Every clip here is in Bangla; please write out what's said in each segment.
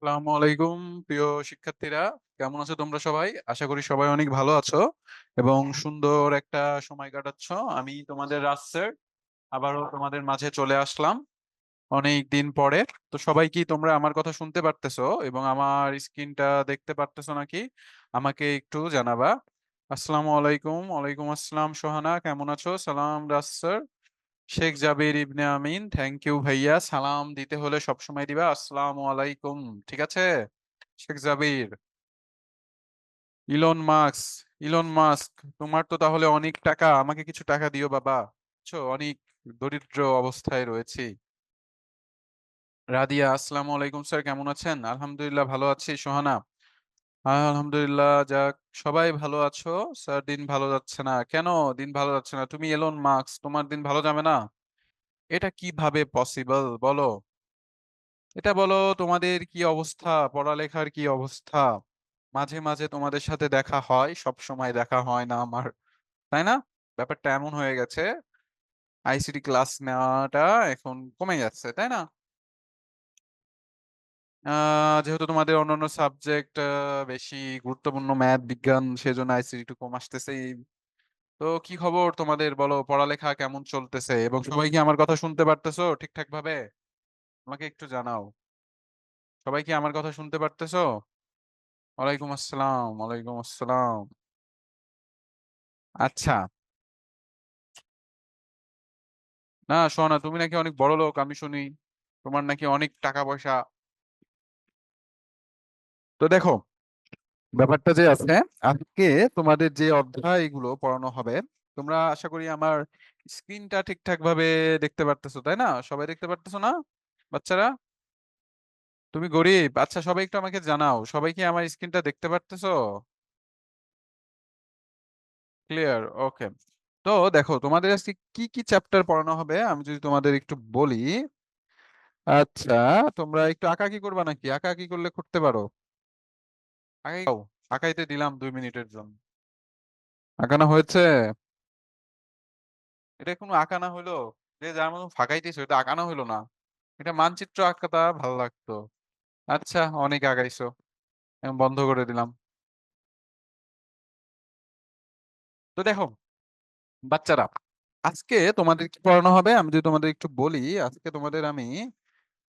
আসসালামু আলাইকুম প্রিয় শিক্ষার্থীরা, কেমন আছো তোমরা সবাই? আশা করি সবাই অনেক ভালো আছো এবং সুন্দর একটা সময় কাটাচ্ছ। আমি তোমাদের রাসেল আবারও তোমাদের মাঝে চলে আসলাম অনেক দিন পরে। তো সবাই কি তোমরা আমার কথা শুনতে পারতেছো এবং আমার স্ক্রিনটা দেখতে পারতেছো নাকি? আমাকে একটু জানাবা। আসসালামু আলাইকুম। ওয়ালাইকুম আসসালাম সোহানা, কেমন আছো? সালাম রাসেল। শেখ জাবির ইবনে আমিন, থ্যাংক ইউ ভাইয়া। সালাম দিতে হলে সবসময় দিবা আসসালামু আলাইকুম, ঠিক আছে? Sheikh Jabir. Elon Musk. Elon Musk, তোমার তো তাহলে অনেক টাকা, আমাকে কিছু টাকা দিও বাবা, বুঝছো? অনেক দরিদ্র অবস্থায় রয়েছি। রাদিয়া, আসসালামু আলাইকুম স্যার, কেমন আছেন? আলহামদুলিল্লাহ ভালো আছি। সোহানা, আলহামদুলিল্লাহ, যাক সবাই ভালো আছো। স্যার দিন ভালো যাচ্ছে না কেন? দিন ভালো যাচ্ছে না, তুমি এলন মাস্ক, তোমার দিন ভালো যাবে না? এটা কিভাবে পসিবল বলো? এটা বলো, তোমাদের কি অবস্থা, পড়ালেখার কি অবস্থা? মাঝে মাঝে তোমাদের সাথে দেখা হয়, সব সময় দেখা হয় না আমার, তাই না? ব্যাপারটা এমন হয়ে গেছে, আইসিটি ক্লাস নেওয়াটা এখন কমে যাচ্ছে, তাই না? যেহেতু তোমাদের অন্যান্য সাবজেক্ট বেশি গুরুত্বপূর্ণ, ম্যাথ বিজ্ঞান, সেজন্য আইসিটি একটু কম আসতেছে। তো কি খবর তোমাদের, বলো পড়ালেখা কেমন চলতেছে এবং সবাই কি আমার কথা শুনতে পারতেছো ঠিকঠাক ভাবে? আমাকে একটু জানাও, সবাই কি আমার কথা শুনতে পারতেছো? ওয়ালাইকুম আসসালাম। ওয়ালাইকুম আসসালাম। আচ্ছা। না শোনা, তুমি নাকি অনেক বড় লোক আমি শুনি, তোমার নাকি অনেক টাকা পয়সা। তো দেখো, ব্যাপারটা যে আছে, আজকে তোমাদের যে অধ্যায়গুলো পড়ানো হবে, তোমরা আশা করি আমার স্ক্রিনটা ঠিকঠাক ভাবে দেখতে পারতেছো, তাই না? সবাই দেখতে পারতেছো না বাচ্চারা? তুমি গরিব, আচ্ছা সবাই একটু আমাকে জানাও, সবাই কি আমার স্ক্রিনটা দেখতে পারতেছো? ক্লিয়ার, ওকে। তো দেখো, তোমাদের আজকে কি কি চ্যাপ্টার পড়ানো হবে আমি যদি তোমাদের একটু বলি। আচ্ছা, তোমরা একটু আঁকাআঁকি করবা নাকি? আঁকাআঁকি করলে করতে পারো। আঁকাই দাও। আঁকাইতে দিলাম 2 মিনিটের জন্য। আঁকানো হয়েছে? এটা কোনো আঁকানো হইলো? যে যার মতো ফাঁকাইতেছো, এটা আঁকানো হইলো না। এটা মানচিত্র আঁকাটা ভালো লাগতো। আচ্ছা, অনেক আগাইছো, আমি বন্ধ করে দিলাম। তো দেখো বাচ্চারা, আজকে তোমাদের কি পড়ানো হবে আমি যদি তোমাদের একটু বলি। আজকে তোমাদের আমি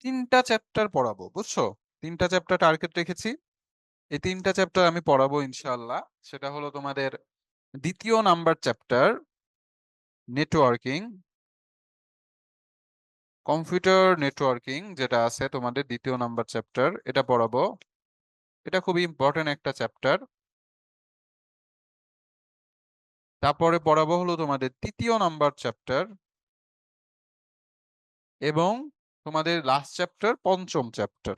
3টা চ্যাপ্টার পড়াবো, বুঝছো? 3টা চ্যাপ্টার টার্গেট রেখেছি। এই 3টা চ্যাপ্টার আমি পড়াবো ইনশাআল্লাহ। সেটা হলো তোমাদের দ্বিতীয় number chapter, networking, computer networking, যেটা আছে তোমাদের দ্বিতীয় নাম্বার চ্যাপ্টার, এটা পড়াবো। এটা খুবই ইম্পর্টেন্ট একটা চ্যাপ্টার। তারপরে পড়াবো হলো তোমাদের তৃতীয় নাম্বার চ্যাপ্টার এবং তোমাদের লাস্ট চ্যাপ্টার, পঞ্চম চ্যাপ্টার।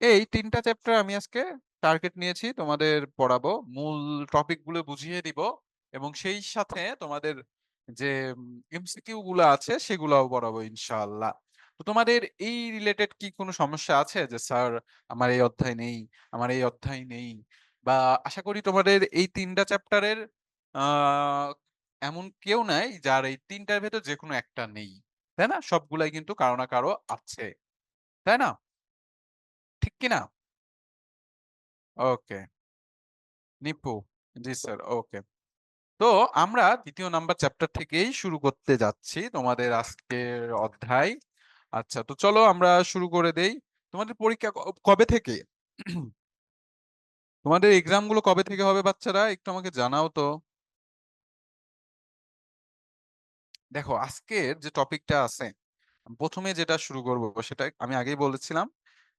এই 3টা চ্যাপ্টার আমি আজকে টার্গেট নিয়েছি তোমাদের পড়াবো, মূল টপিক গুলো বুঝিয়ে দিব এবং সেই সাথে তোমাদের যে এমসিকিউ গুলো আছে সেগুলোও পড়াবো ইনশাআল্লাহ। তো তোমাদের এই রিলেটেড কি কোনো সমস্যা আছে যে স্যার আমার এই অধ্যায় নেই, আমার এই অধ্যায় নেই? বা আশা করি তোমাদের এই 3টা চ্যাপ্টারের আহ এমন কেউ নাই যার এই 3টার ভেতর যে কোনো একটা নেই, তাই না? সবগুলাই কিন্তু কারো না কারো আছে, তাই না? ঠিক কি না? ওকে। নিপু, জি স্যার, ওকে। তো আমরা দ্বিতীয় নাম্বার চ্যাপ্টার থেকেই শুরু করতে যাচ্ছি তোমাদের আজকের অধ্যায়। আচ্ছা, তো চলো আমরা শুরু করে দেই। তোমাদের পরীক্ষা কবে থেকে? তোমাদের এক্সাম গুলো কবে থেকে হবে বাচ্চারা, একটু আমাকে জানাও তো। দেখো, আজকের যে টপিকটা আছে, প্রথমে যেটা শুরু করব সেটা আমি আগেই বলেছিলাম,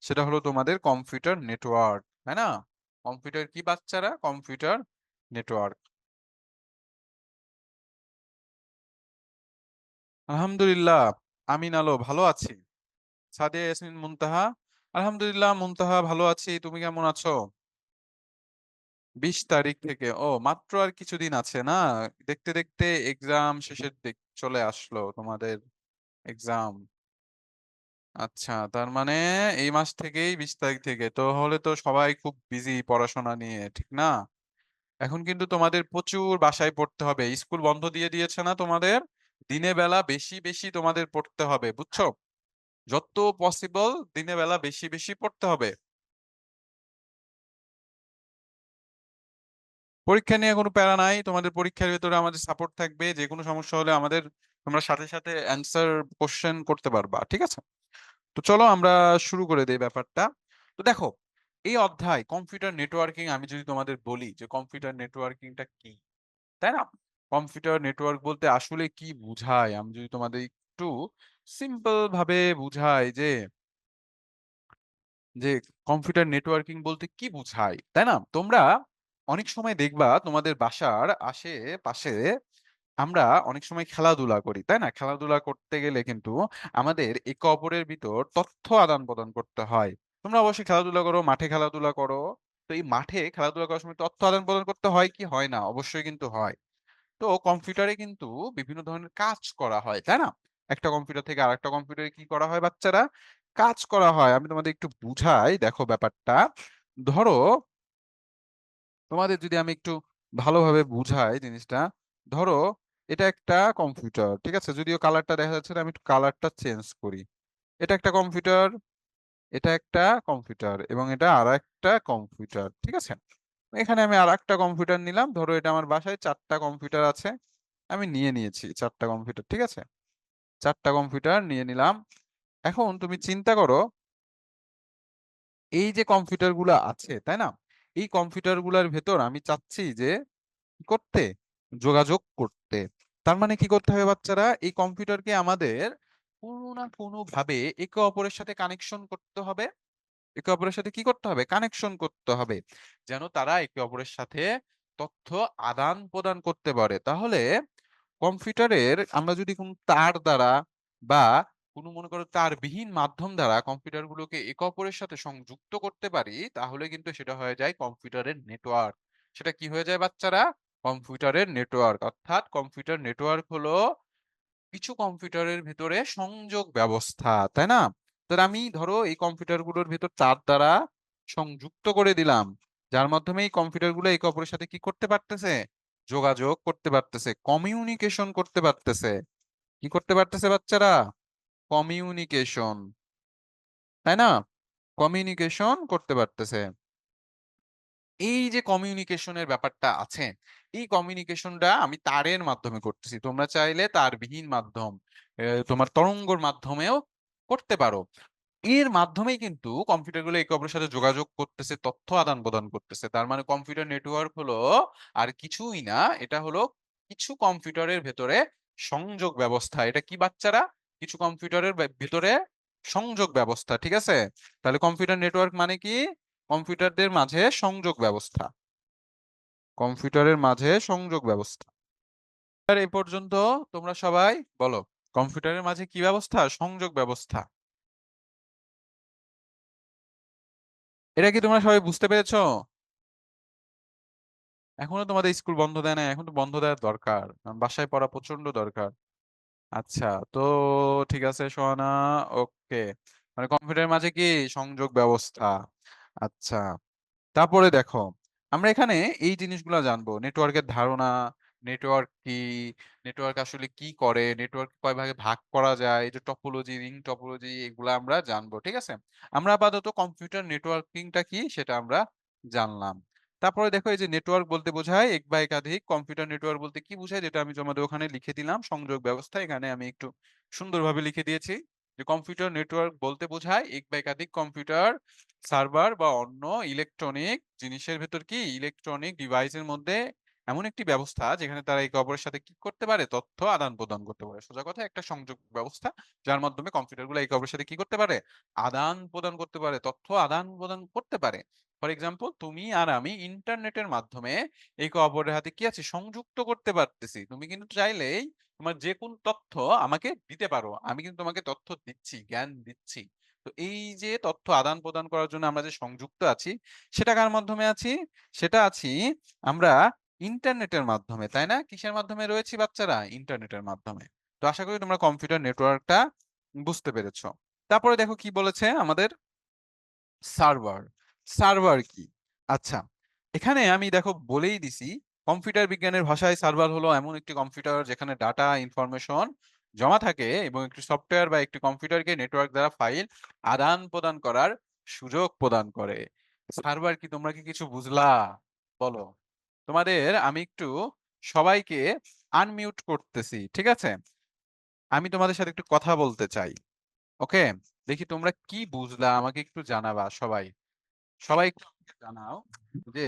সেটা হলো তোমাদের কম্পিউটার নেটওয়ার্ক, তাই না? কম্পিউটার কি বাচ্চারা? Computer network. আলহামদুলিল্লাহ, আমিন আলো ভালো আছি। সাদিয়া ইয়াসমিন মুনতাহা, আলহামদুলিল্লাহ মুনতাহা ভালো আছি, তুমি কেমন আছো? 20 তারিখ থেকে, ও মাত্র আর কিছুদিন আছে না? দেখতে দেখতে এক্সাম শেষের দিক চলে আসলো তোমাদের, এক্সাম। আচ্ছা, তার মানে এই মাস থেকেই 20 তারিখ থেকে, তো হলে তো সবাই খুব বিজি পড়াশোনা নিয়ে, ঠিক না? এখন কিন্তু তোমাদের প্রচুর বাসায় পড়তে হবে, স্কুল বন্ধ দিয়ে দিয়েছে না তোমাদের? দিনে বেলা বেশি বেশি তোমাদের পড়তে হবে, বুঝছো? যত পসিবল দিনে বেলা বেশি বেশি পড়তে হবে। পরীক্ষা নিয়ে কোনো প্যারা নাই। তোমাদের পরীক্ষার ভেতরে আমাদের সাপোর্ট থাকবে। যেকোনো সমস্যা হলে তোমরা সাথে, সাথে অ্যান্সার কোয়েশ্চেন করতে পারবা। ঠিক আছে? তো চলো আমরা শুরু করে দেই ব্যাপারটা। তো দেখো, এই অধ্যায় কম্পিউটার নেটওয়ার্কিং আমি যদি তোমাদের বলি যে কম্পিউটার নেটওয়ার্কিংটা কি, তাই না? কম্পিউটার নেটওয়ার্ক বলতে আসলে কি বুঝায়? আমি যদি তোমাদের একটু সিম্পল ভাবে বুঝাই যে কম্পিউটার নেটওয়ার্কিং বলতে কি বুঝায়, তাই না? তোমরা অনেক সময় দেখবা তোমাদের বাসার আশেপাশে আমরা অনেক সময় খেলাধুলা করি, তাই না? খেলাধুলা করতে গেলে কিন্তু আমাদের একে অপরের ভিতর তথ্য আদান-প্রদান করতে হয়। তোমরা অবশ্যই খেলাধুলা করো, মাঠে খেলাধুলা করো। তো এই মাঠে খেলাধুলা করার সময় তথ্য আদান-প্রদান করতে হয় কি হয় না? অবশ্যই কিন্তু হয়। তো কম্পিউটারে কিন্তু বিভিন্ন ধরনের কাজ করা হয়, তাই না? একটা কম্পিউটার থেকে আরেকটা কম্পিউটারে কি করা হয় বাচ্চারা? কাজ করা হয়। আমি তোমাদের একটু বুঝাই, দেখো ব্যাপারটা। ধরো, তোমাদের যদি আমি একটু ভালোভাবে বুঝাই জিনিসটা, ধরো এটা একটা কম্পিউটার, ঠিক আছে? যদিও কালারটা দেখা যাচ্ছে না, আমি একটু কালারটা চেঞ্জ করি। এটা একটা কম্পিউটার, এটা একটা কম্পিউটার এবং এটা আরেকটা কম্পিউটার, ঠিক আছে? এখানে আমি আরেকটা কম্পিউটার নিলাম। ধরো এটা আমার বাসায় ৪ টা কম্পিউটার আছে। আমি নিয়ে নিয়েছি ৪ টা কম্পিউটার, ঠিক আছে? ৪ টা কম্পিউটার নিয়ে নিলাম। এখন তুমি চিন্তা করো, এই যে কম্পিউটার গুলা আছে, তাই না? এই কম্পিউটার গুলার ভেতর আমি চাচ্ছি যে কি করতে? যোগাযোগ করতে। তার মানে কি করতে হবে বাচ্চারা? এই কম্পিউটারকে আমাদের কোনো না কোনো ভাবে একে অপরের সাথে কানেকশন করতে হবে। একে অপরের সাথে কি করতে হবে? কানেকশন করতে হবে। যেন তারা একে অপরের সাথে তথ্য আদান-প্রদান করতে পারে। তাহলে কম্পিউটারের আমরা যদি কোনো তার দ্বারা বা কোনো মনে করো তারবিহীন মাধ্যম দ্বারা কম্পিউটারগুলোকে একে অপরের সাথে সংযুক্ত করতে পারি, তাহলে কিন্তু সেটা হয়ে যায় কম্পিউটারের নেটওয়ার্ক। সেটা কি হয়ে যায় বাচ্চারা? কম্পিউটারের নেটওয়ার্ক। অর্থাৎ কম্পিউটার নেটওয়ার্ক হলো কিছু কম্পিউটারের ভেতরে সংযোগ ব্যবস্থা, তাই না? তাহলে আমি ধরো এই কম্পিউটারগুলোর ভেতর তার দ্বারা সংযুক্ত করে দিলাম, যার মাধ্যমে এই কম্পিউটারগুলো একে অপরের সাথে কি করতে পারতেছে? যোগাযোগ করতে পারতেছে, কমিউনিকেশন করতে পারতেছে। কি করতে পারতেছে বাচ্চারা? কমিউনিকেশন, তাই না? কমিউনিকেশন করতে পারতেছে। এই যে কমিউনিকেশনের ব্যাপারটা আছে, এই কমিউনিকেশনটা আমি তারের মাধ্যমে করতেছি। তোমরা চাইলে তারবিহীন মাধ্যম, তোমার তরঙ্গর মাধ্যমেও করতে পারো। এর মাধ্যমেই কিন্তু কম্পিউটারগুলো একে অপরের সাথে যোগাযোগ করতেছে, তথ্য আদান-প্রদান করতেছে। তার মানে কম্পিউটার নেটওয়ার্ক হলো আর কিছুই না, এটা হলো কিছু কম্পিউটারের ভেতরে সংযোগ ব্যবস্থা। এটা কি বাচ্চারা? কিছু কম্পিউটারের ভেতরে সংযোগ ব্যবস্থা, ঠিক আছে? তাহলে কম্পিউটার নেটওয়ার্ক মানে কি? কম্পিউটারদের মাঝে সংযোগ ব্যবস্থা। কম্পিউটারের মাঝে সংযোগ ব্যবস্থা। আর এ পর্যন্ত তোমরা সবাই বলো, কম্পিউটারের মাঝে কি ব্যবস্থা? সংযোগ ব্যবস্থা। এটা কি তোমরা সবাই বুঝতে পেরেছো? এখনো তোমাদের স্কুল বন্ধ দেয় নাই? এখন তো বন্ধ দেওয়ার দরকার, কারণ বাসায় পড়া প্রচন্ড দরকার। আচ্ছা, তো ঠিক আছে সোহানা, ওকে। মানে কম্পিউটারের মাঝে কি সংযোগ ব্যবস্থা। আচ্ছা, তারপরে দেখো, আমরা এখানে এই জিনিসগুলো জানবো। নেটওয়ার্কের ধারণা, নেটওয়ার্ক কি, নেটওয়ার্ক আসলে কি করে, নেটওয়ার্ক কয় ভাগে ভাগ করা যায়, এই যে টপোলজি, রিং টপোলজি, এগুলা আমরা জানবো, ঠিক আছে? আমরা আপাতত কম্পিউটার নেটওয়ার্কিংটা কি সেটা আমরা জানলাম। তারপরে দেখো, এই যে নেটওয়ার্ক বলতে বোঝায় এক বা একাধিক। কম্পিউটার নেটওয়ার্ক বলতে কি বোঝায়, যেটা আমি তোমাদের ওখানে লিখে দিলাম, সংযোগ ব্যবস্থা। এখানে আমি একটু সুন্দরভাবে লিখে দিয়েছি যে কম্পিউটার নেটওয়ার্ক বলতে বোঝায় এক বা একাধিক কম্পিউটার, সার্ভার বা অন্য ইলেকট্রনিক জিনিসের ভেতর কি ইলেকট্রনিক ডিভাইসের মধ্যে এমন একটি ব্যবস্থা যেখানে তারা একে অপরের সাথে কি করতে পারে? তথ্য আদান প্রদান করতে পারে। সোজা কথা, একটা সংযোগ ব্যবস্থা যার মাধ্যমে কম্পিউটারগুলো একে অপরের সাথে কি করতে পারে? আদান প্রদান করতে পারে, তথ্য আদান প্রদান করতে পারে। ফর এক্সাম্পল, তুমি আর আমি ইন্টারনেটের মাধ্যমে একে অপরের হাতে কি আছে? সংযুক্ত করতে পারতেছি। তুমি কিন্তু চাইলেই তোমার যে কোন তথ্য আমাকে দিতে পারো। আমি কিন্তু তোমাকে তথ্য দিচ্ছি, জ্ঞান দিচ্ছি। তো এই যে তথ্য আদান-প্রদান করার জন্য আমরা যে সংযুক্ত আছি, সেটা কার মাধ্যমে আছি? সেটা আছি আমরা ইন্টারনেটের মাধ্যমে, তাই না? কিসের মাধ্যমে রয়েছি বাচ্চারা? ইন্টারনেটের মাধ্যমে। তো আশা করি তোমরা কম্পিউটার নেটওয়ার্কটা বুঝতে পেরেছো। তারপরে দেখো কি বলেছে আমাদের, সার্ভার। সার্ভার কি? আচ্ছা, এখানে আমি দেখো বলেই দিছি, কম্পিউটার বিজ্ঞানের ভাষায় সার্ভার হলো এমন একটি কম্পিউটার যেখানে ডাটা ইনফরমেশন জমা থাকে এবং একটি সফটওয়্যার বা একটি কম্পিউটারকে নেটওয়ার্ক দ্বারা ফাইল আদান প্রদান করার সুযোগ প্রদান করে। সার্ভার কি? তোমরা কি কিছু বুঝলা? বলো। তোমাদের আমি একটু সবাইকে আনমিউট করতেছি, ঠিক আছে? আমি তোমাদের সাথে একটু কথা বলতে চাই। ওকে, দেখি তোমরা কি বুঝলা আমাকে একটু জানাবা সবাই। সবাই একটু আমাকে জানাও যে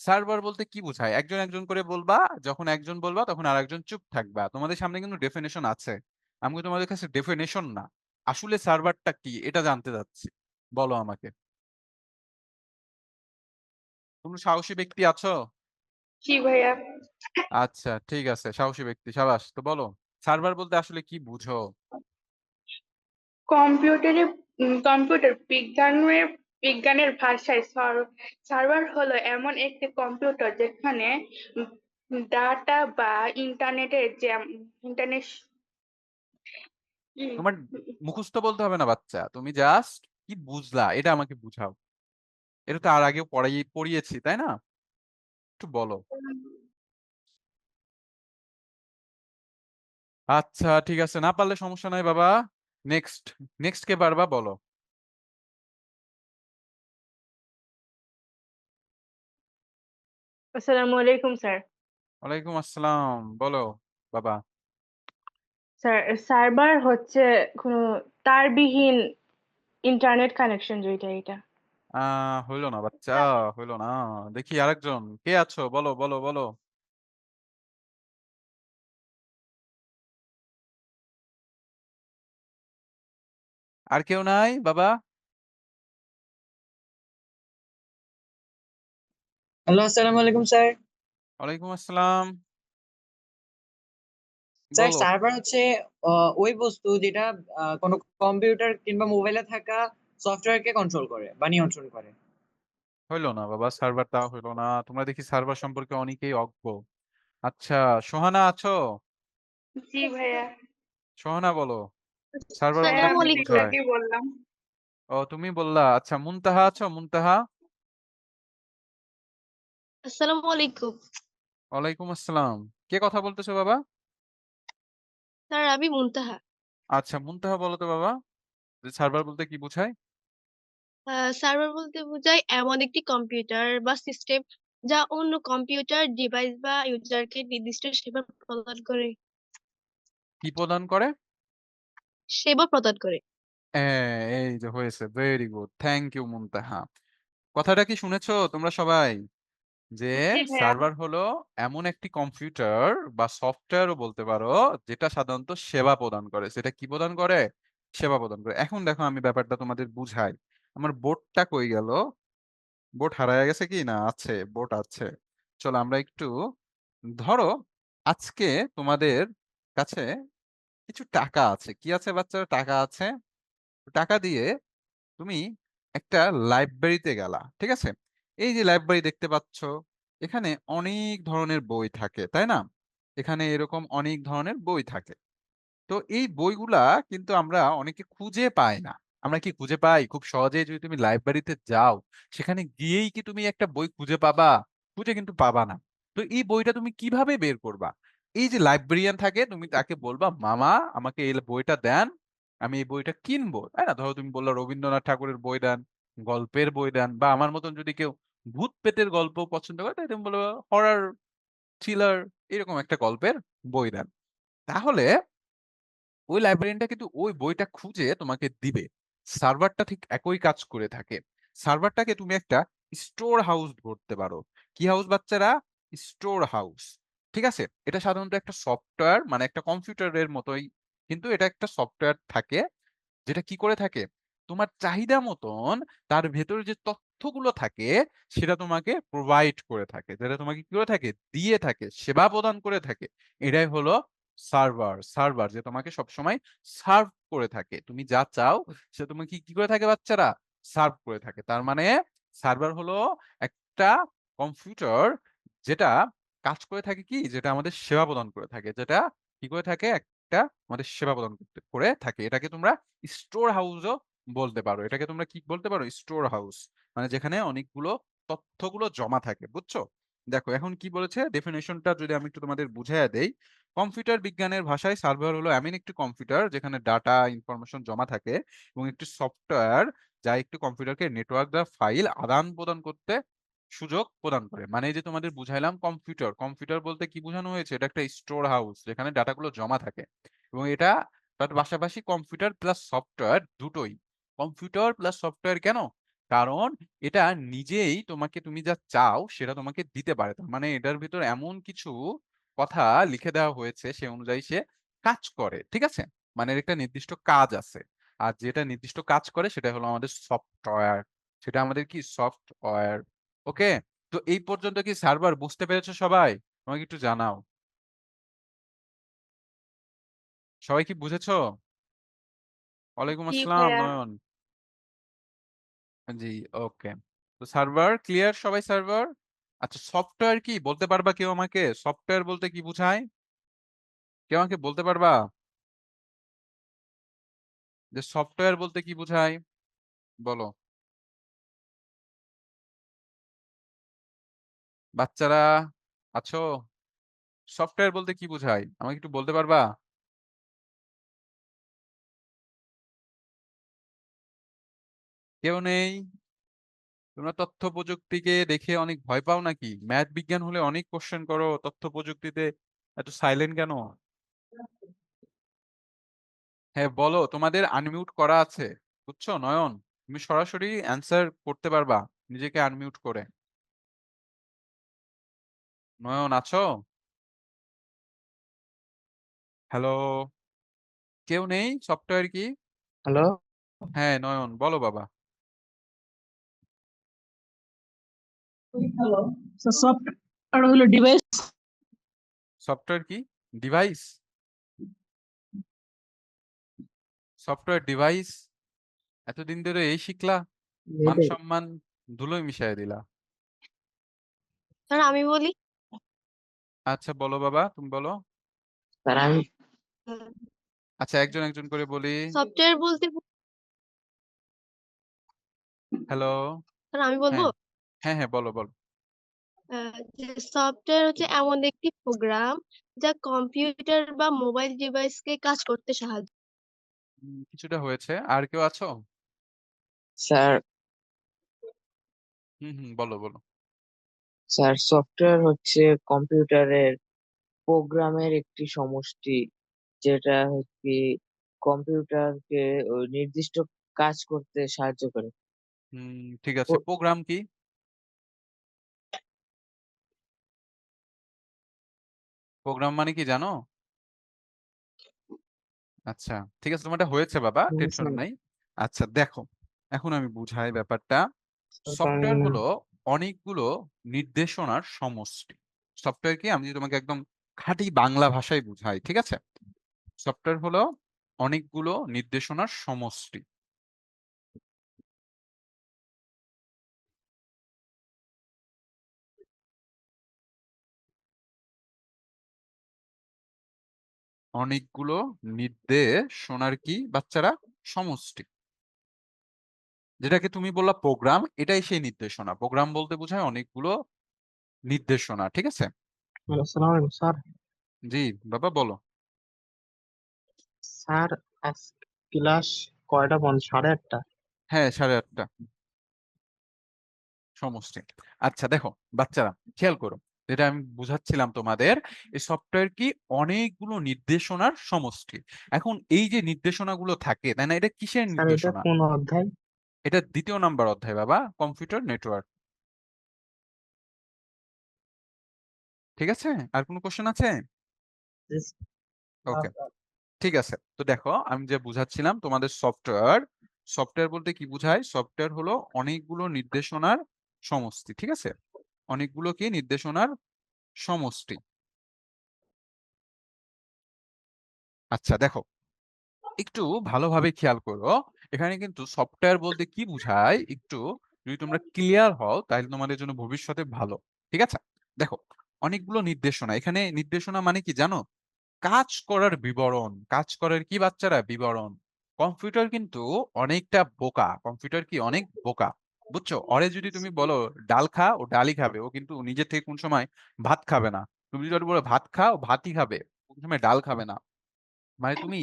সার্ভার বলতে কি বোঝায়। একজন একজন করে বলবা, যখন একজন বলবা তখন আরেকজন চুপ থাকবা। তোমাদের সামনে কিন্তু ডেফিনেশন আছে, আমি কিন্তু তোমাদের কাছে ডেফিনেশন না, আসলে সার্ভারটা কি এটা জানতে চাচ্ছি। বলো আমাকে। তোমরা সাহসী ব্যক্তি আছো? জি ভাইয়া। আচ্ছা ঠিক আছে, সাহসী ব্যক্তি, সাবাস। তো বলো, সার্ভার বলতে আসলে কি বুঝো? কম্পিউটারে কম্পিউটার বিজ্ঞানের ভাষায় সার্ভার হলো এমন একটি কম্পিউটার যেখানে ডাটা বা ইন্টারনেট তোমার মুখস্থ বলতে হবে না বাচ্চা, তুমি জাস্ট কি বুঝলা এটা আমাকে বুঝাও। এটা তো আর আগেও পড়িয়েছি, তাই না? একটু বলো। আচ্ছা ঠিক আছে, না পারলে সমস্যা নাই বাবা। নেক্সট, নেক্সট কে পারবা বলো। আসসালামু আলাইকুম স্যার। ওয়ালাইকুম আসসালাম, বলো বাবা। স্যার, সার্ভার হচ্ছে কোনো তারবিহীন ইন্টারনেট কানেকশন যেটা এটা। হইলো না বাচ্চা, হইলো না। দেখি আরেকজন কে আছো, বলো বলো বলো। আর কেউ নাই বাবা? হ্যালো, আসসালামু আলাইকুম স্যার। ওয়ালাইকুম আসসালাম, স্যার, বলো। সার্ভার হচ্ছে ওই বস্তু যেটা কোনো কম্পিউটার কিংবা মোবাইলে থাকা সফটওয়্যারকে কন্ট্রোল করে বা নিয়ন্ত্রণ করে। হইলো না বাবা, সার্ভার তা হইলো না। তোমরা দেখি সার্ভার সম্পর্কে অনেকেই অজ্ঞ। আচ্ছা, সোহানা আছো? জি ভাইয়া। সোহানা বলো, সার্ভার ভাইয়া বলতে আসসালামু কি আমি একটু আলাইকুম। বোঝায়? আগে বললাম। ও তুমি বললা, আচ্ছা। মুনতাহা আছো? মুনতাহা। আসসালামু আলাইকুম। ওয়ালাইকুম আসসালাম। কে কথা বলতেছো বাবা? স্যার আমি মুনতাহা। আচ্ছা মুনতাহা, বলো তো বাবা, যে সার্ভার বলতে কি বোঝায়? সার্ভার বলতে বোঝায় এমন একটি কম্পিউটার বা সিস্টেম যা অন্য কম্পিউটার ডিভাইস বা ইউজারকে নির্দিষ্ট সেবা প্রদান করে। কি প্রদান করে? সেবা প্রদান করে। এই যে হয়েছে, ভেরি গুড, থ্যাংক ইউ মুনতাহা। কথাটা কি শুনেছো তোমরা সবাই? যে জি ভাইয়া। সার্ভার হলো এমন একটি কম্পিউটার বা সফটওয়্যারও বলতে পারো, যেটা সাধারণত সেবা প্রদান করে। সেটা কি প্রদান করে? সেবা প্রদান করে। এখন দেখো আমি ব্যাপারটা তোমাদের বুঝাই। আমার বোর্ডটা কই গেল? বোর্ড হারায় গেছে কি না? আছে, বোর্ড আছে। চলো আমরা একটু, ধরো আজকে তোমাদের কাছে কিছু টাকা আছে। কি আছে বাচ্চারা? টাকা আছে। টাকা দিয়ে তুমি একটা লাইব্রেরিতে গেলা, ঠিক আছে? এই যে লাইব্রেরি দেখতে পাচ্ছ, এখানে অনেক ধরনের বই থাকে, তাই না? এখানে এরকম অনেক ধরনের বই থাকে। তো এই বইগুলা কিন্তু আমরা অনেকে খুঁজে পাই না। আমরা কি খুঁজে পাই খুব সহজে? যদি তুমি লাইব্রেরিতে যাও, সেখানে গিয়েই কি তুমি একটা বই খুঁজে পাবা? খুঁজে কিন্তু পাবা না। তো এই বইটা তুমি কিভাবে বের করবা? এই যে লাইব্রেরিয়ান থাকে, তুমি তাকে বলবা, মামা আমাকে এই বইটা দেন, আমি এই বইটা কিনবো, তাই না? ধরো তুমি বললা রবীন্দ্রনাথ ঠাকুরের বই দেন, গল্পের বই দেন, বা আমার মতন যদি কেউ ভূত পেতের গল্প পছন্দ করে, তাই তুমি বলবো হরর, থ্রিলার, এরকম একটা গল্পের বই দেন। তাহলে ওই লাইব্রেরিয়ানটা কিন্তু ওই বইটা খুঁজে তোমাকে দিবে। সার্ভারটা ঠিক একই কাজ করে থাকে। সার্ভারটাকে তুমি একটা স্টোর হাউস ধরতে পারো। কি হাউস বাচ্চারা? Store house. ঠিক আছে, এটা সাধারণত একটা সফটওয়্যার, মানে একটা কম্পিউটারের মতোই, কিন্তু এটা একটা সফটওয়্যার থাকে, যেটা কি করে থাকে, তোমার চাহিদা মতন তার ভেতরে যে তথ্যগুলো থাকে সেটা তোমাকে প্রোভাইড করে থাকে, যেটা তোমাকে কি করে থাকে, দিয়ে থাকে, সেবা প্রদান করে থাকে। এটাই হলো সার্ভার। সার্ভার যে তোমাকে সবসময় সার্ভ করে থাকে, তুমি যা চাও সে তোমাকে কি করে থাকে বাচ্চারা, সার্ভ করে থাকে। তার মানে সার্ভার হলো একটা কম্পিউটার, যেটা কাজ করে থাকে কি, যেটা আমাদের সেবা প্রদান করে থাকে, যেটা কি করে থাকে, একটা আমাদের সেবা প্রদান করে থাকে। এটাকে তোমরা স্টোর হাউসও বলতে পারো। এটাকে তোমরা কি বলতে পারো? স্টোর হাউস, মানে যেখানে অনেকগুলো তথ্যগুলো জমা থাকে, বুঝছো? দেখো এখন কি বলেছে, ডেফিনেশনটা যদি আমি একটু তোমাদের বুঝাইয়া দেই। কম্পিউটার বিজ্ঞানের ভাষায় সার্ভার হলো এমন একটি কম্পিউটার যেখানে ডাটা ইনফরমেশন জমা থাকে, এবং একটি সফটওয়্যার যা একটি কম্পিউটারকে নেটওয়ার্ক দ্বারা ফাইল আদান প্রদান করতে সুযোগ প্রদান করে। মানে এই যে তোমাদের বুঝাইলাম কম্পিউটার, কম্পিউটার বলতে কি বোঝানো হয়েছে? এটা একটা স্টোর হাউস যেখানে ডাটাগুলো জমা থাকে এবং এটা তার পাশাপাশি কম্পিউটার প্লাস সফটওয়্যার দুটোই। কম্পিউটার প্লাস সফটওয়্যার কেন? কারণ এটা নিজেই তোমাকে তুমি যা চাও সেটা তোমাকে দিতে পারে। তার মানে এটার ভিতর এমন কিছু কথা লিখে দেওয়া হয়েছে সে অনুযায়ী সে কাজ করে। ঠিক আছে? মানে এর একটা নির্দিষ্ট কাজ আছে। আর যেটা নির্দিষ্ট কাজ করে সেটা হলো আমাদের সফটওয়্যার। সেটা আমাদের কি সফটওয়্যার। ওকে? তো এই পর্যন্ত কি সার্ভার বুঝতে পেরেছো সবাই? আমাকে একটু জানাও। সবাই কি বুঝেছো? ওয়ালাইকুম জি আসসালাম ভাইয়া। নয়ন। জি, ওকে। তো সার্ভার ক্লিয়ার সবাই সার্ভার? আচ্ছা সফটওয়্যার কি বলতে পারবা কেউ আমাকে? সফটওয়্যার বলতে কি বোঝায়? কেউ আমাকে বলতে পারবা? যে সফটওয়্যার বলতে কি বোঝায়? বলো। বাচ্চারা আছো? সফটওয়্যার বলতে কি বোঝায়? আমাকে একটু বলতে পারবা? কেউ নেই? তোমরা তথ্য প্রযুক্তিকে দেখে অনেক ভয় পাও নাকি? ম্যাথ বিজ্ঞান হলে অনেক কোশ্চেন করো, তথ্য প্রযুক্তিতে এত সাইলেন্ট কেন? হ্যাঁ বলো, তোমাদের আনমিউট করা আছে। বুঝছো নয়ন? তুমি সরাসরি অ্যান্সার করতে পারবা নিজেকে আনমিউট করে। নয়ন আছো? হ্যালো? কেউ নেই? সফটওয়্যার কি? হ্যালো হ্যাঁ নয়ন বলো বাবা। স্যার, সফটওয়্যার হলো ডিভাইস। সফটওয়্যার কি? ডিভাইস? Software device? এতদিন ধরে এই শিখলা? মান সম্মান ধুলোয় মিশাই দিলা। স্যার আমি বলি। আচ্ছা বলো বাবা, তুমি বলো। স্যার আমি আচ্ছা একজন একজন করে বলি। সফটওয়্যার বলতে হ্যালো? স্যার আমি বলবো। হ্যাঁ হ্যাঁ হ্যাঁ বলো বলো। যে সফটওয়্যার হচ্ছে এমন একটি প্রোগ্রাম যা কম্পিউটার বা মোবাইল ডিভাইসকে কাজ করতে সাহায্য। কিছুটা হয়েছে। আর কেউ আছো? স্যার বলো বলো। স্যার সফটওয়্যার হচ্ছে কম্পিউটারের প্রোগ্রামের একটি সমষ্টি, যেটা হচ্ছে কম্পিউটারকে ওই নির্দিষ্ট কাজ করতে সাহায্য করে। ঠিক আছে। প্রোগ্রাম কি? প্রোগ্রাম মানে কি জানো? আচ্ছা ঠিক আছে, তোমারটা হয়েছে বাবা, টেনশন স্যার, নাই। আচ্ছা দেখো, এখন আমি বুঝাই ব্যাপারটা। সফটওয়্যার হলো অনেকগুলো নির্দেশনার সমষ্টি। সফটওয়্যার কি আমি যদি তোমাকে একদম খাঁটি বাংলা ভাষায় বুঝাই, ঠিক আছে? সফটওয়্যার হলো অনেকগুলো নির্দেশনার সমষ্টি। অনেকগুলো নির্দেশনার কি বাচ্চারা? সমষ্টি। যেটাকে তুমি বললা প্রোগ্রাম, এটাই সেই নির্দেশনা। প্রোগ্রাম বলতে বোঝায় অনেকগুলো নির্দেশনা। ঠিক আছে? আসসালামু আলাইকুম স্যার। জি বাবা বলো। স্যার আজ ক্লাস কয়টা বন্ধ? 8:30। হ্যাঁ 8:30 সমষ্টি। আচ্ছা দেখো বাচ্চারা খেয়াল করো, যেটা আমি বুঝাচ্ছিলাম তোমাদের, এই সফটওয়্যার কি অনেকগুলো নির্দেশনার সমষ্টি। এখন এই যে নির্দেশনাগুলো থাকে তাই না, এটা কিসের স্যার এটা নির্দেশনা? কোন অধ্যায়? এটা 2য় নাম্বার অধ্যায় বাবা, কম্পিউটার নেটওয়ার্ক। ঠিক আছে? আর কোনো কোশ্চেন আছে? ওকে ঠিক আছে। তো দেখো আমি যে বুঝাচ্ছিলাম তোমাদের সফটওয়্যার, সফটওয়্যার বলতে কি বোঝায়? সফটওয়্যার হলো অনেকগুলো নির্দেশনার সমষ্টি। ঠিক আছে? অনেকগুলো কি নির্দেশনার সমষ্টি। আচ্ছা দেখো, একটু ভালোভাবে খেয়াল করো। এখানে কিন্তু সফটওয়্যার বলতে কি বোঝায় একটু যদি তোমরা ক্লিয়ার হও তাহলে তোমাদের জন্য ভবিষ্যতে ভালো। ঠিক আছে? দেখো, অনেকগুলো নির্দেশনা। এখানে নির্দেশনা মানে কি জানো? কাজ করার বিবরণ। কাজ করার কি বাচ্চারা? বিবরণ। কম্পিউটার কিন্তু অনেকটা বোকা। কম্পিউটার কি অনেক বোকা। বুঝছো? ওরে যদি তুমি বলো ডাল খা, ও ডালই খাবে। ও কিন্তু নিজে থেকে কোন সময় ভাত খাবে না। তুমি যদি ওরে বলো ভাত খা, ও ভাতই খাবে। কোন সময় ডাল খাবে না। মানে তুমি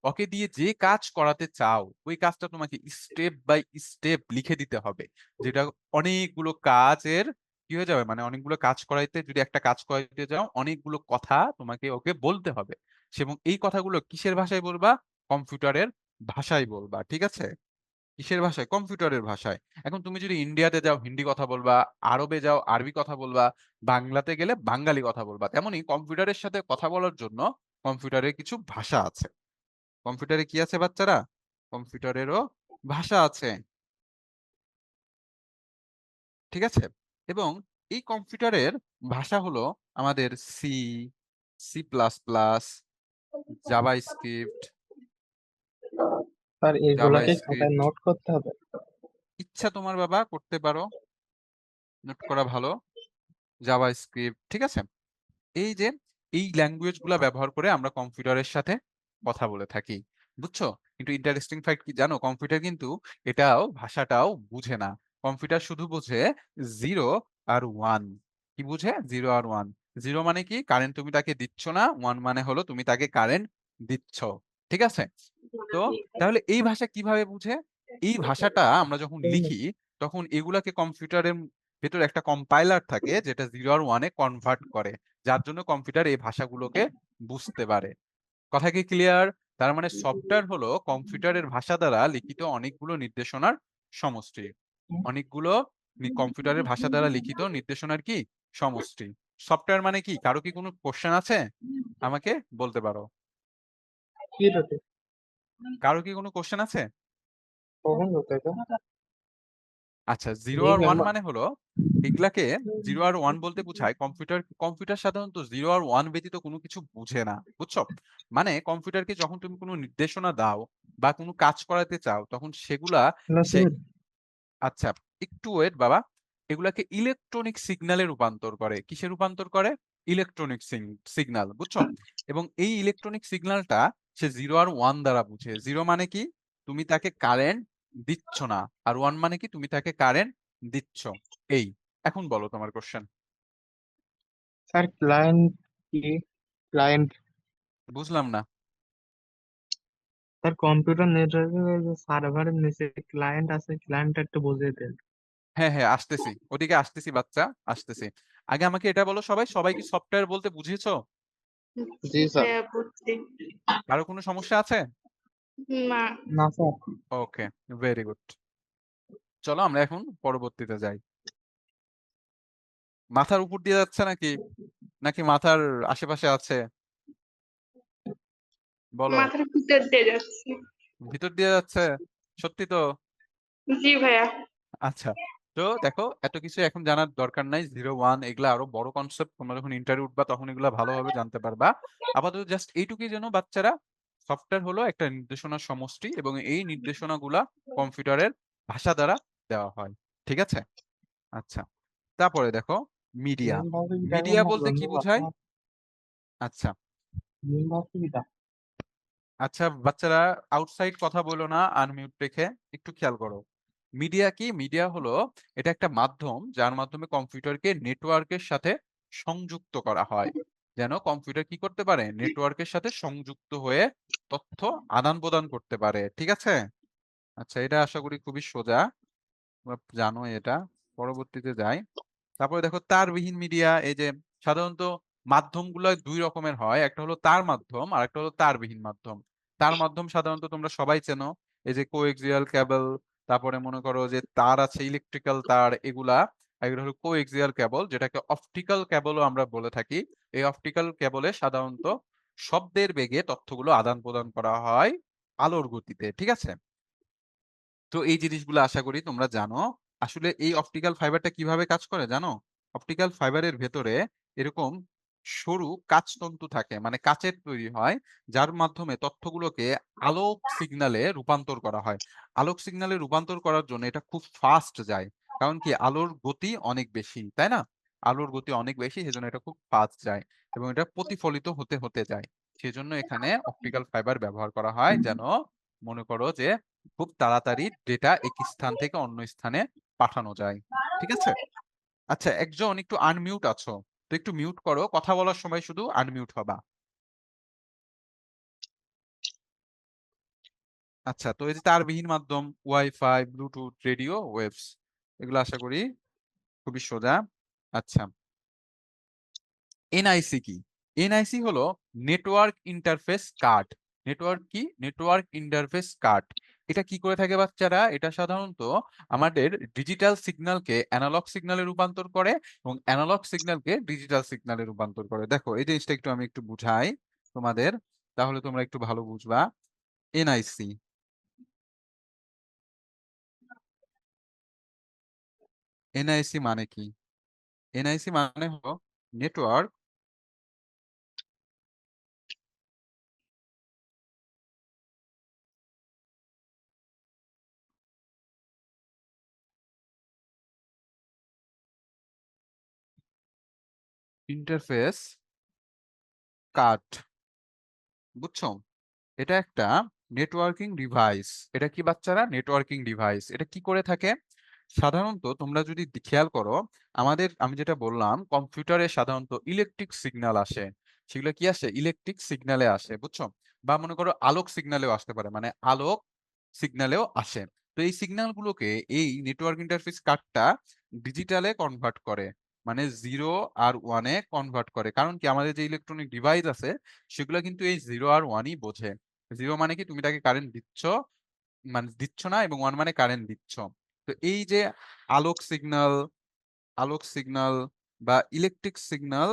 ওকে দিয়ে যে কাজ করাতে চাও ওই কাজটা তোমাকে স্টেপ বাই স্টেপ লিখে দিতে হবে, যেটা অনেকগুলো কাজের কি হয়ে যাবে, মানে অনেকগুলো কাজ করাইতে, যদি একটা কাজ করাইতে যাও অনেকগুলো কথা তোমাকে ওকে বলতে হবে, এবং এই কথাগুলো কিসের ভাষায় বলবা? কম্পিউটারের ভাষায় বলবা, ঠিক আছে? কিসের ভাষায়? কম্পিউটারের ভাষায়। এখন তুমি যদি ইন্ডিয়াতে যাও হিন্দি কথা বলবা, আরবে যাও আরবি কথা বলবা, বাংলাতে গেলে বাঙালি কথা বলবা। তেমনি কম্পিউটারের সাথে কথা বলার জন্য কম্পিউটারের কিছু ভাষা আছে। কম্পিউটারে কি আছে বাচ্চারা? কম্পিউটারেরও ভাষা আছে, ঠিক আছে? এবং এই কম্পিউটারের ভাষা হলো আমাদের C, C plus plus, JavaScript, sir Java এগুলাকে খাতায় স্ক্রিপ্ট। নোট করতে হবে? ইচ্ছা তোমার বাবা করতে পারো, নোট করা ভালো। জাভা স্ক্রিপ্ট, ঠিক আছে? এই যে এই ল্যাঙ্গুয়েজ গুলা ব্যবহার করে আমরা কম্পিউটারের সাথে কথা বলে থাকি, বুঝছো? কিন্তু ইন্টারেস্টিং ফ্যাক্ট কি জানো? কম্পিউটার কিন্তু এটাও ভাষাটাও বুঝে না। কম্পিউটার শুধু বুঝে 0 আর 1। কি বুঝে? 0 আর 1। 0 মানে কি? কারেন্ট তুমি তাকে দিচ্ছ না, 1 মানে হলো তুমি তাকে কারেন্ট দিচ্ছ, ঠিক আছে? তো তাহলে এই ভাষা কিভাবে বুঝে? এই ভাষাটা আমরা যখন লিখি তখন এগুলাকে কম্পিউটারের ভেতর একটা কম্পাইলার থাকে যেটা 0 আর 1 এ কনভার্ট করে, যার জন্য কম্পিউটার এই ভাষাগুলোকে বুঝতে পারে। কথা কি ক্লিয়ার? তার মানে সফটওয়্যার হলো কম্পিউটারের ভাষা দ্বারা লিখিত অনেকগুলো নির্দেশনার সমষ্টি। অনেকগুলো কম্পিউটারের ভাষা দ্বারা লিখিত নির্দেশনার কি সমষ্টি। সফটওয়্যার মানে কি? কারো কি কোনো কোশ্চেন আছে? আমাকে বলতে পারো। কি রতে? কারো কি কোনো কোশ্চেন আছে? কখন রতে তো? আচ্ছা, 0 জি আর 1 মেম্বার। মানে হলো এগুলাকে 0 আর 1 বলতে বোঝায় কম্পিউটার সাধারণত 0 আর 1 ব্যতীত কোনো কিছু বুঝে না, বুঝছো? মানে কম্পিউটারকে যখন তুমি কোনো নির্দেশনা দাও বা কোনো কাজ করাতে চাও তখন সেগুলা সে নাসির, আচ্ছা, একটু ওয়েট বাবা। এগুলাকে ইলেকট্রনিক সিগন্যালে রূপান্তর করে। কিসে রূপান্তর করে? ইলেকট্রনিক সিগন্যাল, বুঝছো? এবং এই ইলেকট্রনিক সিগন্যালটা সে 0 আর 1 দ্বারা বুঝে। 0 মানে কি? তুমি তাকে কারেন্ট দিচ্ছ না, আর 1 মানে কি? তুমি তাকে কারেন্ট দিচ্ছ। এই, এখন বলো তোমার কোশ্চেন। স্যার ক্লায়েন্ট কি? ক্লায়েন্ট? বুঝলাম না। স্যার কম্পিউটার নেটওয়ার্কের যে সার্ভারের নিচে ক্লায়েন্ট আছে, ক্লায়েন্টটা একটু বুঝিয়ে দেন। হ্যাঁ হ্যাঁ, আসতেছি, ওদিকে আসতেছি বাচ্চা, আসতেছি। আগে আমাকে এটা বলো, সবাই কি সফটওয়্যার বলতে বুঝেছো? জি স্যার। ভাইয়া বুঝছি। কারো কোনো সমস্যা আছে? না। না স্যার। ওকে, ভেরি গুড। চলো আমরা এখন পরবর্তীতে যাই। মাথার উপর দিয়ে যাচ্ছে নাকি, নাকি মাথার আশেপাশে আছে? বলো। মাথার ভিতর দিয়ে যাচ্ছে। ভিতর দিয়ে যাচ্ছে? সত্যি তো? জি ভাইয়া। আচ্ছা, তো দেখো এত কিছু এখন জানার দরকার নাই। 0 1 এগুলা আরো বড় কনসেপ্ট, তোমরা যখন ইন্টারভিউ উঠবা তখন এগুলা ভালোভাবে জানতে পারবা। আপাতত জাস্ট এইটুকুই যেন বাচ্চারা, সফটওয়্যার হলো একটা নির্দেশনার সমষ্টি এবং এই নির্দেশনাগুলা কম্পিউটারের ভাষা দ্বারা দেওয়া হয়, ঠিক আছে? আচ্ছা, তারপরে দেখো মিডিয়া। মেন ভাবে কি দেখো মিডিয়া না বলতে কি বন্ধু বোঝায়? আপনার আচ্ছা মেন ভাবে কি দেখো? আচ্ছা বাচ্চারা, আউটসাইড কথা বলো না, আনমিউট রেখে একটু খেয়াল করো। মিডিয়া কি? মিডিয়া হলো এটা একটা মাধ্যম যার মাধ্যমে কম্পিউটারকে নেটওয়ার্কের সাথে সংযুক্ত করা হয়, যেন কম্পিউটার কি করতে পারে? নেটওয়ার্কের সাথে সংযুক্ত হয়ে তথ্য আদান প্রদান করতে পারে, ঠিক আছে? আচ্ছা, এটা আশা করি খুবই সোজা, তোমরা জানো এটা। পরবর্তীতে যাই। তারপরে দেখো তারবিহীন মিডিয়া। এই যে সাধারণত মাধ্যমগুলো দুই রকমের হয়, একটা হলো তার মাধ্যম আর একটা হলো তারবিহীন মাধ্যম। তার মাধ্যম সাধারণত তোমরা সবাই চেনো, এই যে কোএক্সিয়াল কেবল, তারপরে মনে করো যে তার আছে ইলেকট্রিক্যাল তার, এগুলা। এগুলো হলো কোএক্সিয়াল কেবল, যেটাকে অপটিক্যাল কেবলও আমরা বলে থাকি। এই অপটিক্যাল কেবলে সাধারণত শব্দের বেগে তথ্যগুলো আদান প্রদান করা হয় আলোর গতিতে, ঠিক আছে? তো এই জিনিসগুলো আশা করি তোমরা জানো। আসলে এই অপটিক্যাল ফাইবারটা কিভাবে কাজ করে জানো? অপটিক্যাল ফাইবারের ভেতরে এরকম সরু কাঁচতন্তু থাকে, মানে কাচের তৈরি হয়, যার মাধ্যমে তথ্যগুলোকে আলোক সিগন্যালে রূপান্তর করা হয়। আলোক সিগন্যালে রূপান্তর করার জন্য এটা খুব ফাস্ট যায়, কারণ কি আলোর গতি অনেক বেশি, তাই না? আলোর গতি অনেক বেশি, সেজন্য এটা খুব ফাস্ট যায় এবং এটা প্রতিফলিত হতে হতে যায়। সেজন্য এখানে অপটিক্যাল ফাইবার ব্যবহার করা হয়, যেন মনে করো যে খুব তাড়াতাড়ি ডেটা এক স্থান থেকে অন্য স্থানে পাঠানো যায়, ঠিক আছে? আচ্ছা, একজন একটু আনমিউট আছো, তো একটু মিউট করো, কথা বলার সময় শুধু আনমিউট হবা। আচ্ছা, তো এই যে তারবিহীন মাধ্যম, ওয়াইফাই, ব্লুটুথ, রেডিও, ওয়েবস, এগুলো আশা করি খুবই সোজা। আচ্ছা, এনআইসি কি? এনআইসি হলো নেটওয়ার্ক ইন্টারফেস কার্ড। নেটওয়ার্ক কি? Network interface card. এটা কি করে থাকে বাচ্চারা? এটা সাধারণত আমাদের ডিজিটাল সিগন্যালকে অ্যানালগ সিগন্যালে রূপান্তর করে এবং অ্যানালগ সিগন্যালকে ডিজিটাল সিগন্যালে রূপান্তর করে। দেখো এই জিনিসটা আমি একটু বুঝাই তোমাদের, তাহলে তোমরা একটু ভালো বুঝবা। এনআইসি এনআইসি মানে কি? এনআইসি মানে হলো নেটওয়ার্ক ইন্টারফেস কার্ড। বুঝছো? এটা একটা নেটওয়ার্কিং ডিভাইস। এটা কি বাচ্চারা? Networking device. এটা কি করে থাকে? সাধারণত তোমরা যদি খেয়াল করো, আমি যেটা বললাম, কম্পিউটারে সাধারণত ইলেকট্রিক সিগন্যাল আসে। সেগুলো কি আসে? ইলেকট্রিক সিগন্যালে আসে, বুঝছো? বা মনে করো আলোক সিগন্যালেও আসতে পারে, মানে আলোক সিগন্যালেও আসে। তো এই সিগন্যাল গুলোকে এই নেটওয়ার্ক ইন্টারফেস কার্ডটা ডিজিটালে কনভার্ট করে, মানে 0 আর 1 এ কনভার্ট করে। কারণ কি, আমাদের যে ইলেকট্রনিক ডিভাইস আছে সেগুলো কিন্তু এই 0 আর 1ই বোঝে। 0 মানে কি, তুমি তাকে কারেন্ট দিচ্ছ, মানে দিচ্ছ না, এবং 1 মানে কারেন্ট দিচ্ছ। তো এই যে আলোক সিগন্যাল বা ইলেকট্রিক সিগন্যাল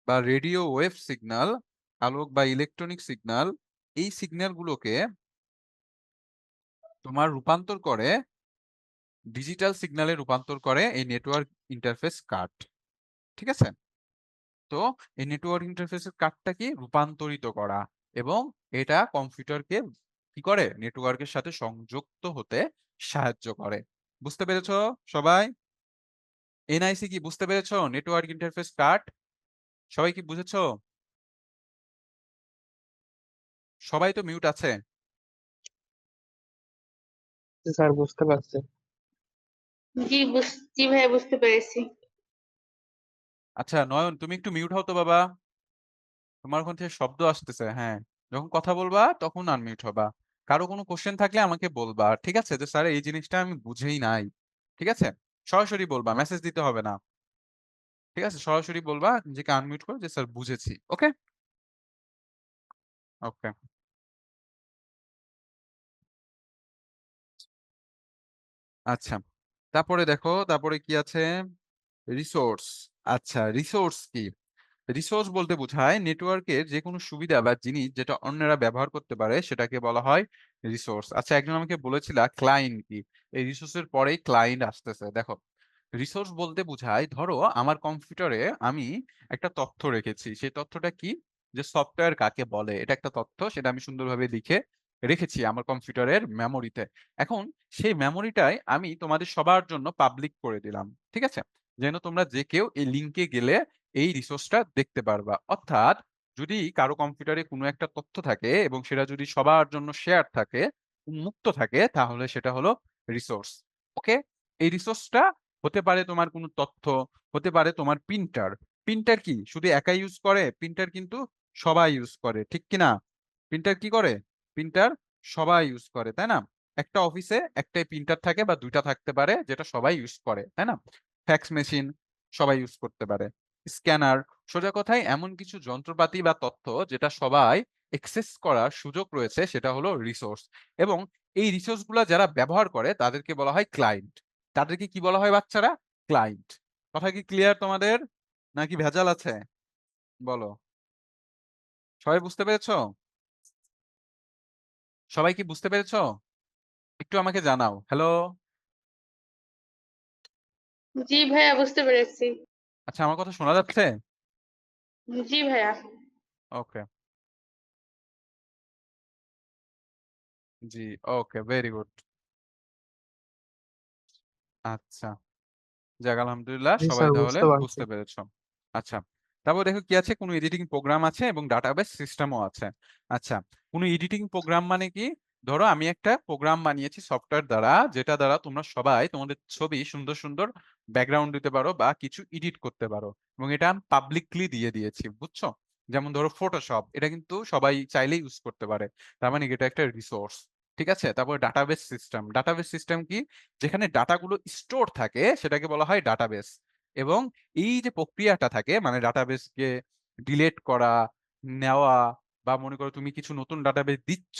বা রেডিও ওয়েভ সিগন্যাল, আলোক বা ইলেকট্রনিক সিগন্যাল, এই সিগন্যাল গুলোকে তোমার রূপান্তর করে ডিজিটাল সিগন্যালে রূপান্তর করে এই নেটওয়ার্ক ইন্টারফেস কার্ড। ঠিক আছে? তো এই নেটওয়ার্ক ইন্টারফেসের কার্ডটা কি? রূপান্তরিত করা, এবং এটা কম্পিউটারকে কি করে? নেটওয়ার্কের সাথে সংযুক্ত হতে সাহায্য করে। বুঝতে পেরেছো সবাই? এনআইসি কি বুঝতে পেরেছো? নেটওয়ার্ক ইন্টারফেস কার্ড সবাই কি বুঝেছো? সবাই তো মিউট আছে। স্যার বুঝতে পারছি। জি ভাইয়া বুঝতে পেরেছি। আচ্ছা নয়ন, তুমি একটু মিউট হও তো বাবা, তোমার ওখান থেকে শব্দ আসতেছে। হ্যাঁ, যখন কথা বলবা তখন আনমিউট হবা। কারো কোনো কোশ্চেন থাকলে আমাকে বলবা, ঠিক আছে? যে স্যার এই জিনিসটা আমি বুঝেই নাই। ঠিক আছে? সরাসরি বলবা, মেসেজ দিতে হবে না। ঠিক আছে? সরাসরি বলবা, নিজেকে আনমিউট করে যে স্যার বুঝেছি। ওকে ওকে। আচ্ছা, তারপরে দেখো, তারপরে কি আছে? রিসোর্স। আচ্ছা, রিসোর্স কি? রিসোর্স বলতে বোঝায় নেটওয়ার্কের যে কোনো সুবিধা বা জিনিস যেটা অন্যরা ব্যবহার করতে পারে সেটাকে বলা হয় রিসোর্স। আচ্ছা, একজন আমাকে বলেছিল ক্লায়েন্ট কি? এই রিসোর্সের পরেই ক্লায়েন্ট আসতেছে। দেখো, রিসোর্স বলতে বোঝায়, ধরো আমার কম্পিউটারে আমি একটা তথ্য রেখেছি। সেই তথ্যটা কি? যে সফটওয়্যার কাকে বলে, এটা একটা তথ্য, সেটা আমি সুন্দরভাবে লিখে রেখেছি আমার কম্পিউটারের মেমোরিতে। এখন সেই মেমোরিটাই আমি তোমাদের সবার জন্য পাবলিক করে দিলাম। ঠিক আছে? যেন তোমরা যে কেউ এই লিঙ্কে গেলে এই রিসোর্সটা দেখতে পারবা। অর্থাৎ যদি কারো কম্পিউটারে কোনো একটা তথ্য থাকে এবং সেটা যদি সবার জন্য শেয়ার থাকে, উন্মুক্ত থাকে, তাহলে সেটা হলো রিসোর্স। ওকে? এই রিসোর্সটা হতে পারে তোমার কোনো তথ্য, হতে পারে তোমার প্রিন্টার। প্রিন্টার কি শুধু একাই ইউজ করে? প্রিন্টার কিন্তু সবাই ইউজ করে, ঠিক কি না? প্রিন্টার কি করে? প্রিন্টার সবাই ইউজ করে, তাই না? একটা অফিসে একটাই প্রিন্টার থাকে বা দুইটা থাকতে পারে, যেটা সবাই ইউজ করে, তাই না? ফ্যাক্স মেশিন সবাই ইউজ করতে পারে। স্ক্যানার, সোজা কথায় এমন কিছু যন্ত্রপাতি বা তথ্য যেটা সবাই এক্সেস করার সুযোগ রয়েছে, সেটা হলো রিসোর্স। এবং এই রিসোর্স গুলা যারা ব্যবহার করে তাদেরকে বলা হয় ক্লায়েন্ট। তাদেরকে কি বলা হয় বাচ্চারা? ক্লায়েন্ট। কথা কি ক্লিয়ার তোমাদের, নাকি ভেজাল আছে? বলো, সবাই বুঝতে পেরেছো? সবাই কি বুঝতে পেরেছো? একটু আমাকে জানাও। হ্যালো? জি ভাইয়া বুঝতে পেরেছি। আচ্ছা, আমার কথা শোনা যাচ্ছে? জি ভাইয়া। ওকে, জি, ওকে, ভেরি গুড। আচ্ছা, যাক আলহামদুলিল্লাহ, জি সবাই স্যার তাহলে বুঝতে পারছি। বুঝতে পেরেছো। আচ্ছা, তারপর দেখো কি আছে? কোনো এডিটিং প্রোগ্রাম আছে এবং ডাটাবেস সিস্টেমও আছে। আচ্ছা, কোনো এডিটিং প্রোগ্রাম মানে কি? ধরো আমি একটা প্রোগ্রাম বানিয়েছি সফটওয়্যার দ্বারা, যেটা দ্বারা তোমরা সবাই তোমাদের ছবি সুন্দর সুন্দর ব্যাকগ্রাউন্ড দিতে পারো বা কিছু এডিট করতে পারো, এবং এটা পাবলিকলি দিয়ে দিয়েছি, বুঝছো? যেমন ধরো ফটোশপ, এটা কিন্তু সবাই চাইলেই ইউজ করতে পারে। তার মানে এটা একটা রিসোর্স। ঠিক আছে? তারপর ডাটাবেস সিস্টেম। ডাটাবেস সিস্টেম কি? যেখানে ডাটাগুলো স্টোর থাকে সেটাকে বলা হয় ডাটাবেস। এবং এই যে প্রক্রিয়াটা থাকে মানে ডাটাবেসকে ডিলিট করা, নেওয়া বা মনে করো তুমি কিছু নতুন ডাটাবেস দিচ্ছ,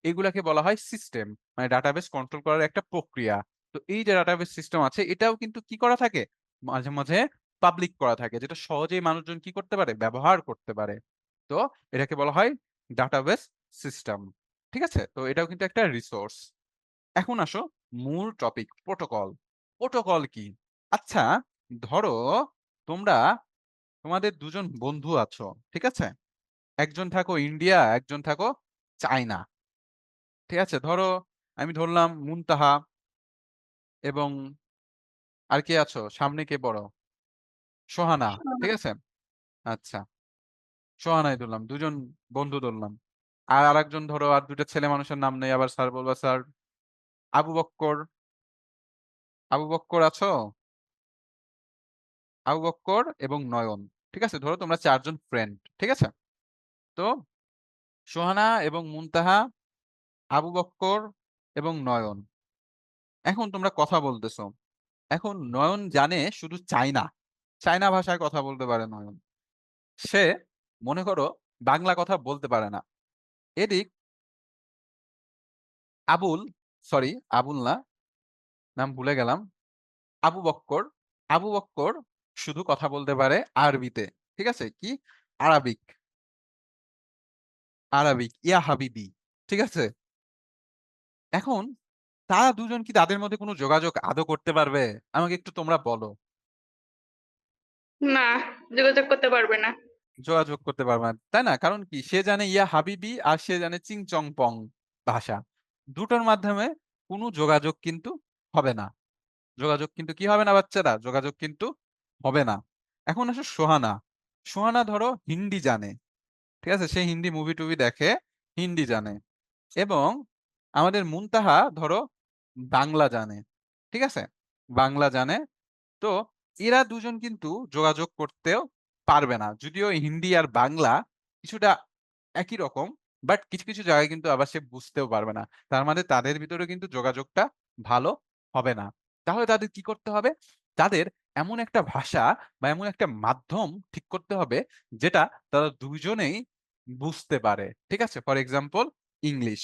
এগুলাকে বলা হয় সিস্টেম। মানে ডাটাবেস কন্ট্রোল করার একটা প্রক্রিয়া। তো এই যে ডাটাবেস সিস্টেম আছে এটাও কিন্তু কি করা থাকে? মাঝে, মাঝে পাবলিক করা থাকে যেটা সহজেই মানুষজন কি করতে পারে? ব্যবহার করতে পারে। তো এটাকে বলা হয় ডাটাবেস সিস্টেম। ঠিক আছে? তো এটাও কিন্তু একটা রিসোর্স। এখন আসো মূল টপিক প্রোটোকল। প্রোটোকল কি? আচ্ছা, ধরো তোমরা তোমাদের দুজন বন্ধু আছো, ঠিক আছে? একজন থাকো ইন্ডিয়া, একজন থাকো চায়না। ঠিক আছে? ধরো আমি ধরলাম মুনতাহা এবং আর কে আছো? সামনে কে বড়? সোহানা। ঠিক আছে? আচ্ছা, সোহানাই ধরলাম। দুজন বন্ধু ধরলাম। আর আরেকজন ধরো আর দুইটা ছেলে মানুষের নাম নেই, আবার স্যার বলবা স্যার। আবু বক্কর। আবু বক্কর আছো? আবু বক্কর এবং নয়ন। ঠিক আছে? ধরো তোমরা চারজন ফ্রেন্ড। ঠিক আছে? তো সোহানা এবং মুনতাহা, আবু বক্কর এবং নয়ন। এখন তোমরা কথা বলতেছো। এখন নয়ন জানে শুধু চায়না। চায়না ভাষায় কথা বলতে পারে নয়ন। সে মনে করো বাংলা কথা বলতে পারে না। এদিক আবুল, সরি আবুল না, নাম ভুলে গেলাম। আবু বক্কর। আবু বক্কর শুধু কথা বলতে পারে আরবিতে। ঠিক আছে? কি? আরাবিক। আরাবিক ইয়া হাবিবি। ঠিক আছে? এখন তারা দুজন কি তাদের মধ্যে কোনো যোগাযোগ আদৌ করতে পারবে? আমাকে একটু তোমরা বলো। না, যোগাযোগ করতে পারবে না। যোগাযোগ করতে পারবে না, তাই না? কারণ কি? সে জানে ইয়া হাবিবি আর সে জানে চিং চং পং ভাষা। দুটোর মাধ্যমে কোনো যোগাযোগ কিন্তু হবে না। যোগাযোগ কিন্তু কি হবে না বাচ্চারা? যোগাযোগ কিন্তু হবে না। এখন আসো সোহানা। সোহানা ধরো হিন্দি জানে। ঠিক আছে? সে হিন্দি মুভি টুভি দেখে, হিন্দি জানে। এবং আমাদের মুনতাহা ধরো বাংলা জানে। ঠিক আছে? বাংলা জানে। তো এরা দুজন কিন্তু যোগাযোগ করতেও পারবে না। যদিও হিন্দি আর বাংলা কিছুটা একই রকম, বাট কিছু, কিছু জায়গায় কিন্তু আবার সে বুঝতেও পারবে না। তার মানে তাদের ভিতরে কিন্তু যোগাযোগটা ভালো হবে না। তাহলে তাদের কি করতে হবে? তাদের এমন একটা ভাষা বা এমন একটা মাধ্যম ঠিক করতে হবে যেটা তারা দুইজনেই বুঝতে পারে। ঠিক আছে? For example English.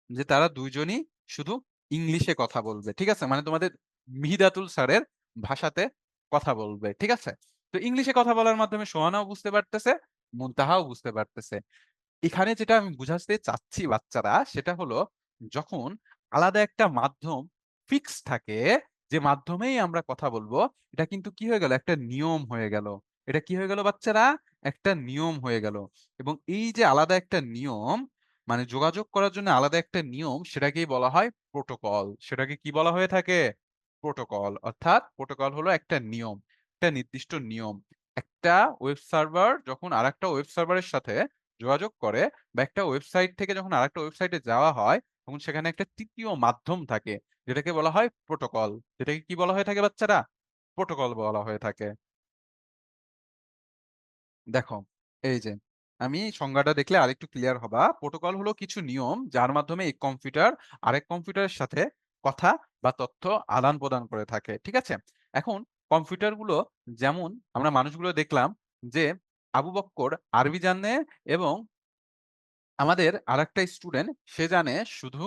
যে তারা দুইজনই শুধু ইংলিশে কথা বলবে। ঠিক আছে? মানে তোমাদের মিহিদাতুল স্যারের ভাষাতে কথা বলবে। ঠিক আছে? তো ইংলিশে কথা বলার মাধ্যমে সোহানাও বুঝতে পারতেছে, মুনতাহাও বুঝতে পারতেছে। এখানে যেটা আমি বুঝাতে চাচ্ছি বাচ্চারা সেটা হলো যখন আলাদা একটা মাধ্যম ফিক্স থাকে, যে মাধ্যমেই আমরা কথা বলবো, এটা কিন্তু কি হয়ে গেল? একটা নিয়ম হয়ে গেল। এটা কি হয়ে গেল বাচ্চারা? একটা নিয়ম হয়ে গেল। এবং এই যে আলাদা একটা নিয়ম, মানে যোগাযোগ করার জন্য আলাদা একটা নিয়ম, সেটাকেই বলা হয় প্রোটোকল। সেটাকে কি বলা হয়ে থাকে? প্রোটোকল। অর্থাৎ প্রোটোকল হলো একটা নিয়ম, একটা নির্দিষ্ট নিয়ম। একটা ওয়েব সার্ভার যখন আরেকটা ওয়েব সার্ভারের সাথে যোগাযোগ করে বা একটা ওয়েবসাইট থেকে যখন আরেকটা ওয়েবসাইটে যাওয়া হয়, তখন সেখানে একটা তৃতীয় মাধ্যম থাকে যেটাকে বলা হয় প্রোটোকল। যেটাকে কি বলা হয়ে থাকে বাচ্চারা? প্রোটোকল বলা হয়ে থাকে। দেখো, এই যে আমি সংজ্ঞাটা দেখলে আরেকটু ক্লিয়ার হবা। প্রোটোকল হলো কিছু নিয়ম যার মাধ্যমে এক কম্পিউটার আরেক কম্পিউটারের সাথে কথা বা তথ্য আদান প্রদান করে থাকে। ঠিক আছে? এখন কম্পিউটারগুলো, যেমন আমরা মানুষগুলো দেখলাম যে আবু বক্কর আরবি জানে এবং আমাদের আরেকটা স্টুডেন্ট সে জানে শুধু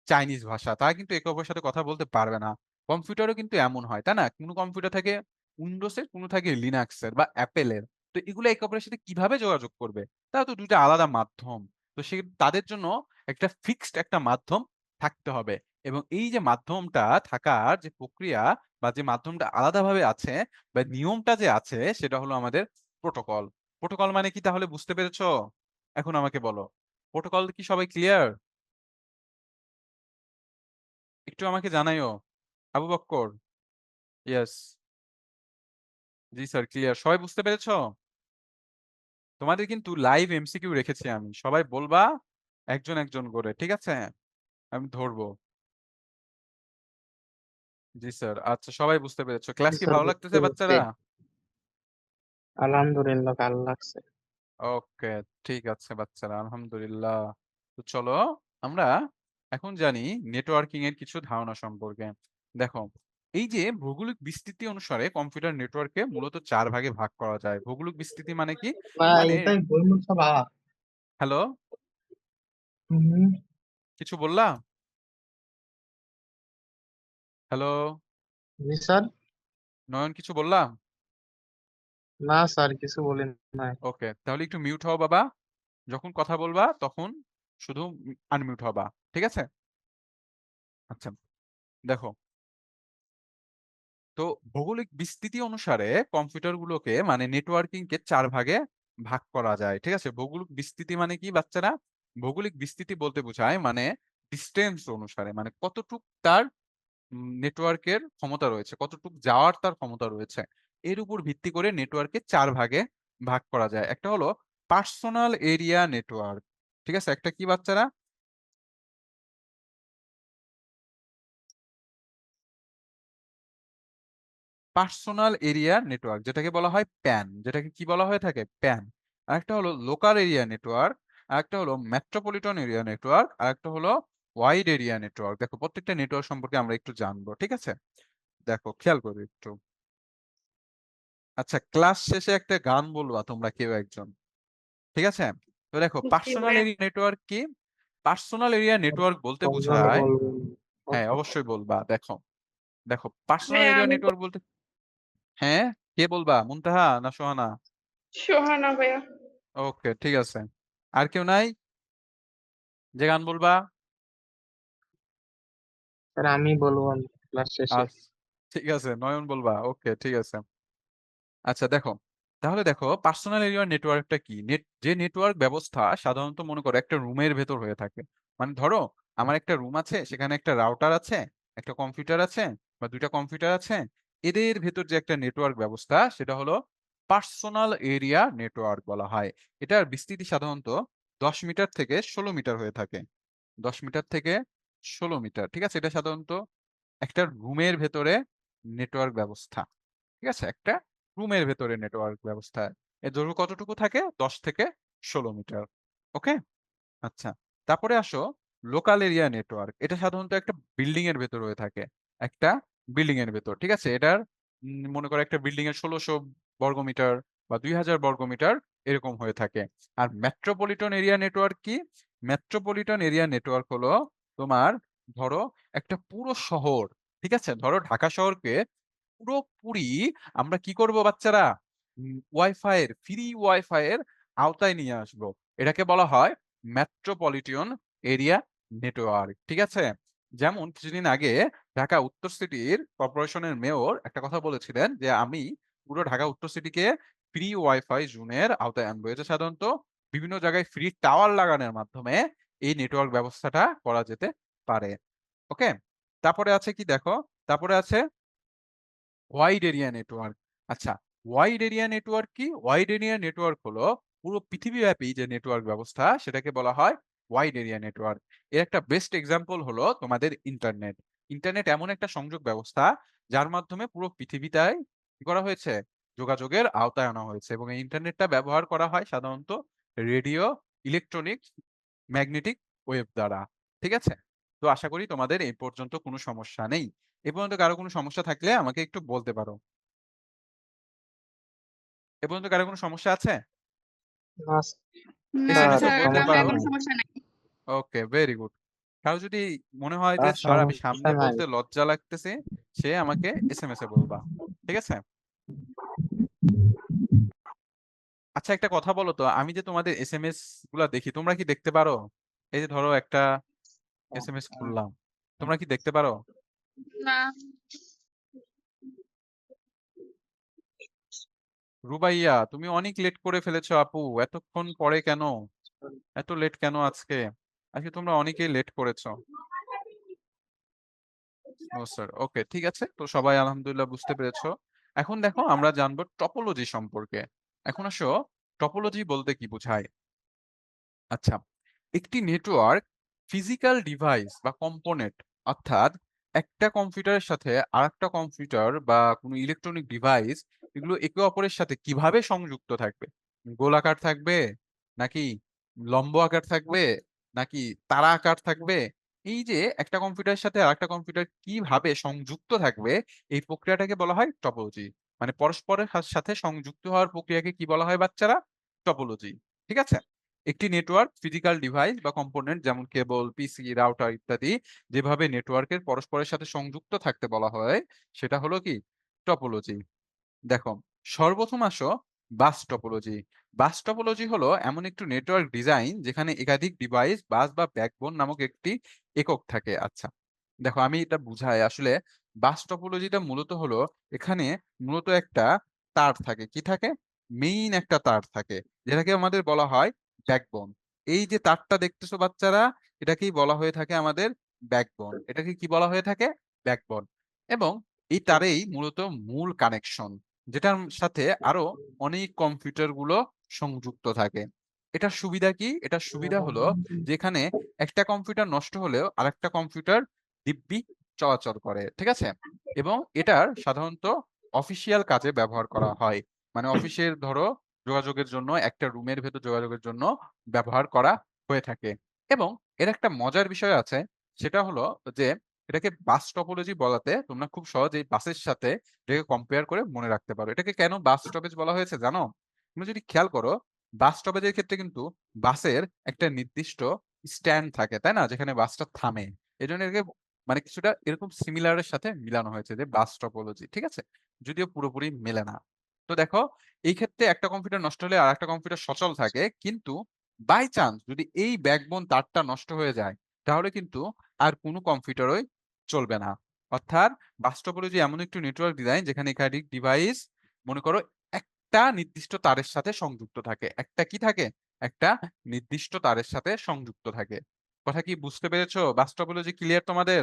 চাইনিজ ভাষা। তারা কিন্তু একে অপরের সাথে কথা বলতে পারবে না। কম্পিউটারও কিন্তু এমন হয়, তাই না? কোনো কম্পিউটার থাকে উইন্ডোজের, কোনো থাকে লিনাক্সের বা অ্যাপেলের। তো এগুলো একে অপরের সাথে কিভাবে যোগাযোগ করবে? তারা তো দুইটা আলাদা মাধ্যম। তো সে তাদের জন্য একটা ফিক্সড একটা মাধ্যম থাকতে হবে। এবং এই যে মাধ্যমটা থাকার যে প্রক্রিয়া বা যে মাধ্যমটা আলাদাভাবে আছে বা নিয়মটা যে আছে সেটা হলো আমাদের প্রোটোকল। প্রোটোকল মানে কি তাহলে বুঝতে পেরেছো? এখন আমাকে বলো। প্রোটোকল কি সবাই ক্লিয়ার? একটু আমাকে জানাইও। আবু বক্কর। ইয়েস। জি স্যার, ক্লিয়ার। সবাই বুঝতে পেরেছো? তোমাদের কিন্তু লাইভ এমসিকিউ রেখেছি আমি। সবাই বলবা একজন একজন করে। ঠিক আছে? আমি ধরবো। জি স্যার। আচ্ছা, সবাই বুঝতে পেরেছো। ক্লাস কি স্যার ভালো বুঝতে লাগতেছে পারছি। বাচ্চারা? আলহামদুলিল্লাহ ভালো লাগছে। ওকে, ঠিক আছে বাচ্চারা, আলহামদুলিল্লাহ। তো চলো আমরা এখন জানি নেটওয়ার্কিং এর কিছু ধারণা সম্পর্কে। দেখো, এই যে ভৌগোলিক বিস্তৃতি অনুসারে কম্পিউটার নেটওয়ার্ককে মূলত 4 ভাগে ভাগ করা যায়। ভৌগোলিক বিস্তৃতি মানে কি? ভাই মানে এটাই বলবো সবা। হ্যালো, হুম, কিছু বললা? হ্যালো, জি স্যার। নয়ন কিছু বললা? না স্যার, কিছু বলেন নাই। ওকে, তাহলে একটু মিউট হও বাবা। যখন কথা বলবা তখন শুধু আনমিউট হবা। ঠিক আছে? আচ্ছা, দেখো। তো ভৌগোলিক বিস্তৃতি অনুসারে কম্পিউটারগুলোকে মানে নেটওয়ার্কিংকে 4 ভাগে ভাগ করা যায়। ঠিক আছে? ভৌগোলিক বিস্তৃতি মানে কি বাচ্চারা? ভৌগোলিক বিস্তৃতি বলতে বোঝায় মানে ডিসটেন্স অনুসারে মানে কতটুক তার নেটওয়ার্কের ক্ষমতা রয়েছে, কতটুক যাওয়ার তার ক্ষমতা রয়েছে। এর উপর ভিত্তি করে নেটওয়ার্ককে 4 ভাগে ভাগ করা যায়। একটা হলো পার্সোনাল এরিয়া নেটওয়ার্ক। ঠিক আছে? একটা কি বাচ্চারা? পার্সোনাল এরিয়া নেটওয়ার্ক যেটাকে বলা হয় প্যান, যেটাকে কি বলা হয়ে থাকে? প্যান। আরেকটা হলো লোকাল এরিয়া নেটওয়ার্ক, আরেকটা হলো মেট্রোপলিটন এরিয়া নেটওয়ার্ক, আরেকটা হলো ওয়াইড এরিয়া নেটওয়ার্ক। দেখো প্রত্যেকটা নেটওয়ার্ক সম্পর্কে আমরা একটু জানবো। ঠিক আছে? দেখো খেয়াল করো একটু। আচ্ছা, ক্লাস শেষে একটা গান বলবা তোমরা কেউ একজন। ঠিক আছে? তো দেখো জি পার্সোনাল ভাইয়া। এরিয়া নেটওয়ার্ক কি? পার্সোনাল এরিয়া নেটওয়ার্ক বলতে কমজোর বোঝায়, বলবেন। হ্যাঁ অবশ্যই বলবা। দেখো দেখো পার্সোনাল ভাইয়া এরিয়া আমি নেটওয়ার্ক বলতে, হ্যাঁ কে বলবা? মুনতাহা না সোহানা? সোহানা ভাইয়া। ওকে ঠিক আছে। আর কেউ নাই যে গান বলবা? স্যার আমি বলবো ক্লাস শেষে। আচ্ছা ঠিক আছে, নয়ন বলবা? ওকে ঠিক আছে। আচ্ছা দেখো, তাহলে দেখো পার্সোনাল এরিয়া নেটওয়ার্কটা কি? যে নেটওয়ার্ক ব্যবস্থা সাধারণত মনে করো একটা রুমের ভেতর হয়ে থাকে। মানে ধরো আমার একটা রুম আছে, সেখানে একটা রাউটার আছে, একটা কম্পিউটার আছে বা দুইটা কম্পিউটার আছে। এদের ভেতর যে একটা নেটওয়ার্ক ব্যবস্থা সেটা হলো পার্সোনাল এরিয়া নেটওয়ার্ক বলা হয়। এটার বিস্তৃতি সাধারণত 10 মিটার থেকে 16 মিটার হয়ে থাকে। 10 মিটার থেকে 16 মিটার। ঠিক আছে? এটা সাধারণত একটা রুমের ভেতরে নেটওয়ার্ক ব্যবস্থা। ঠিক আছে? একটা রুমের ভেতরে নেটওয়ার্ক ব্যবস্থা। এর দৈর্ঘ্য কতটুকু থাকে? 10 থেকে 16 মিটার। ওকে? আচ্ছা। তারপরে আসো লোকাল এরিয়া নেটওয়ার্ক। এটা সাধারণত একটা বিল্ডিং এর ভেতর হয়ে থাকে। একটা বিল্ডিং এর ভেতর। ঠিক আছে? এটার মনে করো একটা বিল্ডিং এর 1600 বর্গমিটার বা 2000 বর্গমিটার এরকম হয়ে থাকে। আর মেট্রোপলিটন এরিয়া নেটওয়ার্ক কি? মেট্রোপলিটন এরিয়া নেটওয়ার্ক হলো তোমার ধরো একটা পুরো শহর। ঠিক আছে? ধরো ঢাকা শহরকে পুরোপুরি আমরা কি করব বাচ্চারা? ওয়াইফাই এর ফ্রি ওয়াইফাই এর আওতায় নিয়ে আসব। এটাকে বলা হয় মেট্রোপলিটন এরিয়া নেটওয়ার্ক। ঠিক আছে? যেমন কিছুদিন আগে ঢাকা উত্তর সিটির কর্পোরেশনের মেয়র একটা কথা বলেছিলেন যে আমি পুরো ঢাকা উত্তর সিটিকে ফ্রি ওয়াইফাই জোনের আওতায় আনবো। এটা সাধারণত বিভিন্ন জায়গায় ফ্রি টাওয়ার লাগানোর মাধ্যমে এই নেটওয়ার্ক ব্যবস্থাটা করা যেতে পারে। ওকে? তারপরে আছে কি দেখো, তারপরে আছে ওয়াইড এরিয়া নেটওয়ার্ক। আচ্ছা, ওয়াইড এরিয়া নেটওয়ার্ক কি? ওয়াইড এরিয়া নেটওয়ার্ক হলো পুরো পৃথিবীব্যাপী যে নেটওয়ার্ক ব্যবস্থা সেটাকে বলা হয় ওয়াইড এরিয়া নেটওয়ার্ক। এর একটা বেস্ট এক্সাম্পল হলো তোমাদের ইন্টারনেট। ইন্টারনেট এমন একটা সংযোগ ব্যবস্থা যার মাধ্যমে পুরো পৃথিবীটাই কি করা হয়েছে? যোগাযোগের আওতায় আনা হয়েছে এবং এই ইন্টারনেটটা ব্যবহার করা হয় সাধারণত রেডিও, ইলেকট্রনিক, ম্যাগনেটিক ওয়েভ দ্বারা। ঠিক আছে? তো আশা করি তোমাদের এই পর্যন্ত কোনো সমস্যা নেই। এ পর্যন্ত কারো কোনো সমস্যা থাকলে আমাকে একটু বলতে পারো। এ পর্যন্ত কারো কোনো সমস্যা আছে? না না এসএমএস এ স্যার, স্যার বলতে আমার সমস্যা পারো। কোনো নাই। সমস্যা নাই। Okay very good. কারো যদি মনে হয় যে স্যার স্যার আমি সমস্যা সামনে নাই। বলতে লজ্জা লাগতেছে, সে আমাকে এসএমএস এ বলবা। ঠিক আছে? আচ্ছা একটা কথা বলো তো, আমি যে তোমাদের এসএমএস গুলা দেখি তোমরা কি দেখতে পারো? এই যে ধরো একটা এসএমএস খুললাম, তোমরা কি দেখতে পারো? না রুবাইয়া তুমি অনেক লেট করে ফেলেছো আপু, এতক্ষণ পরে কেন? এত লেট কেন আজকে? আজকে তোমরা অনেকেই লেট করেছো। ও স্যার, ওকে ঠিক আছে। তো সবাই আলহামদুলিল্লাহ বুঝতে পেরেছো। এখন দেখো আমরা জানবো টপোলজি সম্পর্কে। এখন আসো টপোলজি বলতে কি বোঝায়? আচ্ছা, একটি নেটওয়ার্ক ফিজিক্যাল ডিভাইস বা কম্পোনেন্ট, অর্থাৎ একটা কম্পিউটারের সাথে আরেকটা কম্পিউটার বা কোনো ইলেকট্রনিক ডিভাইস এগুলো একে অপরের সাথে কিভাবে সংযুক্ত থাকবে? গোলাকার থাকবে নাকি লম্ব আকার থাকবে নাকি তারা আকার থাকবে? এই যে একটা কম্পিউটারের সাথে আরেকটা কম্পিউটার কিভাবে সংযুক্ত থাকবে এই প্রক্রিয়াটাকে বলা হয় টপোলজি। মানে পরস্পরের সাথে সংযুক্ত হওয়ার প্রক্রিয়াকে কি বলা হয় বাচ্চারা? টপোলজি। ঠিক আছে? একটি নেটওয়ার্ক ফিজিক্যাল ডিভাইস বা কম্পোনেন্ট যেমন কেবল, পিসি, রাউটার ইত্যাদি যেভাবে নেটওয়ার্কের পরস্পরের সাথে সংযুক্ত থাকতে বলা হয় সেটা হলো কি? টপোলজি। দেখো, সর্বপ্রথম আসো বাস টপোলজি। বাস টপোলজি হলো এমন একটি নেটওয়ার্ক ডিজাইন যেখানে একাধিক ডিভাইস, বাস বা ব্যাকবোন নামক একটি একক থাকে। আচ্ছা, দেখো আমি এটা বুঝাই আসলে। বাস টপোলজিটা মূলত হলো এখানে মূলত একটা তার থাকে। কি থাকে? মেইন একটা তার থাকে, যেটাকে আমাদের বলা হয় ব্যাকবোন। এই যে তারটা দেখতেছো বাচ্চারা, এটাকেই বলা হয়ে থাকে আমাদের ব্যাকবোন। এটাকে কি বলা হয়ে থাকে? ব্যাকবোন। এবং এই তারেই মূলত মূল কানেকশন, যেটার সাথে আরো অনেক কম্পিউটার গুলো সংযুক্ত থাকে। এটার সুবিধা কি? এটার সুবিধা হলো যেখানে একটা কম্পিউটার নষ্ট হলেও আরেকটা কম্পিউটার দিব্যি চলাচল করে। ঠিক আছে? এবং এটার সাধারণত অফিসিয়াল কাজে ব্যবহার করা হয়। মানে অফিসের ধরো যোগাযোগের জন্য, একটা রুমের ভেতর যোগাযোগের জন্য ব্যবহার করা হয়ে থাকে। এবং এর একটা মজার বিষয় আছে, সেটা হলো যে এটাকে বাস টপোলজি বলাতে তোমরা খুব সহজেই বাসের সাথে এটাকে কম্পেয়ার করে মনে রাখতে পারো। এটাকে কেন বাস স্টপেজ বলা হয়েছে জানো? তুমি যদি খেয়াল করো, বাস স্টপেজের ক্ষেত্রে কিন্তু বাসের একটা নির্দিষ্ট স্ট্যান্ড থাকে, তাই না? যেখানে বাসটা থামে। এজন্য এটাকে মানে কিছুটা এরকম সিমিলারের সাথে মিলানো হয়েছে যে বাস টপোলজি। ঠিক আছে? যদিও পুরোপুরি মেলে না। তো দেখো, এই ক্ষেত্রে একটা কম্পিউটার নষ্ট হলে আরেকটা কম্পিউটার সচল থাকে, কিন্তু বাই চান্স যদি এই ব্যাকবোন তারটা নষ্ট হয়ে যায়, তাহলে কিন্তু আর কোনো কম্পিউটারই চলবে না। অর্থাৎ বাস টপোলজি এমন একটি নেটওয়ার্ক ডিজাইন যেখানে একাধিক ডিভাইস, মনে করো, একটা নির্দিষ্ট তারের সাথে সংযুক্ত থাকে। একটা কি থাকে? একটা নির্দিষ্ট তারের সাথে সংযুক্ত থাকে। কথা কি বুঝতে পেরেছো? বাস টপোলজি ক্লিয়ার তোমাদের?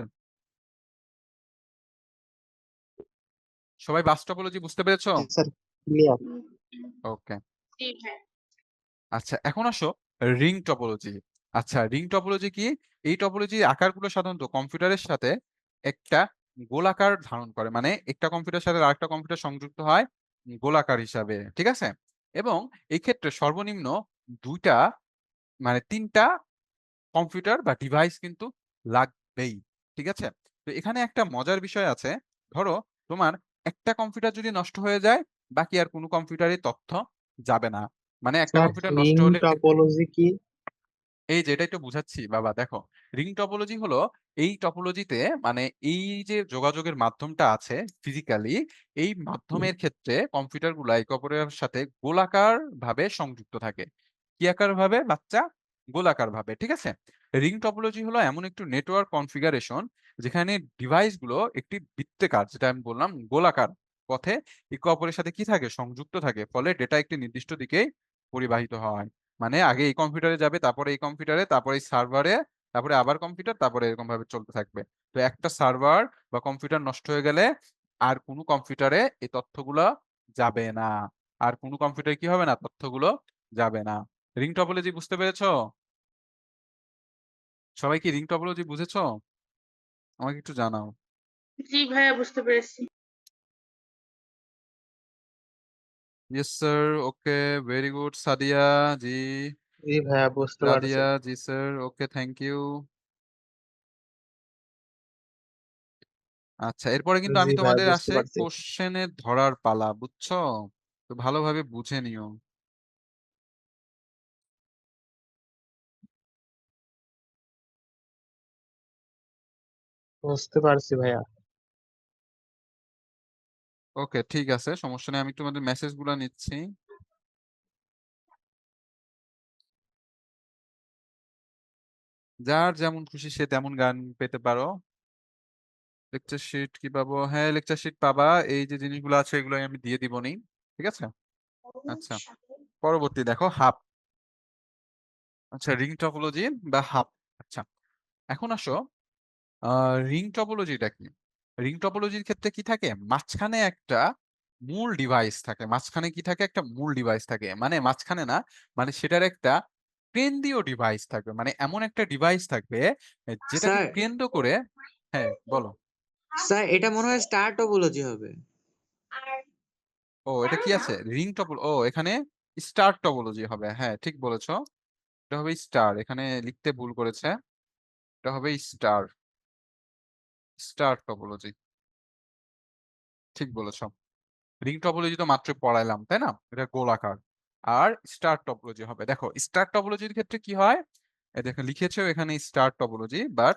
সবাই বাস টপোলজি বুঝতে পেরেছো? Sir clear. ওকে। জি ভাইয়া। আচ্ছা, এখন আসো রিং টপোলজি। আচ্ছা, রিং টপোলজি কি? এই টপোলজির আকারগুলো সাধারণত কম্পিউটারের সাথে একটা গোলাকার ধারণ করে। মানে একটা কম্পিউটারের সাথে আরেকটা কম্পিউটার সংযুক্ত হয় গোলাকার হিসাবে। ঠিক আছে? এবং এই ক্ষেত্রে সর্বনিম্ন ২ টা, মানে ৩ টা কম্পিউটার বা ডিভাইস কিন্তু লাগবেই। ঠিক আছে? তো এখানে একটা মজার বিষয় আছে। ধরো তোমার একটা কম্পিউটার যদি নষ্ট হয়ে যায়, বাকি আর কোনো কম্পিউটারে তথ্য যাবে না। মানে একটা স্যার কম্পিউটার নষ্ট রিং হলে, টপোলজি কি? এই যে এটাই তো বুঝাচ্ছি বাবা। দেখো, রিং টপোলজি হলো এই টপোলজিতে, মানে এই যে যোগাযোগের মাধ্যমটা আছে ফিজিক্যালি, এই মাধ্যমের ক্ষেত্রে কম্পিউটারগুলো একে অপরের সাথে গোলাকার ভাবে সংযুক্ত থাকে। কি আকার ভাবে বাচ্চা? গোলাকার ভাবে। ঠিক আছে? রিং টপোলজি হলো এমন একটি নেটওয়ার্ক কনফিগারেশন যেখানে ডিভাইসগুলো একটি বৃত্তাকার, যেটা আমি বললাম গোলাকার পথে একে অপরের সাথে কি থাকে? সংযুক্ত থাকে। ফলে ডেটা একটি নির্দিষ্ট দিকেই পরিবাহিত হয়। মানে আগে এই কম্পিউটারে যাবে, তারপরে এই কম্পিউটারে, তারপরে এই সার্ভারে, তারপরে আবার কম্পিউটার, তারপরে এরকম ভাবে চলতে থাকবে। তো একটা সার্ভার বা কম্পিউটার নষ্ট হয়ে গেলে আর কোনো কম্পিউটারে এই তথ্যগুলো যাবে না। আর কোনো কম্পিউটারে কি হবে না? তথ্যগুলো যাবে না। রিং টপোলজি বুঝতে পেরেছো? সবাই কি রিং টপোলজি বুঝেছো? আমাকে একটু জানাও। জি ভাইয়া, বুঝতে পেরেছি। ইয়েস স্যার, ওকে, ভেরি গুড। সাদিয়া জি, জি ভাইয়া বুঝতে পারছি। রাদিয়া জি স্যার, ওকে, থ্যাংক ইউ। আচ্ছা, এরপরে কিন্তু জি আমি ভাইয়া তোমাদের বুঝতে আসে পারছি। কোশ্চেনের ধরার পালা, বুঝছো? তো ভালোভাবে বুঝে নিও। বুঝতে পারছি ভাইয়া। ওকে, ঠিক আছে, সমস্যা নেই। আমি তোমাদের মেসেজ গুলা নিচ্ছি। যার যেমন খুশি সে তেমন গান পেতে পারো। লেকচার শিট কি পাবো? হ্যাঁ, লেকচার শিট পাবা। এই যে জিনিসগুলো আছে এগুলো আমি দিয়ে দিবনি। ঠিক আছে? আচ্ছা, পরবর্তী দেখো হাব। আচ্ছা, রিং টপোলজি বা হাব। আচ্ছা, এখন আসো রিং টপোলজিটা কি? রিং টপোলজির ক্ষেত্রে কি থাকে? মাঝখানে একটা মূল ডিভাইস থাকে। মাঝখানে কি থাকে? একটা মূল ডিভাইস থাকে। মানে মাঝখানে না, মানে সেটার একটা কেন্দ্রীয় ডিভাইস থাকবে। মানে এমন একটা ডিভাইস থাকবে যেটাকে স্যার কেন্দ্র করে। হ্যাঁ, বলো। স্যার এটা মনে হয় স্টার টপোলজি হবে। ও, এটা কি আছে? রিং টপোল, ও এখানে স্টার টপোলজি হবে। হ্যাঁ, ঠিক বলেছো। এটা হবে স্টার। এখানে লিখতে ভুল করেছে। এটা হবে স্টার স্টার টপোলজি। ঠিক বলেছ। রিং টপোলজি তো মাত্র পড়াইলাম, তাই না? এটা গোলাকার। আর স্টার টপোলজি হবে। দেখো স্টার টপোলজির ক্ষেত্রে কি হয়, এই দেখো লিখেছো এখানে স্টার টপোলজি, বাট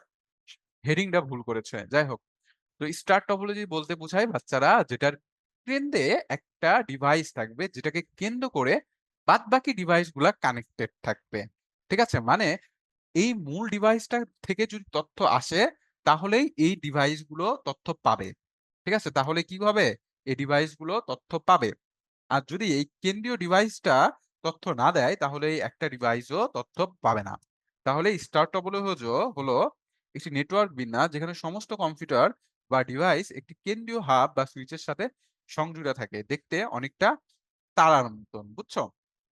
হেডিংটা ভুল করেছে। যাই হোক, তো স্টার টপোলজি বলতে বোঝায় বাচ্চারা যেটার কেন্দ্রে একটা ডিভাইস থাকবে, যেটাকে কেন্দ্র করে বাদ বাকি ডিভাইস গুলা কানেক্টেড থাকবে। ঠিক আছে, মানে এই মূল ডিভাইসটা থেকে যদি তথ্য আসে, তাহলেই এই ডিভাইস গুলো তথ্য পাবে। ঠিক আছে, তাহলে কি হবে, এই ডিভাইস গুলো তথ্য পাবে। আর যদি এই কেন্দ্রীয় ডিভাইসটা তথ্য না দেয়, তাহলে এই একটা ডিভাইসও তথ্য পাবে না। তাহলে স্টার টপোলজি হলো একটি নেটওয়ার্ক বিন্যাস যেখানে সমস্ত কম্পিউটার বা ডিভাইস একটি কেন্দ্রীয় হাব বা সুইচের সাথে সংযুক্ত থাকে, দেখতে অনেকটা তারার মতন, বুঝছো?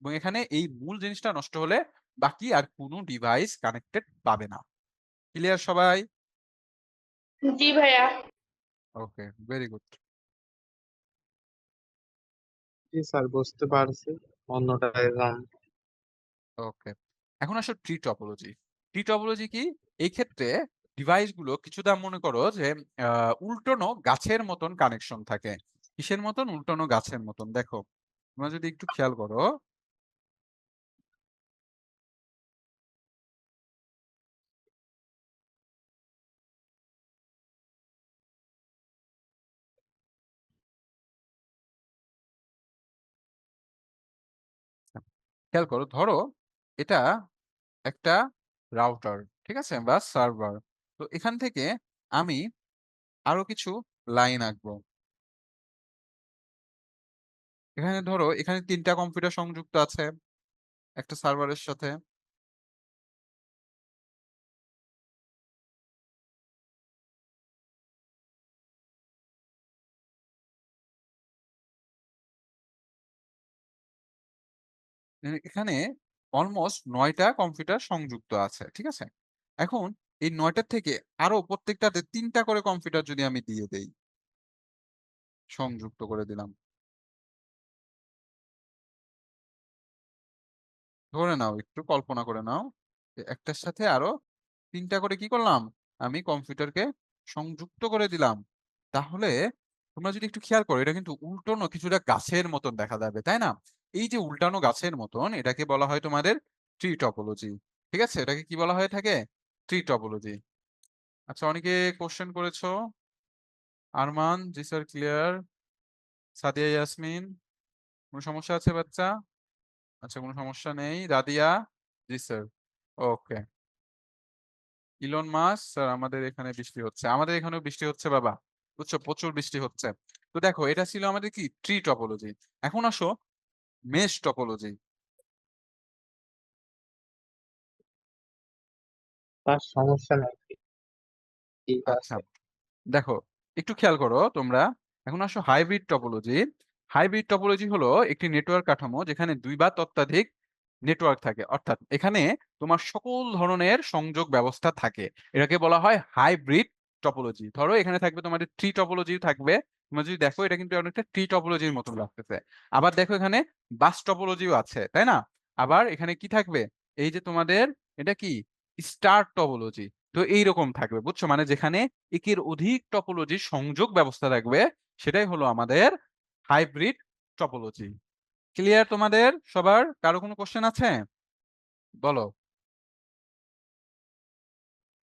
এবং এখানে এই মূল জিনিসটা নষ্ট হলে বাকি আর কোনো ডিভাইস কানেক্টেড পাবে না। ক্লিয়ার সবাই? জি ভাইয়া। ওকে, ভেরি গুড। জি স্যার, বুঝতে পারছি। অন্যটা এক্সাম। ওকে, এখন আসো ট্রি টপোলজি। ট্রি টপোলজি কি? এই ক্ষেত্রে ডিভাইস গুলো কিছুটা মনে করো যে উল্টানো গাছের মতন কানেকশন থাকে। কিসের মতন? উল্টানো গাছের মতন। দেখো তোমরা যদি একটু খেয়াল করো, খেয়াল করো, ধরো এটা একটা রাউটার, ঠিক আছে, বা সার্ভার। তো এখান থেকে আমি আরো কিছু লাইন আঁকবো। এখানে ধরো এখানে 3টা কম্পিউটার সংযুক্ত আছে একটা সার্ভারের সাথে। এখানে অলমোস্ট 9টা কম্পিউটার সংযুক্ত আছে, ঠিক আছে। এখন এই 9টার থেকে আরো প্রত্যেকটাতে 3টা করে কম্পিউটার যদি আমি দিয়ে দেই, সংযুক্ত করে দিলাম, ধরে নাও, একটু কল্পনা করে নাও যে একটার সাথে আরো 3টা করে কি করলাম, আমি কম্পিউটারকে সংযুক্ত করে দিলাম। তাহলে তোমরা যদি একটু খেয়াল করো, এটা কিন্তু উল্টানো কিছুটা গাছের মতন দেখা যাবে, তাই না? এই যে উল্টানো গাছের মতন, এটাকে বলা হয় তোমাদের ট্রি টপোলজি। ঠিক আছে, এটাকে কি বলা হয়ে থাকে? Tree topology. আচ্ছা, অনেকে কোশ্চেন করেছো। আরমান, জি স্যার ক্লিয়ার। সাদিয়া ইয়াসমিন, কোনো সমস্যা আছে বাচ্চা? আচ্ছা, কোনো সমস্যা নেই। রাদিয়া, জি স্যার। ওকে। ইলন মাস, স্যার আমাদের এখানে বৃষ্টি হচ্ছে। আমাদের এখানেও বৃষ্টি হচ্ছে বাবা, বুঝছো, প্রচুর বৃষ্টি হচ্ছে। তো দেখো এটা ছিল আমাদের কি ট্রি টপোলজি। এখন আসো মেশ টপোলজি। তার সমস্যা নাই, ঠিক আচ্ছা, আছে। দেখো একটু খেয়াল করো তোমরা। এখন আসো হাইব্রিড টপোলজি। হাইব্রিড টপোলজি হলো একটি নেটওয়ার্ক কাঠামো যেখানে 2 বা ততোধিক নেটওয়ার্ক থাকে, অর্থাৎ এখানে তোমার সকল ধরনের সংযোগ ব্যবস্থা থাকে। এটাকে বলা হয় হাইব্রিড টপোলজি। ধরো এখানে থাকবে তোমাদের ট্রি টপোলজি থাকবে। তোমরা যদি দেখো এটা কিন্তু অনেকটা ট্রি টপোলজির মতন লাগতেছে। আবার দেখো এখানে বাস টপোলজিও আছে, তাই না? আবার এখানে কি থাকবে, এই যে তোমাদের এটা কি স্টার টপোলজি। তো এইরকম থাকবে, বুঝছো, মানে যেখানে একের অধিক টপোলজির সংযোগ ব্যবস্থা থাকবে, সেটাই হলো আমাদের হাইব্রিড টপোলজি। ক্লিয়ার তোমাদের সবার? কারো কোনো কোশ্চেন আছে? বলো।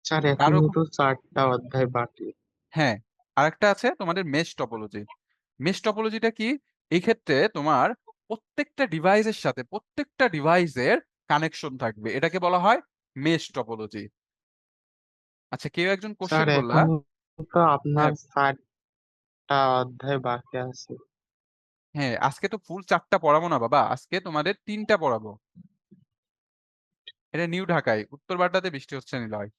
স্যার কারো এখনো তো 4টা অধ্যায় বাকি। হ্যাঁ, আরেকটা আছে তোমাদের মেশ টপোলজি। মেশ টপোলজিটা কি? এই ক্ষেত্রে তোমার প্রত্যেকটা ডিভাইসের কানেকশন থাকবে, এটাকে বলা হয় মেশ টপোলজি। আচ্ছা, কেউ একজন স্যার কোশ্চেন করলা। এখনো তো আপনার হ্যাঁ, 4টা অধ্যায় বাকি আছে। হ্যাঁ, আজকে তো ফুল 4টা পড়াবো না বাবা, আজকে তোমাদের 3টা পড়াবো। এটা নিউ ঢাকায়, উত্তর বাড্ডাতে বৃষ্টি হচ্ছে নিলয়।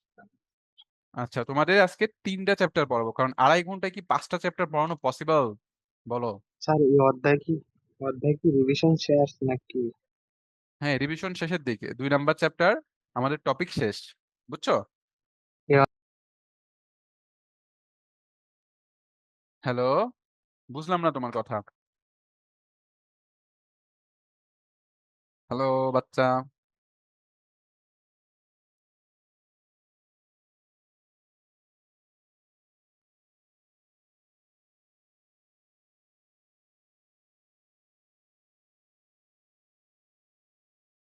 আচ্ছা, তোমাদের আজকে 3টা চ্যাপ্টার পড়াবো, কারণ 2.5 ঘন্টায় কি 5টা চ্যাপ্টার পড়ানো পসিবল? বলো। স্যার এই অধ্যায় কি রিভিশন শেষ নাকি? হ্যাঁ, রিভিশন শেষের দিকে, 2 নাম্বার চ্যাপ্টার আমাদের টপিক শেষ, বুঝছো? হ্যালো, বুঝলাম না তোমার কথা। হ্যালো বাচ্চা।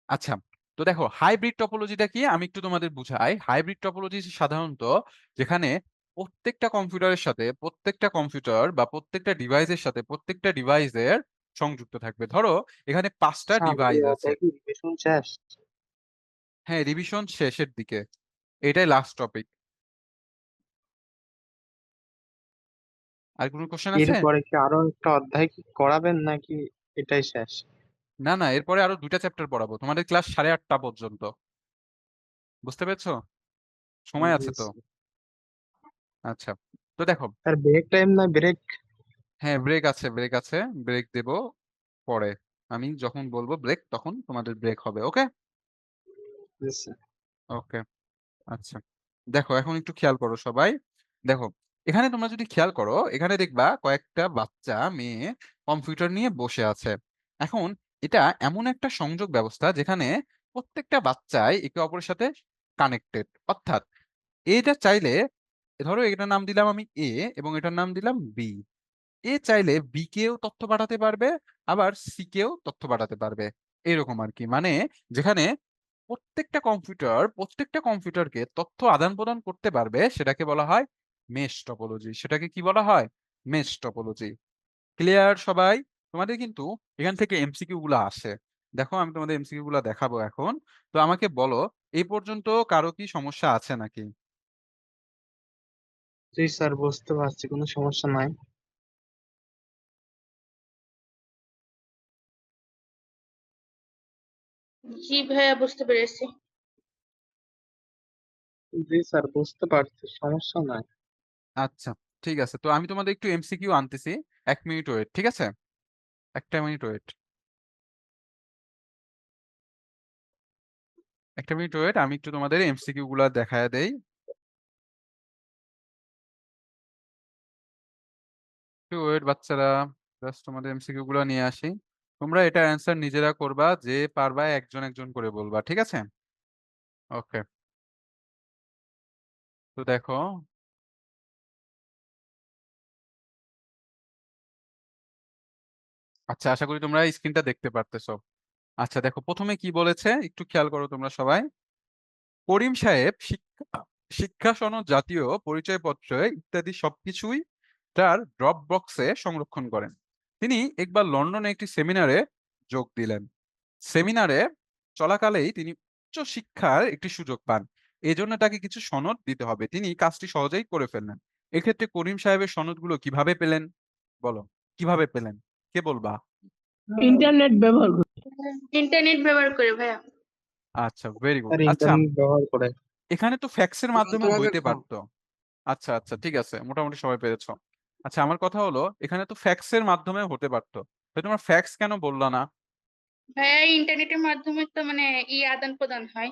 আচ্ছা, তো দেখো হাইব্রিড টপোলজিটা কি আমি একটু তোমাদের বুঝাই। হাইব্রিড টপোলজি সাধারণত যেখানে প্রত্যেকটা কম্পিউটারের সাথে প্রত্যেকটা কম্পিউটার বা প্রত্যেকটা ডিভাইসের সাথে প্রত্যেকটা ডিভাইসের সংযুক্ত থাকবে। ধরো এখানে 5টা স্যার ডিভাইস আছে। কি রিভিশন শেষ? হ্যাঁ, রিভিশন শেষের দিকে, এটাই লাস্ট টপিক। আর কোনো কোশ্চেন আছে? এরপরে কি আরো একটা অধ্যায় কি করাবেন নাকি এটাই শেষ? না না, এরপরে আরো 2টা চ্যাপ্টার পড়াবো তোমাদের ক্লাস 8:30 পর্যন্ত। বুঝতে পেরেছো? সময় জি আছে তো? স্যার। আচ্ছা, তো দেখো, স্যার ব্রেক টাইম না ব্রেক? হ্যাঁ ব্রেক আছে, ব্রেক আছে, ব্রেক দেব পরে। আমি যখন বলবো ব্রেক তখন তোমাদের ব্রেক হবে। ওকে জি স্যার। ওকে। আচ্ছা, দেখো এখন একটু খেয়াল করো সবাই। দেখো এখানে তোমরা যদি খেয়াল করো, এখানে দেখবা কয়েকটা বাচ্চা মেয়ে কম্পিউটার নিয়ে বসে আছে। এখন এটা এমন একটা সংযোগ ব্যবস্থা যেখানে প্রত্যেকটা বাচ্চাই একে অপরের সাথে কানেক্টেড। অর্থাৎ এটা চাইলে, ধরো এটার নাম দিলাম আমি এ এবং এটার নাম দিলাম বি। এ চাইলে বি কেও তথ্য পাঠাতে পারবে, আবার সি কেও তথ্য পাঠাতে পারবে। এরকম আর কি, মানে যেখানে প্রত্যেকটা কম্পিউটারকে তথ্য আদান প্রদান করতে পারবে সেটাকে বলা হয় মেশ টপোলজি। সেটাকে কি বলা হয়? Mesh topology. ক্লিয়ার সবাই? তোমাদের কিন্তু এখান থেকে এমসিকিউ গুলো আসে। দেখো আমি তোমাদের এমসিকিউ গুলো দেখাবো এখন। তো আমাকে বলো, এই পর্যন্ত কারো কি সমস্যা আছে নাকি? জি স্যার, বুঝতে পারছি, কোনো সমস্যা নাই। জি ভাইয়া, বুঝতে পেরেছি। জি স্যার, বুঝতে পারছি, সমস্যা নাই। আচ্ছা, ঠিক আছে, তো আমি তোমাদের একটু এমসিকিউ আনতেছি। 1 মিনিট ওয়েট, ঠিক আছে? 1 মিনিট ওয়েট, 1 মিনিট ওয়েট, আমি একটু তোমাদের এমসিকিউ গুলা দেখায় দেই। একটু ওয়েট বাচ্চারা, জাস্ট তোমাদের এমসিকিউ গুলো নিয়ে আসি। তোমরা এটা অ্যান্সার নিজেরা করবা, যে পারবা একজন একজন করে বলবা, ঠিক আছে? ওকে, তো দেখো, আচ্ছা আশা করি তোমরা স্ক্রিনটা দেখতে পারতেছো। আচ্ছা দেখো, প্রথমে কি বলেছে একটু খেয়াল করো তোমরা সবাই। করিম সাহেব শিক্ষা শিক্ষা সনদ, জাতীয় পরিচয়পত্র ইত্যাদি সবকিছুই তার ড্রপ বক্সে সংরক্ষণ করেন। তিনি একবার লন্ডনে একটি সেমিনারে যোগ দিলেন। সেমিনারে চলাকালেই তিনি উচ্চ শিক্ষার একটি সুযোগ পান। এজন্য তাকে কিছু সনদ দিতে হবে। তিনি কাজটি সহজেই করে ফেললেন। এক্ষেত্রে করিম সাহেবের সনদগুলো কিভাবে পেলেন? বলো, কিভাবে পেলেন? কে বলবা? ইন্টারনেট ব্যবহার করে। ইন্টারনেট ব্যবহার করে ভাইয়া। আচ্ছা, ভেরি গুড। স্যার আচ্ছা, ইন্টারনেট ব্যবহার করে। এখানে তো ফ্যাক্সের মাধ্যমে যন্ত্রভাবে হইতে পারতো। আচ্ছা আচ্ছা, ঠিক আছে, মোটামুটি সবাই পেরেছো। আচ্ছা, আমার কথা হলো এখানে তো ফ্যাক্সের মাধ্যমে হতে পারতো, তো তোমার ফ্যাক্স কেন বললা না? ভাইয়া, ইন্টারনেটের মাধ্যমে তো মানে আদান প্রদান হয়।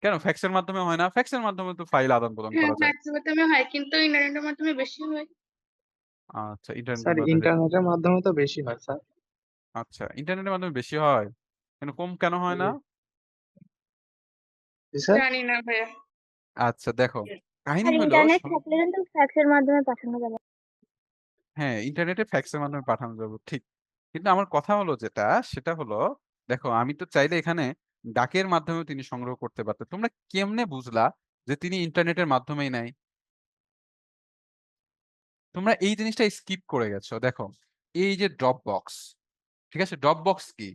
কেন ফ্যাক্সের মাধ্যমে হয় না? ফ্যাক্সের মাধ্যমে তো ফাইল আদান প্রদান হ্যাঁ, করা যায়। ফ্যাক্সের মাধ্যমে হয়, কিন্তু ইন্টারনেটের মাধ্যমে বেশি হয়। আচ্ছা, ইন্টারনেটের স্যার মাধ্যমে। ইন্টারনেটের মাধ্যমে তো বেশি হয় স্যার। আচ্ছা, ইন্টারনেটের মাধ্যমে বেশি হয়, কিন্তু কম কেন হয় না? জি স্যার। জানি না ভাইয়া। আচ্ছা দেখো, কাহিনী আর হলো ইন্টারনেট থাকলে কিন্তু ফ্যাক্সের মাধ্যমে পাঠানো যাবে। হ্যাঁ, ইন্টারনেটে ফ্যাক্সের মাধ্যমে পাঠানো যাবে, ঠিক। কিন্তু আমার কথা হলো যেটা, সেটা হলো, দেখো আমি তো চাইলে এখানে ডাকের মাধ্যমেও তিনি সংগ্রহ করতে পারতেন। তোমরা কেমনে বুঝলা যে তিনি ইন্টারনেটের মাধ্যমেই নাই? তোমরা এই জিনিসটা স্কিপ করে গেছো। দেখো, এই যে ড্রপ বক্স, ঠিক আছে, ড্রপ বক্স কি?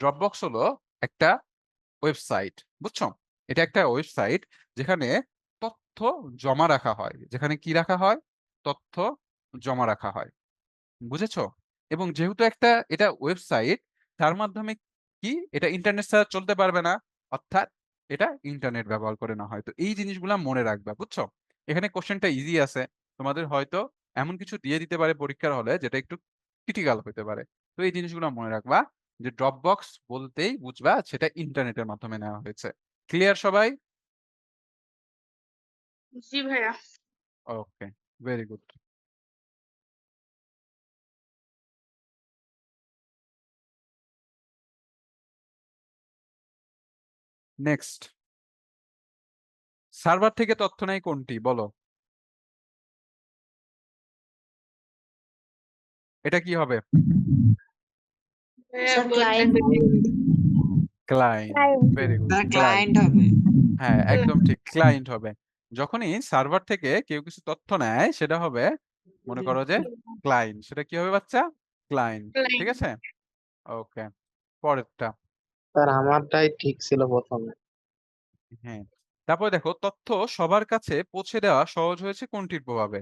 ড্রপ বক্স হলো একটা ওয়েবসাইট, বুঝছো? এটা একটা ওয়েবসাইট যেখানে তথ্য জমা রাখা হয়, যেখানে কি রাখা হয়? তথ্য জমা রাখা হয়, বুঝেছো? এবং যেহেতু এটা ওয়েবসাইট, তার মাধ্যমে কি এটা ইন্টারনেট ছাড়া চলতে পারবে না, অর্থাৎ এটা ইন্টারনেট ব্যবহার করে না হয়। তো এই জিনিসগুলা মনে রাখবা, বুঝছো? এখানে কোশ্চেনটা ইজি আছে, তোমাদের হয়তো এমন কিছু দিয়ে দিতে পারে পরীক্ষার হলে যেটা একটু ক্রিটিক্যাল হতে পারে। তো এই জিনিসগুলো মনে রাখবা, যে ড্রপ বক্স বলতেই বুঝবা সেটা ইন্টারনেটের মাধ্যমে নেওয়া হয়েছে। ক্লিয়ার সবাই? জি ভাইয়া। ওকে, ভেরি গুড। নেক্সট, সার্ভার থেকে তথ্য নেয় কোনটি? বলো, এটা কি হবে? ভাইয়া স্যার বলতে client. Client, Client. Very good, sir client. Client হবে। হ্যাঁ, একদম ঠিক, ক্লায়েন্ট হবে। যখনই সার্ভার থেকে কেউ কিছু তথ্য নেয় সেটা হবে মনে করো যে ক্লায়েন্ট, সেটা কি হবে বাচ্চা? ক্লায়েন্ট, ঠিক আছে? ওকে, পরেরটা। স্যার আমারটাই ঠিক ছিল প্রথমে। হ্যাঁ, তারপরে দেখো তথ্য সবার কাছে পৌঁছে দেওয়া সহজ হয়েছে কোনটির প্রভাবে?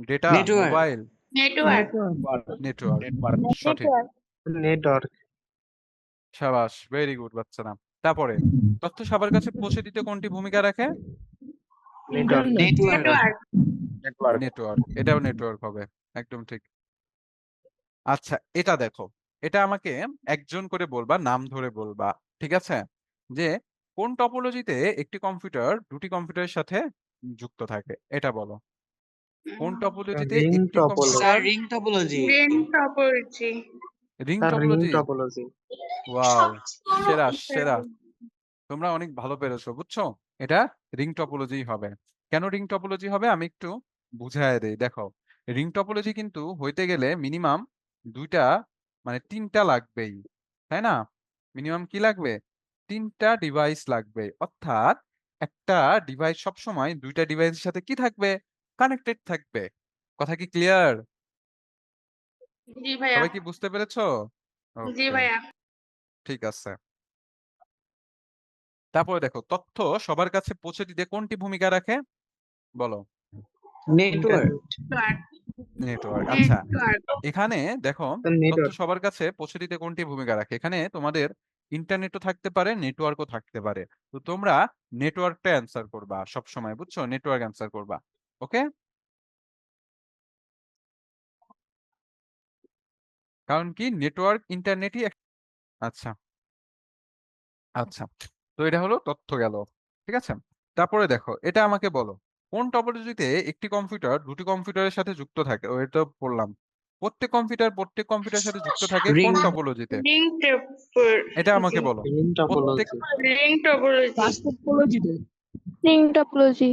Data, network. Mobile, network. Network, সঠিক, Network. নেটওয়ার্ক। সাবাস, ভেরি গুড বাচ্চারা। তারপরে তথ্য সবার কাছে পৌঁছে দিতে কোনটি ভূমিকা রাখে? নেটওয়ার্ক। নেটওয়ার্ক। নেটওয়ার্ক। নেটওয়ার্ক, এটাও নেটওয়ার্ক হবে, একদম ঠিক। আচ্ছা, এটা দেখো, এটা আমাকে একজন করে বলবা, নাম ধরে বলবা, ঠিক আছে? যে কোন টপোলজিতে একটি কম্পিউটার দুটি কম্পিউটারের সাথে যুক্ত থাকে, এটা বলো। কোন টপোলজিতে ring একটি topology। Sir computer, ring topology. Ring topology. Ring sir ring topology? Topology. Wow, সেরা সেরা, তোমরা অনেক ভালো পেরেছো, বুঝছো? এটা রিং টপোলজি হবে। কেন রিং টপোলজি হবে আমি একটু বুঝায় দেই। দেখো, রিং টপোলজি কিন্তু হইতে গেলে মিনিমাম দুইটা মানে তিনটা লাগবেই, তাই না? মিনিমাম কি লাগবে? তিনটা ডিভাইস লাগবে, অর্থাৎ একটা ডিভাইস সবসময় দুইটা ডিভাইসের সাথে কি থাকবে? কানেক্টেড থাকবে। কথা কি ক্লিয়ার? জি ভাইয়া। সবাই কি বুঝতে পেরেছো? জি ওকে, ভাইয়া। ঠিক আছে। তারপরে দেখো তথ্য সবার কাছে পৌঁছে দিতে কোনটি ভূমিকা রাখে? বলো। নেটওয়ার্ক। নেটওয়ার্ক। নেটওয়ার্ক, আচ্ছা। নেটওয়ার্ক। এখানে দেখো তথ্য নেটওয়ার্ক। সবার কাছে পৌঁছে দিতে কোনটি ভূমিকা রাখে? এখানে তোমাদের ইন্টারনেটও থাকতে পারে, নেটওয়ার্কও থাকতে পারে। তো তোমরা নেটওয়ার্কটা অ্যান্সার করবা সব সময়, বুঝছো? নেটওয়ার্ক অ্যান্সার করবা, ওকে? কারণ কি নেটওয়ার্ক ইন্টারনেটই আচ্ছা আচ্ছা, তো এটা হলো তথ্য গেল, ঠিক আছে? তারপরে দেখো এটা আমাকে বলো, কোন টপোলজিতে একটি কম্পিউটার দুটি কম্পিউটারের সাথে যুক্ত থাকে? ও এটা বললাম, প্রত্যেক কম্পিউটারের সাথে যুক্ত থাকে রিং কোন টপোলজিতে? রিং এটা আমাকে টপোলজি। বলো। রিং প্রত্যেক, টপোলজি। Ring topology. টপোলজিতে Ring topology.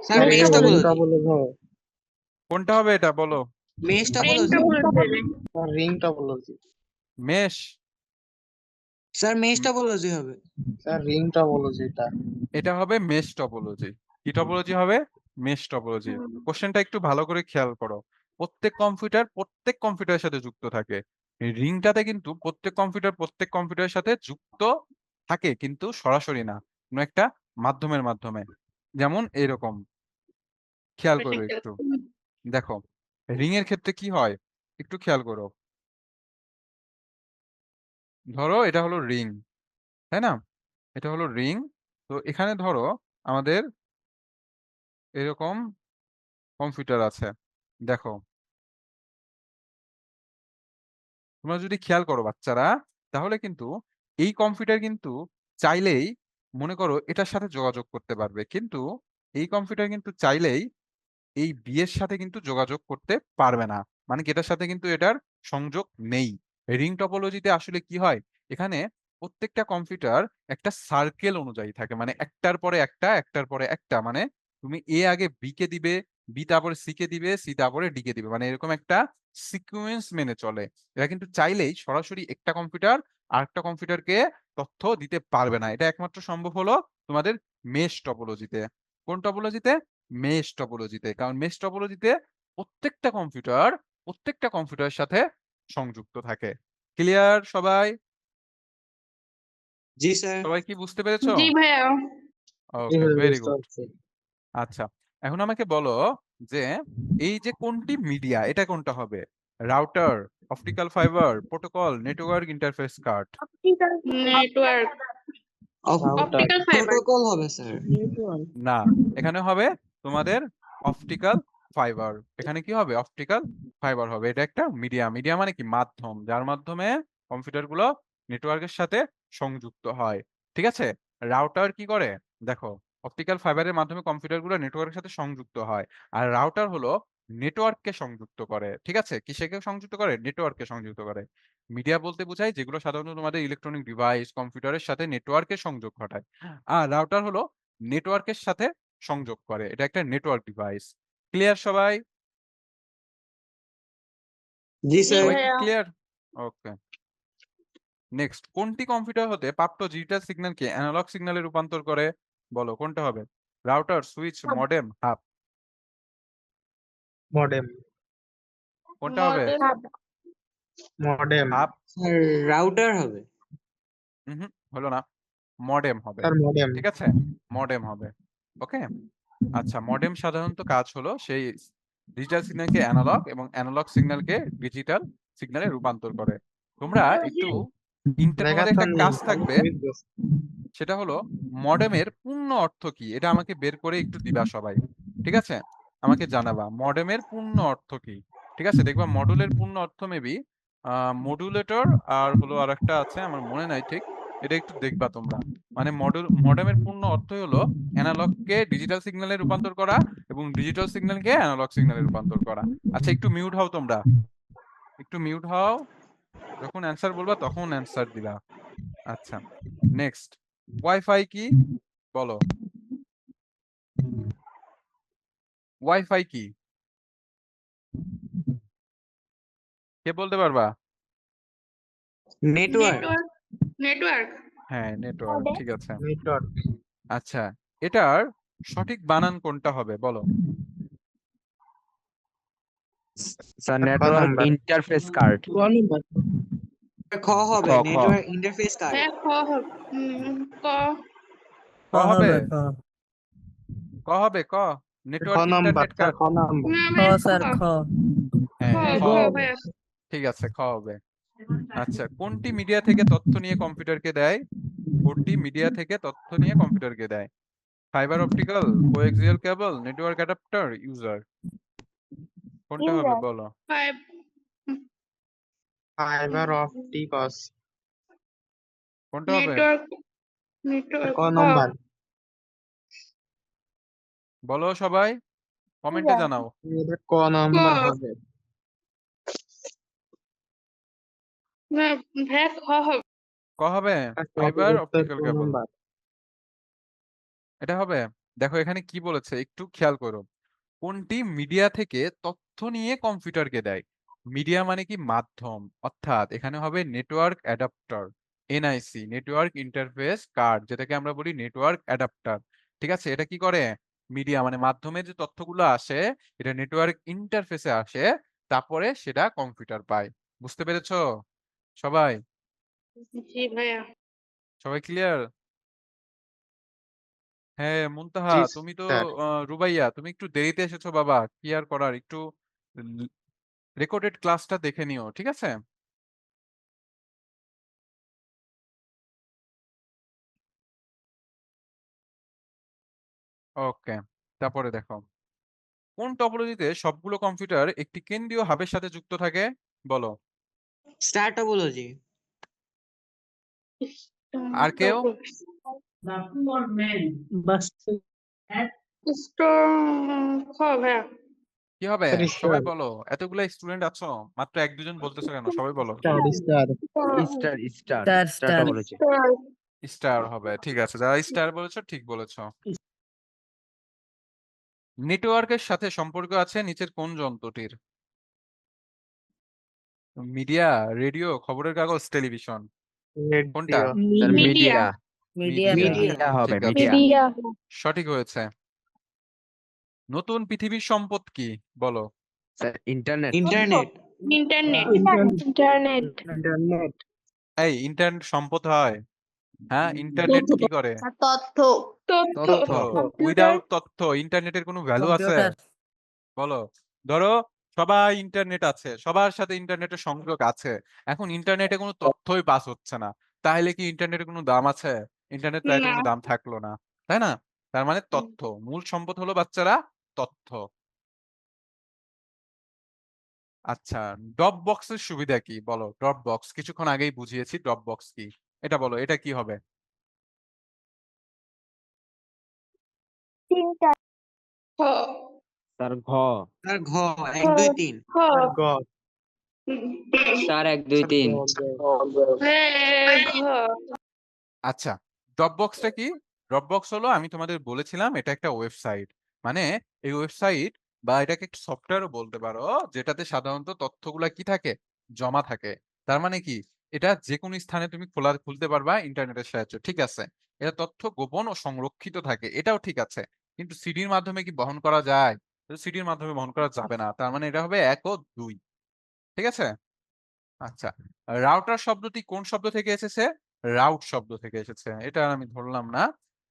Sir sir mesh এটা রিং টপোলজি। টপোলজি হবে। কোনটা হবে এটা বলো? Mesh ring topology. Topology. Sir ring topology. Mesh, sir mesh topology হবে। স্যার রিং টপোলজি এটা। এটা হবে মেশ টপোলজি। কি টপোলজি হবে? Mesh topology. কোশ্চেনটা একটু ভালো করে খেয়াল করো। প্রত্যেক কম্পিউটারের সাথে যুক্ত থাকে। রিংটাতে কিন্তু প্রত্যেক কম্পিউটারের সাথে যুক্ত থাকে, কিন্তু সরাসরি না, কোনো একটা মাধ্যমের মাধ্যমে। যেমন এরকম, খেয়াল করো একটু, দেখো রিং এর ক্ষেত্রে কি হয় একটু খেয়াল করো। ধরো এটা হলো রিং, তাই না? এটা হলো রিং। তো এখানে ধরো আমাদের এরকম কম্পিউটার আছে, দেখো তোমরা যদি খেয়াল করো বাচ্চারা, তাহলে কিন্তু এই কম্পিউটার কিন্তু চাইলেই মনে করো এটার সাথে যোগাযোগ করতে পারবে, কিন্তু এই কম্পিউটার কিন্তু চাইলেই এই বিয়ের সাথে কিন্তু যোগাযোগ করতে পারবে না। মানে কি এটার সাথে কিন্তু এটার সংযোগ নেই। রিং টপোলজিতে আসলে কি হয়, এখানে প্রত্যেকটা কম্পিউটার একটা সার্কেল অনুযায়ী থাকে, মানে একটার পরে একটা একটার পরে একটা, মানে তুমি এ আগে বি কে দিবে, বি তারপরে সি কে দিবে, সি তারপরে ডি কে দিবে, মানে এরকম একটা সিকুয়েন্স মেনে চলে। এরা কিন্তু চাইলেই সরাসরি একটা কম্পিউটার আরেকটা কম্পিউটারকে তথ্য দিতে পারবে না। এটা একমাত্র সম্ভব হলো তোমাদের মেশ টপোলজিতে। কোন টপোলজিতে? মেশ টপোলজিতে। কারণ মেশ টপোলজিতে প্রত্যেকটা কম্পিউটারের সাথে সংযুক্ত থাকে। ক্লিয়ার সবাই? জি স্যার। সবাই কি বুঝতে পেরেছো? জি ভাইয়া। ওকে, ভেরি বুঝতে গুড। পারছি। আচ্ছা, এখন আমাকে বলো যে এই যে কোনটি মিডিয়া, এটা কোনটা হবে? Router, optical fibre, protocol, network interface card? Optical. Network. Router. Optical fibre. Protocol হবে স্যার। নেটওয়ার্ক। না, এখানে হবে তোমাদের অপটিক্যাল ফাইবার। এখানে কি হবে? অপটিক্যাল ফাইবার হবে। এটা একটা মিডিয়া। মিডিয়া মানে কি? মাধ্যম, যার মাধ্যমে কম্পিউটারগুলো নেটওয়ার্কের সাথে সংযুক্ত হয়, ঠিক আছে? রাউটার কি করে? দেখো, অপটিক্যাল ফাইবারের মাধ্যমে কম্পিউটারগুলো নেটওয়ার্কের সাথে সংযুক্ত হয়, আর রাউটার হলো নেটওয়ার্ককে সংযুক্ত করে, ঠিক আছে? কিসেকে সংযুক্ত করে? নেটওয়ার্ককে সংযুক্ত করে। মিডিয়া বলতে বোঝায় যেগুলো সাধারণত তোমাদের ইলেকট্রনিক ডিভাইস কম্পিউটারের সাথে নেটওয়ার্কের সংযোগ ঘটায়, আর রাউটার হলো নেটওয়ার্কের সাথে সংযোগ করে। এটা একটা নেটওয়ার্ক ডিভাইস। ক্লিয়ার সবাই? জি জি স্যার। সবাই কি ভাইয়া। ক্লিয়ার? ওকে, নেক্সট, কোনটি কম্পিউটার হতে প্রাপ্ত ডিজিটাল সিগন্যালকে অ্যানালগ সিগন্যালে রূপান্তর করে? বলো কোনটা হবে? Router, switch, modem, hub? Modem কোনটা হবে? Modem hub? স্যার রাউটার হবে। হলো না, মডেম হবে। স্যার মডেম ঠিক আছে, মডেম হবে। ওকে, আচ্ছা, মডেম সাধারণত কাজ হলো সেই ডিজিটাল সিগন্যালকে অ্যানালগ এবং অ্যানালগ সিগন্যালকে ডিজিটাল সিগন্যালে রূপান্তর করে। তোমরা একটু তোমাদের একটা কাজ থাকবে, সেটা হলো মডেমের পূর্ণ অর্থ কি, এটা আমাকে বের করে একটু দিবা সবাই। ঠিক আছে, আমাকে জানাবা মডেমের পূর্ণ অর্থ কি। ঠিক আছে, দেখবা মডুলের পূর্ণ অর্থ মেবি মডুলেটর, আর হলো আর একটা আছে আমার মনে নাই ঠিক, এটা একটু দেখবা তোমরা। মানে মডেমের পূর্ণ অর্থই হলো অ্যানালগকে ডিজিটাল সিগন্যালে রূপান্তর করা এবং ডিজিটাল সিগন্যালকে অ্যানালগ সিগন্যালে রূপান্তর করা। আচ্ছা, একটু মিউট হও তোমরা, একটু মিউট হও, যখন অ্যান্সার বলবা তখন অ্যান্সার দিবা। আচ্ছা, নেক্সট, ওয়াইফাই কি? বলো ওয়াইফাই কি, কে বলতে পারবা? নেটওয়ার্ক। নেটওয়ার্ক। হ্যাঁ, নেটওয়ার্ক, ঠিক আছে। নেটওয়ার্ক আচ্ছা, এটার সঠিক বানান কোনটা হবে বলো? স্যার ক নেটওয়ার্ক নাম্বার ইন্টারফেস কার্ড। ক নাম্বার খ হবে খ। Network interface card. হ্যাঁ খ হবে। ক। ক হবে, ক ক হবে, ক। খ network number internet sir card. খ নাম্বার না খ ভাইয়া স্যার খ হ্যাঁ, খ খ হবে, ভাইয়া। ঠিক আছে, খ হবে। আচ্ছা, কোনটি মিডিয়া থেকে তথ্য নিয়ে কম্পিউটারকে দেয়? কোনটি মিডিয়া থেকে তথ্য নিয়ে কম্পিউটারকে দেয়? Fibre optical, coaxial cable, network adapter, user? কোনটা হবে বলো? ফাইভ। ফাইবার অপটিকস কোনটা হবে নেটওয়ার্ক। ক নেটওয়ার্ক খ। নাম্বার বলো সবাই, কমেন্টে জানাও। এটা ক নাম্বার হবে না ভাইয়া খ হবে। ক হবে, ফাইবার অপটিক্যাল কেবল, নাম্বার এটা হবে। দেখো এখানে কি বলেছে একটু খেয়াল করো, কোনটি মিডিয়া থেকে তথ্য নিয়ে কম্পিউটারকে দেয়? মিডিয়া মানে কি মাধ্যম, অর্থাৎ এখানে হবে network adapter, NIC, network interface card, যেটাকে আমরা বলি নেটওয়ার্ক অ্যাডাপ্টার। ঠিক আছে, এটা কি করে? মিডিয়া মানে মাধ্যমে যে তথ্যগুলো আসে, এটা নেটওয়ার্ক ইন্টারফেসে আসে, তারপরে সেটা কম্পিউটার পায়। বুঝতে পেরেছো সবাই? জি ভাইয়া। সবাই ক্লিয়ার? হ্যাঁ, মুনতাহা, জি তুমি তো স্যার রুবাইয়া, তুমি একটু দেরিতে এসেছো বাবা, কি আর করার, একটু রেকর্ডেড ক্লাসটা দেখে নিও, ঠিক আছে? ওকে, তারপরে দেখো, কোন টপোলজিতে সবগুলো কম্পিউটার একটি কেন্দ্রীয় হাবের সাথে যুক্ত থাকে? বলো। Star topology. আর কেউ? খ ভাইয়া। কি হবে? স্যার সবাই স্টার বলো, এতগুলা স্টুডেন্ট আছো, মাত্র এক দুজন বলতেছো কেন? সবাই বলো। Star star star star star star star topology. Star হবে, ঠিক আছে, যারা স্টার বলেছো ঠিক বলেছো। নেটওয়ার্কের সাথে সম্পর্ক আছে নিচের কোন যন্ত্রটির? মিডিয়া, রেডিও, খবরের কাগজ, টেলিভিশন? কোনটা? Radio sir media. Media media media হবে, ঠিক আছে, মিডিয়া। মিডিয়া সঠিক হয়েছে। নতুন পৃথিবীর সম্পদ কি? বলো। Sir internet. Internet. Internet. Internet internet এই ইন্টারনেট সম্পদ হয়? হ্যাঁ, ইন্টারনেট কি করে? তথ্য তথ্য। তথ্য। উইদাউট তথ্য ইন্টারনেটের কোনো ভ্যালু আছে? কম্পিউটার বলো। ধরো সবাই ইন্টারনেট আছে, সবার সাথে ইন্টারনেটের সংযোগ আছে, এখন ইন্টারনেটে কোনো তথ্যই পাস হচ্ছে না, তাহলে কি ইন্টারনেটের কোনো দাম আছে? ইন্টারনেট তাই না। কোনো দাম থাকলো না, তাই না? তার মানে তথ্য, মূল সম্পদ হলো বাচ্চারা তথ্য। আচ্ছা, ড্রপ বক্সের সুবিধা কি? বলো। ড্রপ বক্স কিছুক্ষণ আগেই বুঝিয়েছি, ড্রপ বক্স কি, এটা বলো, এটা কি হবে? খ। স্যার ঘ। স্যার ঘ 1 2 3। খ। গ স্যার 1 2 3। হ্যাঁ ঘ। আচ্ছা, ড্রপবক্সটা কি? ড্রপবক্স হলো, আমি তোমাদের বলেছিলাম, এটা একটা ওয়েবসাইট। মানে এই ওয়েবসাইট বা এটাকে একটা সফটওয়্যারও বলতে পারো, যেটাতে সাধারণত তথ্যগুলা কি থাকে? জমা থাকে। তার মানে কি, এটা যে কোনো স্থানে তুমি খুলতে পারবা ইন্টারনেটের সাহায্যে, ঠিক আছে। এটা তথ্য গোপন ও সংরক্ষিত থাকে, এটাও ঠিক আছে। কিন্তু সিডির মাধ্যমে কি বহন করা যায়? সিডির মাধ্যমে বহন করা যাবে না, তার মানে এটা হবে 1 ও 2, ঠিক আছে। আচ্ছা, রাউটার শব্দটি কোন শব্দ থেকে এসেছে? রাউট শব্দ থেকে এসেছে, এটা আর আমি ধরলাম না।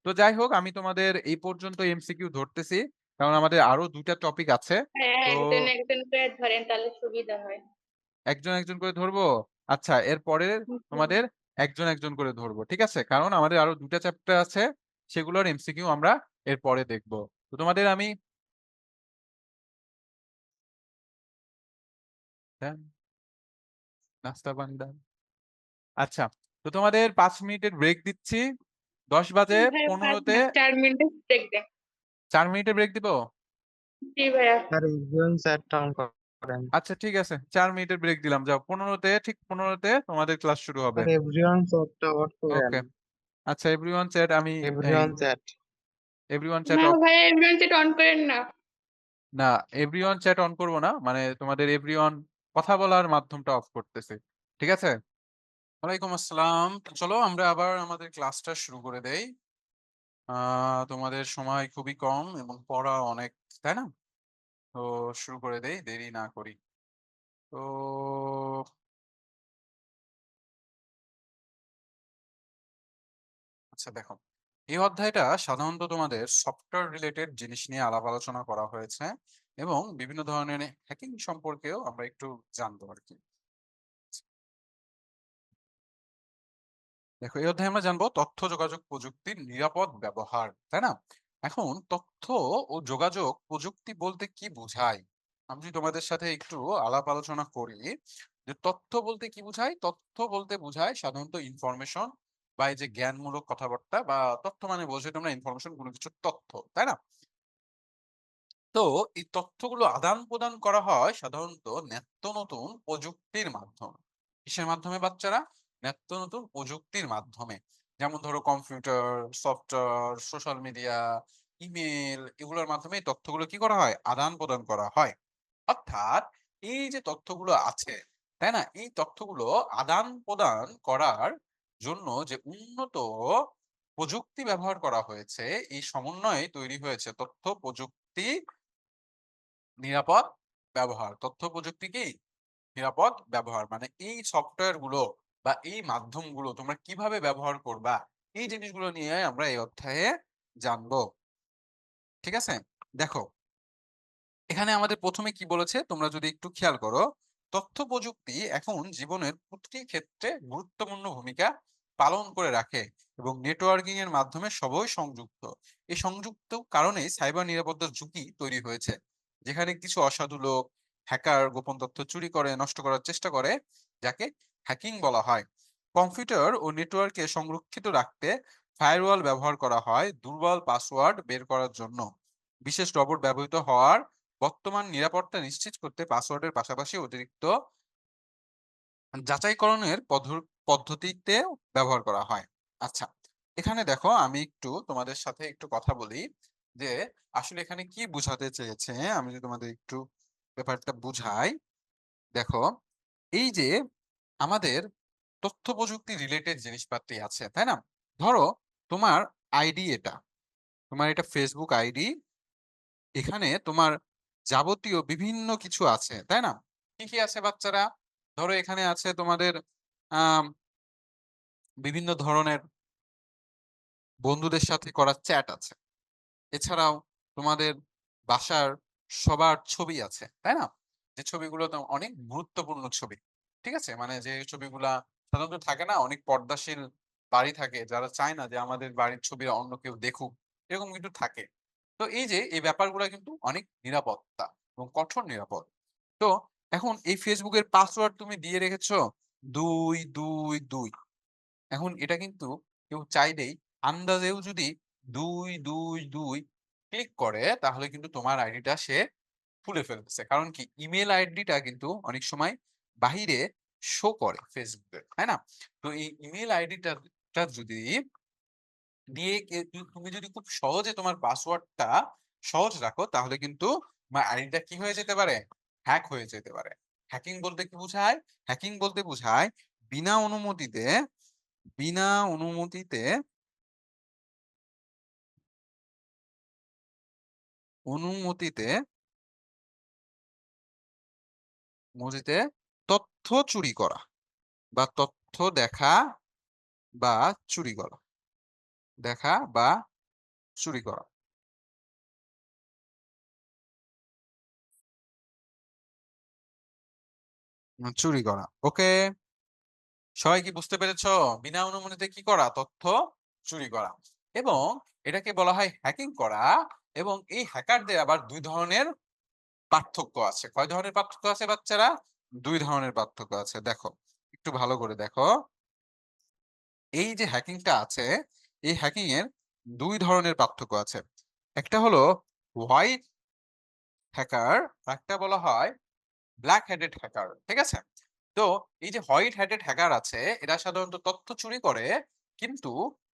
তো যাই হোক, আমি তোমাদের এই পর্যন্ত এমসিকিউ ধরতেছি, কারণ আমাদের আরো 2টা টপিক আছে। হ্যাঁ, তো একজন একজন করে ধরেন তাহলে সুবিধা হয়। একজন একজন করে ধরবো। আচ্ছা, এরপরে তোমাদের একজন একজন করে ধরবো, ঠিক আছে, কারণ আমাদের আরো 2টা চ্যাপ্টার আছে, সেগুলোর এমসিকিউ আমরা এরপরে দেখবো। তো তোমাদের আমি দেন, নাস্তা পানি দেন। আচ্ছা, তো তোমাদের 5 মিনিটের ব্রেক দিচ্ছি। 10 বাজে ভাইয়া 15-তে 4 মিনিটের ব্রেক দেন। 4 মিনিটের ব্রেক দিব। জি ভাইয়া। স্যার এভিয়ন চ্যাটটা অন করেন। আচ্ছা ঠিক আছে, 4 মিনিটের ব্রেক দিলাম। যাও, 15-তে, ঠিক 15-তে তোমাদের ক্লাস শুরু হবে। স্যার এভরিওয়ান চ্যাটটা অন করেন। ওকে। আচ্ছা, এভরিওয়ান চ্যাট আমি এভরিওয়ান চ্যাট। এভরিওয়ান চ্যাট না অফ, ভাইয়া, এমনি অন করেন না। না এভরিওয়ান চ্যাট অন করব না, মানে তোমাদের এভরিওয়ান কথা বলার মাধ্যমটা অফ করতেছি, ঠিক আছে। ওয়ালাইকুম আসসালাম। চলো আমরা আবার আমাদের ক্লাসটা শুরু করে দেই। তোমাদের সময় খুবই কম এবং পড়া অনেক, তাই না? তো শুরু করে দেই, দেরি না করি। তো আচ্ছা দেখো, এই অধ্যায়টা সাধারণত তোমাদের সফটওয়্যার রিলেটেড জিনিস নিয়ে আলাপ আলোচনা করা হয়েছে এবং বিভিন্ন ধরনের হ্যাকিং সম্পর্কেও আমরা একটু জানবো আর কি। দেখো, এই অধ্যায়ে আমরা জানবো তথ্য যোগাযোগ প্রযুক্তির নিরাপদ ব্যবহার, তাই না? এখন তথ্য ও যোগাযোগ প্রযুক্তি বলতে কি বোঝায়, আমি যদি তোমাদের সাথে একটু আলাপ আলোচনা করি, যে তথ্য বলতে কি বোঝায়। তথ্য বলতে বোঝায় সাধারণত ইনফরমেশন বা এই যে জ্ঞানমূলক কথাবার্তা, বা তথ্য মানে বোঝো তোমরা ইনফরমেশন, কোনো কিছু তথ্য, তাই না? তো এই তথ্যগুলো আদান প্রদান করা হয় সাধারণত নিত্য নতুন প্রযুক্তির মাধ্যমে। কিসের মাধ্যমে বাচ্চারা? নিত্য নতুন প্রযুক্তির মাধ্যমে। যেমন ধরো computer, software, social media, email, এগুলোর মাধ্যমে এই তথ্যগুলো কি করা হয়? আদান প্রদান করা হয়। অর্থাৎ এই যে তথ্যগুলো আছে, তাই না, এই তথ্যগুলো আদান প্রদান করার জন্য যে উন্নত প্রযুক্তি ব্যবহার করা হয়েছে, এই সমন্বয়ে তৈরি হয়েছে তথ্য প্রযুক্তি নিরাপদ ব্যবহার। তথ্য প্রযুক্তি কি? নিরাপদ ব্যবহার, মানে এই সফটওয়্যার গুলো বা এই মাধ্যমগুলো তোমরা কিভাবে ব্যবহার করবা, এই জিনিসগুলো নিয়ে আমরা এই অধ্যায়ে জানবো, ঠিক আছে। দেখো, এখানে আমাদের প্রথমে কি বলেছে তোমরা যদি একটু খেয়াল করো, তথ্য প্রযুক্তি এখন জীবনের প্রতিটি ক্ষেত্রে গুরুত্বপূর্ণ ভূমিকা পালন করে রাখে এবং নেটওয়ার্কিং এর মাধ্যমে সবই সংযুক্ত। এই সংযুক্ত কারণেই সাইবার নিরাপত্তার ঝুঁকি তৈরি হয়েছে, যেখানে কিছু অসাধু লোক, হ্যাকার গোপন তথ্য চুরি করে নষ্ট করার চেষ্টা করে, যাকে হ্যাকিং বলা হয়। কম্পিউটার ও নেটওয়ার্কে সংরক্ষিত রাখতে ফায়ারওয়াল ব্যবহার করা হয় দুর্বল পাসওয়ার্ড বের করার জন্য। বিশেষ রোবট ব্যবহৃত হওয়ার বর্তমান নিরাপত্তা নিশ্চিত করতে পাসওয়ার্ডের পাশাপাশি অতিরিক্ত যাচাইকরণের পদ্ধতিতে ব্যবহার করা হয়। আচ্ছা, এখানে দেখো আমি একটু তোমাদের সাথে একটু কথা বলি যে আসলে এখানে কি বোঝাতে চেয়েছে, আমি যদি তোমাদের একটু ব্যাপারটা বুঝাই। দেখো, এই যে আমাদের তথ্য প্রযুক্তি রিলেটেড জিনিসপাতি আছে, তাই না? ধরো তোমার আইডি, এটা তোমার এটা ফেসবুক আইডি, এখানে তোমার যাবতীয় বিভিন্ন কিছু আছে, তাই না? কি কি আছে বাচ্চারা? ধরো এখানে আছে তোমাদের আহ বিভিন্ন ধরনের বন্ধুদের সাথে করা চ্যাট আছে। এছাড়াও তোমাদের বাসার সবার ছবি আছে, তাই না? যে ছবিগুলো তো অনেক গুরুত্বপূর্ণ ছবি, ঠিক আছে, মানে যে ছবিগুলা সাধারণত থাকে না, অনেক পর্দাশীল বাড়ি থাকে যারা চায় না যে আমাদের বাড়ির ছবি অন্য কেউ দেখুক, এরকম কিন্তু থাকে। তো এই যে এই ব্যাপারগুলো কিন্তু অনেক নিরাপত্তা এবং কঠোর নিরাপদ। তো এখন এই ফেসবুকের পাসওয়ার্ড তুমি দিয়ে রেখেছো 222, এখন এটা কিন্তু কেউ চাইলেই আন্দাজেও যদি 222 ক্লিক করে, তাহলে কিন্তু তোমার আইডিটা সে খুলে ফেলতেছে। কারণ কি, ইমেল আইডিটা কিন্তু অনেক সময় বাহিরে শো করে ফেসবুকে, তাই না? তো এই ইমেল আইডিটা যদি দিয়ে তুমি যদি খুব সহজে তোমার পাসওয়ার্ডটা সহজ রাখো, তাহলে কিন্তু তোমার আইডিটা কি হয়ে যেতে পারে? হ্যাক হয়ে যেতে পারে। হ্যাকিং বলতে কি বোঝায়? হ্যাকিং বলতে বোঝায় বিনা অনুমতিতে বিনা অনুমতিতে অনুমতিতে মসজিদে তথ্য চুরি করা বা তথ্য দেখা বা চুরি করা দেখা বা চুরি করা চুরি করা ওকে সবাই কি বুঝতে পেরেছো বিনা অনুমতিতে কি করা তথ্য চুরি করা এবং এটাকে বলা হয় হ্যাকিং করা এবং এই হ্যাকারদের আবার দুই ধরনের পার্থক্য আছে কয় ধরনের পার্থক্য আছে বাচ্চারা দুই ধরনের পার্থক্য আছে দেখো একটু ভালো করে দেখো এই যে হ্যাকিংটা আছে এই হ্যাকিং এর দুই ধরনের পার্থক্য আছে একটা হলো হোয়াইট হ্যাকার একটা বলা হয় ব্ল্যাক হেডেড হ্যাকার ঠিক আছে তো এই যে হোয়াইট হেডেড হ্যাকার আছে এরা সাধারণত তথ্য চুরি করে কিন্তু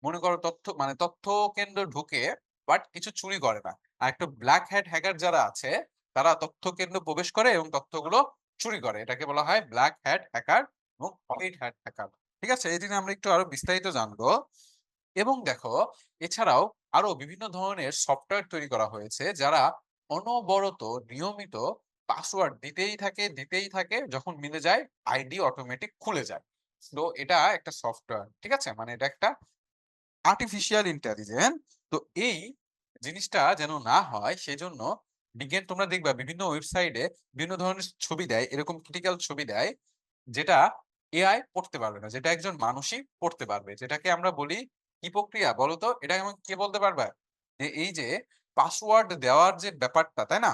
মনে করো তথ্য মানে তথ্য কেন্দ্র ঢুকে বাট কিছু চুরি করে না আর একটা ব্ল্যাক হেড হ্যাকার যারা আছে তারা তথ্য কেন্দ্র প্রবেশ করে এবং তথ্যগুলো চুরি করে এটাকে বলা হয় ব্ল্যাক হেড হ্যাকার এবং হোয়াইট হেড হ্যাকার ঠিক আছে এই দিনে আমরা একটু আরো বিস্তারিত জানবো এবং দেখো এছাড়াও আরো বিভিন্ন ধরনের সফটওয়্যার তৈরি করা হয়েছে যারা অনবরত নিয়মিত পাসওয়ার্ড দিতেই থাকে যখন মিলে যায় আইডি অটোমেটিক খুলে যায় তো এটা একটা সফটওয়্যার ঠিক আছে মানে এটা একটা আর্টিফিশিয়াল ইন্টেলিজেন্স তো এই জিনিসটা যেন না হয় সেজন্য বিজ্ঞান তোমরা দেখবা বিভিন্ন ওয়েবসাইটে বিভিন্ন ধরনের ছবি দেয় এরকম ক্রিটিক্যাল ছবি দেয় যেটা এআই পড়তে পারবে না যেটা একজন মানুষই পড়তে পারবে যেটাকে আমরা বলি কি প্রক্রিয়া বলো তো এটা এমন কে বলতে পারবে যে এই যে পাসওয়ার্ড দেওয়ার যে ব্যাপারটা তাই না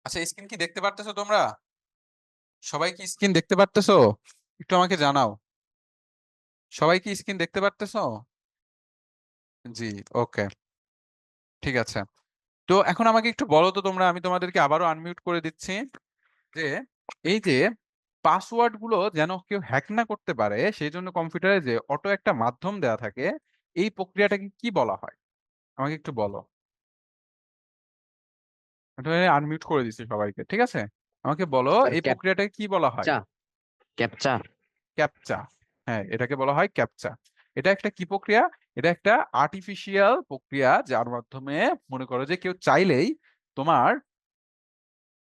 আচ্ছা স্ক্রিন কি দেখতে পারতেছো তোমরা সবাই কি স্ক্রিন দেখতে পারতেছো একটু আমাকে জানাও সবাই কি স্ক্রিন দেখতে পারতেছো জি ওকে ঠিক আছে তো এখন আমাকে একটু বলো তো তোমরা আমি তোমাদেরকে আবারও আনমিউট করে দিচ্ছি যে এই যে পাসওয়ার্ড গুলো যেন কেউ হ্যাক না করতে পারে সেই জন্য কম্পিউটারে যে অটো একটা মাধ্যম দেওয়া থাকে এই প্রক্রিয়াটাকে কি বলা হয় আমাকে একটু বলো আনমিউট করে দিচ্ছি সবাইকে ঠিক আছে আমাকে বলো স্যার এই প্রক্রিয়াটাকে কি বলা হয় ক্যাপচা ক্যাপচা হ্যাঁ এটাকে বলা হয় ক্যাপচা এটা একটা কি প্রক্রিয়া এটা একটা আর্টিফিশিয়াল প্রক্রিয়া যার মাধ্যমে মনে করো যে কেউ চাইলেই তোমার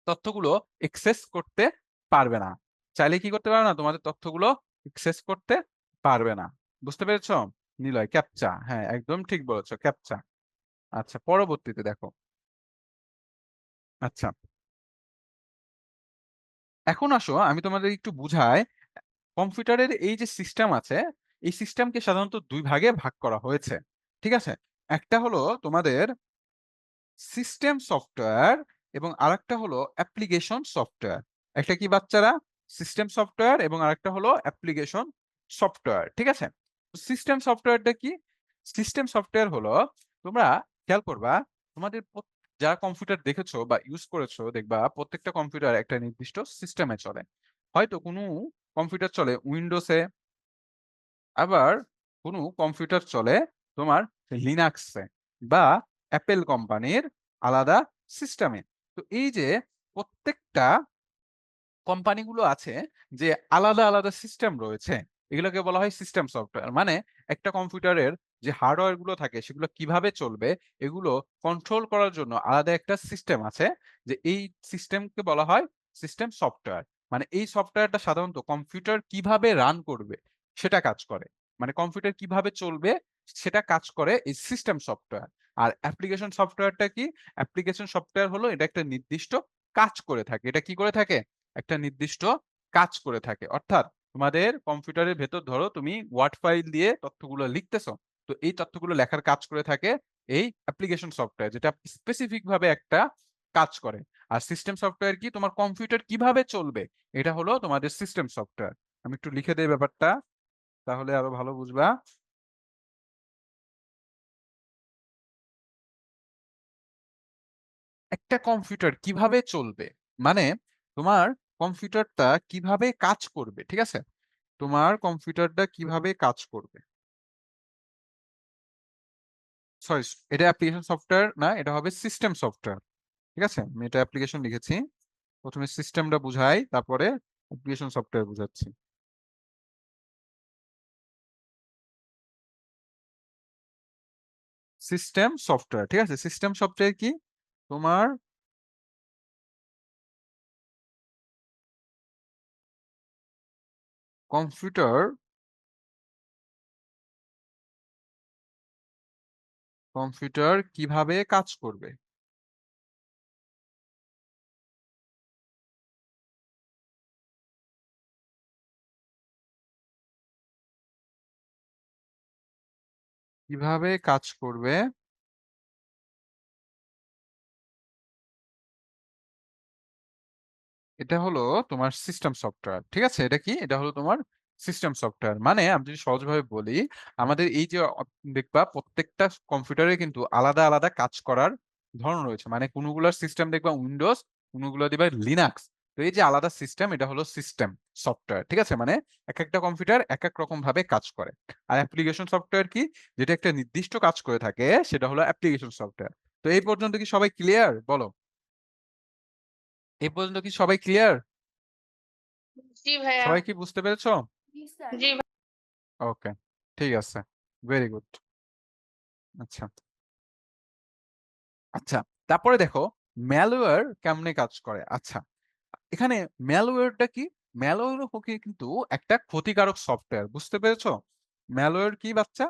তথ্যগুলো এক্সেস করতে পারবে না চাইলে কি করতে পারবে না তোমাদের তথ্যগুলো এক্সেস করতে পারবে না বুঝতে পেরেছো নিলয় ক্যাপচা হ্যাঁ একদম ঠিক বলেছো ক্যাপচা আচ্ছা পরবর্তীতে দেখো আচ্ছা এখন আসো আমি তোমাদের একটু বুঝাই কম্পিউটারের এই যে সিস্টেম আছে এই সিস্টেমকে সাধারণত দুই ভাগে ভাগ করা হয়েছে ঠিক আছে একটা হলো তোমাদের সিস্টেম সফটওয়্যার এবং আরেকটা হলো অ্যাপ্লিকেশন সফটওয়্যার একটা কি বাচ্চারা সিস্টেম সফটওয়্যার এবং আরেকটা হলো অ্যাপ্লিকেশন সফটওয়্যার ঠিক আছে সিস্টেম সফটওয়্যারটা কি সিস্টেম সফটওয়্যার হলো তোমরা খেয়াল করবা তোমাদের যারা কম্পিউটার দেখেছো বা ইউজ করেছো দেখবা প্রত্যেকটা কম্পিউটার একটা নির্দিষ্ট সিস্টেমে চলে হয়তো কোনো কম্পিউটার চলে উইন্ডোজে আবার কোনো কম্পিউটার চলে তোমার লিনাক্সে বা অ্যাপেল কোম্পানির আলাদা সিস্টেমে তো এই যে প্রত্যেকটা কোম্পানিগুলো আছে যে আলাদা আলাদা সিস্টেম রয়েছে এগুলোকে বলা হয় সিস্টেম সফটওয়্যার মানে একটা কম্পিউটারের যে হার্ডওয়্যার গুলো থাকে সেগুলো কিভাবে চলবে এগুলো কন্ট্রোল করার জন্য আলাদা একটা সিস্টেম আছে যে এই সিস্টেমকে বলা হয় সিস্টেম সফটওয়্যার মানে এই সফটওয়্যারটা সাধারণত কম্পিউটার কিভাবে রান করবে সেটা কাজ করে মানে কম্পিউটার কিভাবে চলবে সেটা কাজ করে এই সিস্টেম সফটওয়্যার আর অ্যাপ্লিকেশন সফটওয়্যারটা কি অ্যাপ্লিকেশন সফটওয়্যার হলো এটা একটা নির্দিষ্ট কাজ করে থাকে এটা কি করে থাকে একটা নির্দিষ্ট কাজ করে থাকে অর্থাৎ তোমাদের কম্পিউটারের ভেতর ধরো তুমি ওয়ার্ড ফাইল দিয়ে তথ্যগুলো লিখতেছো তো এই তথ্যগুলো লেখার কাজ করে থাকে এই অ্যাপ্লিকেশন সফটওয়্যার যেটা স্পেসিফিক ভাবে একটা কাজ করে আর সিস্টেম সফটওয়্যার কি তোমার কম্পিউটার কিভাবে চলবে এটা হলো তোমাদের সিস্টেম সফটওয়্যার আমি একটু লিখে দেই ব্যাপারটা তাহলে আরো ভালো বুঝবা একটা কম্পিউটার কিভাবে চলবে মানে তোমার কম্পিউটারটা কিভাবে কাজ করবে ঠিক আছে তোমার কম্পিউটারটা কিভাবে কাজ করবে সরি এটা অ্যাপ্লিকেশন সফটওয়্যার না এটা হবে সিস্টেম সফটওয়্যার ঠিক আছে আমি এটা অ্যাপ্লিকেশন লিখেছি প্রথমে সিস্টেমটা বুঝাই তারপরে অ্যাপ্লিকেশন সফটওয়্যার বুঝাচ্ছি সিস্টেম সফটওয়্যার, ঠিক আছে? সিস্টেম সফটওয়্যার কি? তোমার কম্পিউটার কিভাবে কাজ করবে, কিভাবে কাজ করবে এটা হলো তোমার সিস্টেম সফটওয়্যার, ঠিক আছে? এটা কি? এটা হলো তোমার সিস্টেম সফটওয়্যার। মানে আমি যদি সহজভাবে বলি, আমাদের এই যে দেখবা প্রত্যেকটা কম্পিউটারে কিন্তু আলাদা আলাদা কাজ করার ধরন রয়েছে। মানে কোনগুলোর সিস্টেম দেখবা উইন্ডোজ, কোনগুলো দিবা লিনাক্স। তো এই যে আলাদা সিস্টেম, এটা হলো সিস্টেম সফটওয়্যার, ঠিক আছে? মানে এক একটা কম্পিউটার এক এক রকম ভাবে কাজ করে। আর অ্যাপ্লিকেশন সফটওয়্যার কি? যেটা একটা নির্দিষ্ট কাজ করে থাকে, সেটা হলো অ্যাপ্লিকেশন সফটওয়্যার। তো এই পর্যন্ত কি সবাই ক্লিয়ার? বলো, এই পর্যন্ত কি সবাই ক্লিয়ার? জি ভাইয়া। সবাই কি বুঝতে পেরেছো? জি ওকে, ঠিক আছে, ভেরি গুড। আচ্ছা আচ্ছা, তারপরে দেখো ম্যালওয়্যার কেমনে কাজ করে। আচ্ছা, এখানে ম্যালওয়্যারটা কি? ম্যালওয়্যার কিন্তু একটা ক্ষতিকারক সফটওয়্যার, বুঝতে পেরেছো? ম্যালওয়্যার কি বাচ্চা?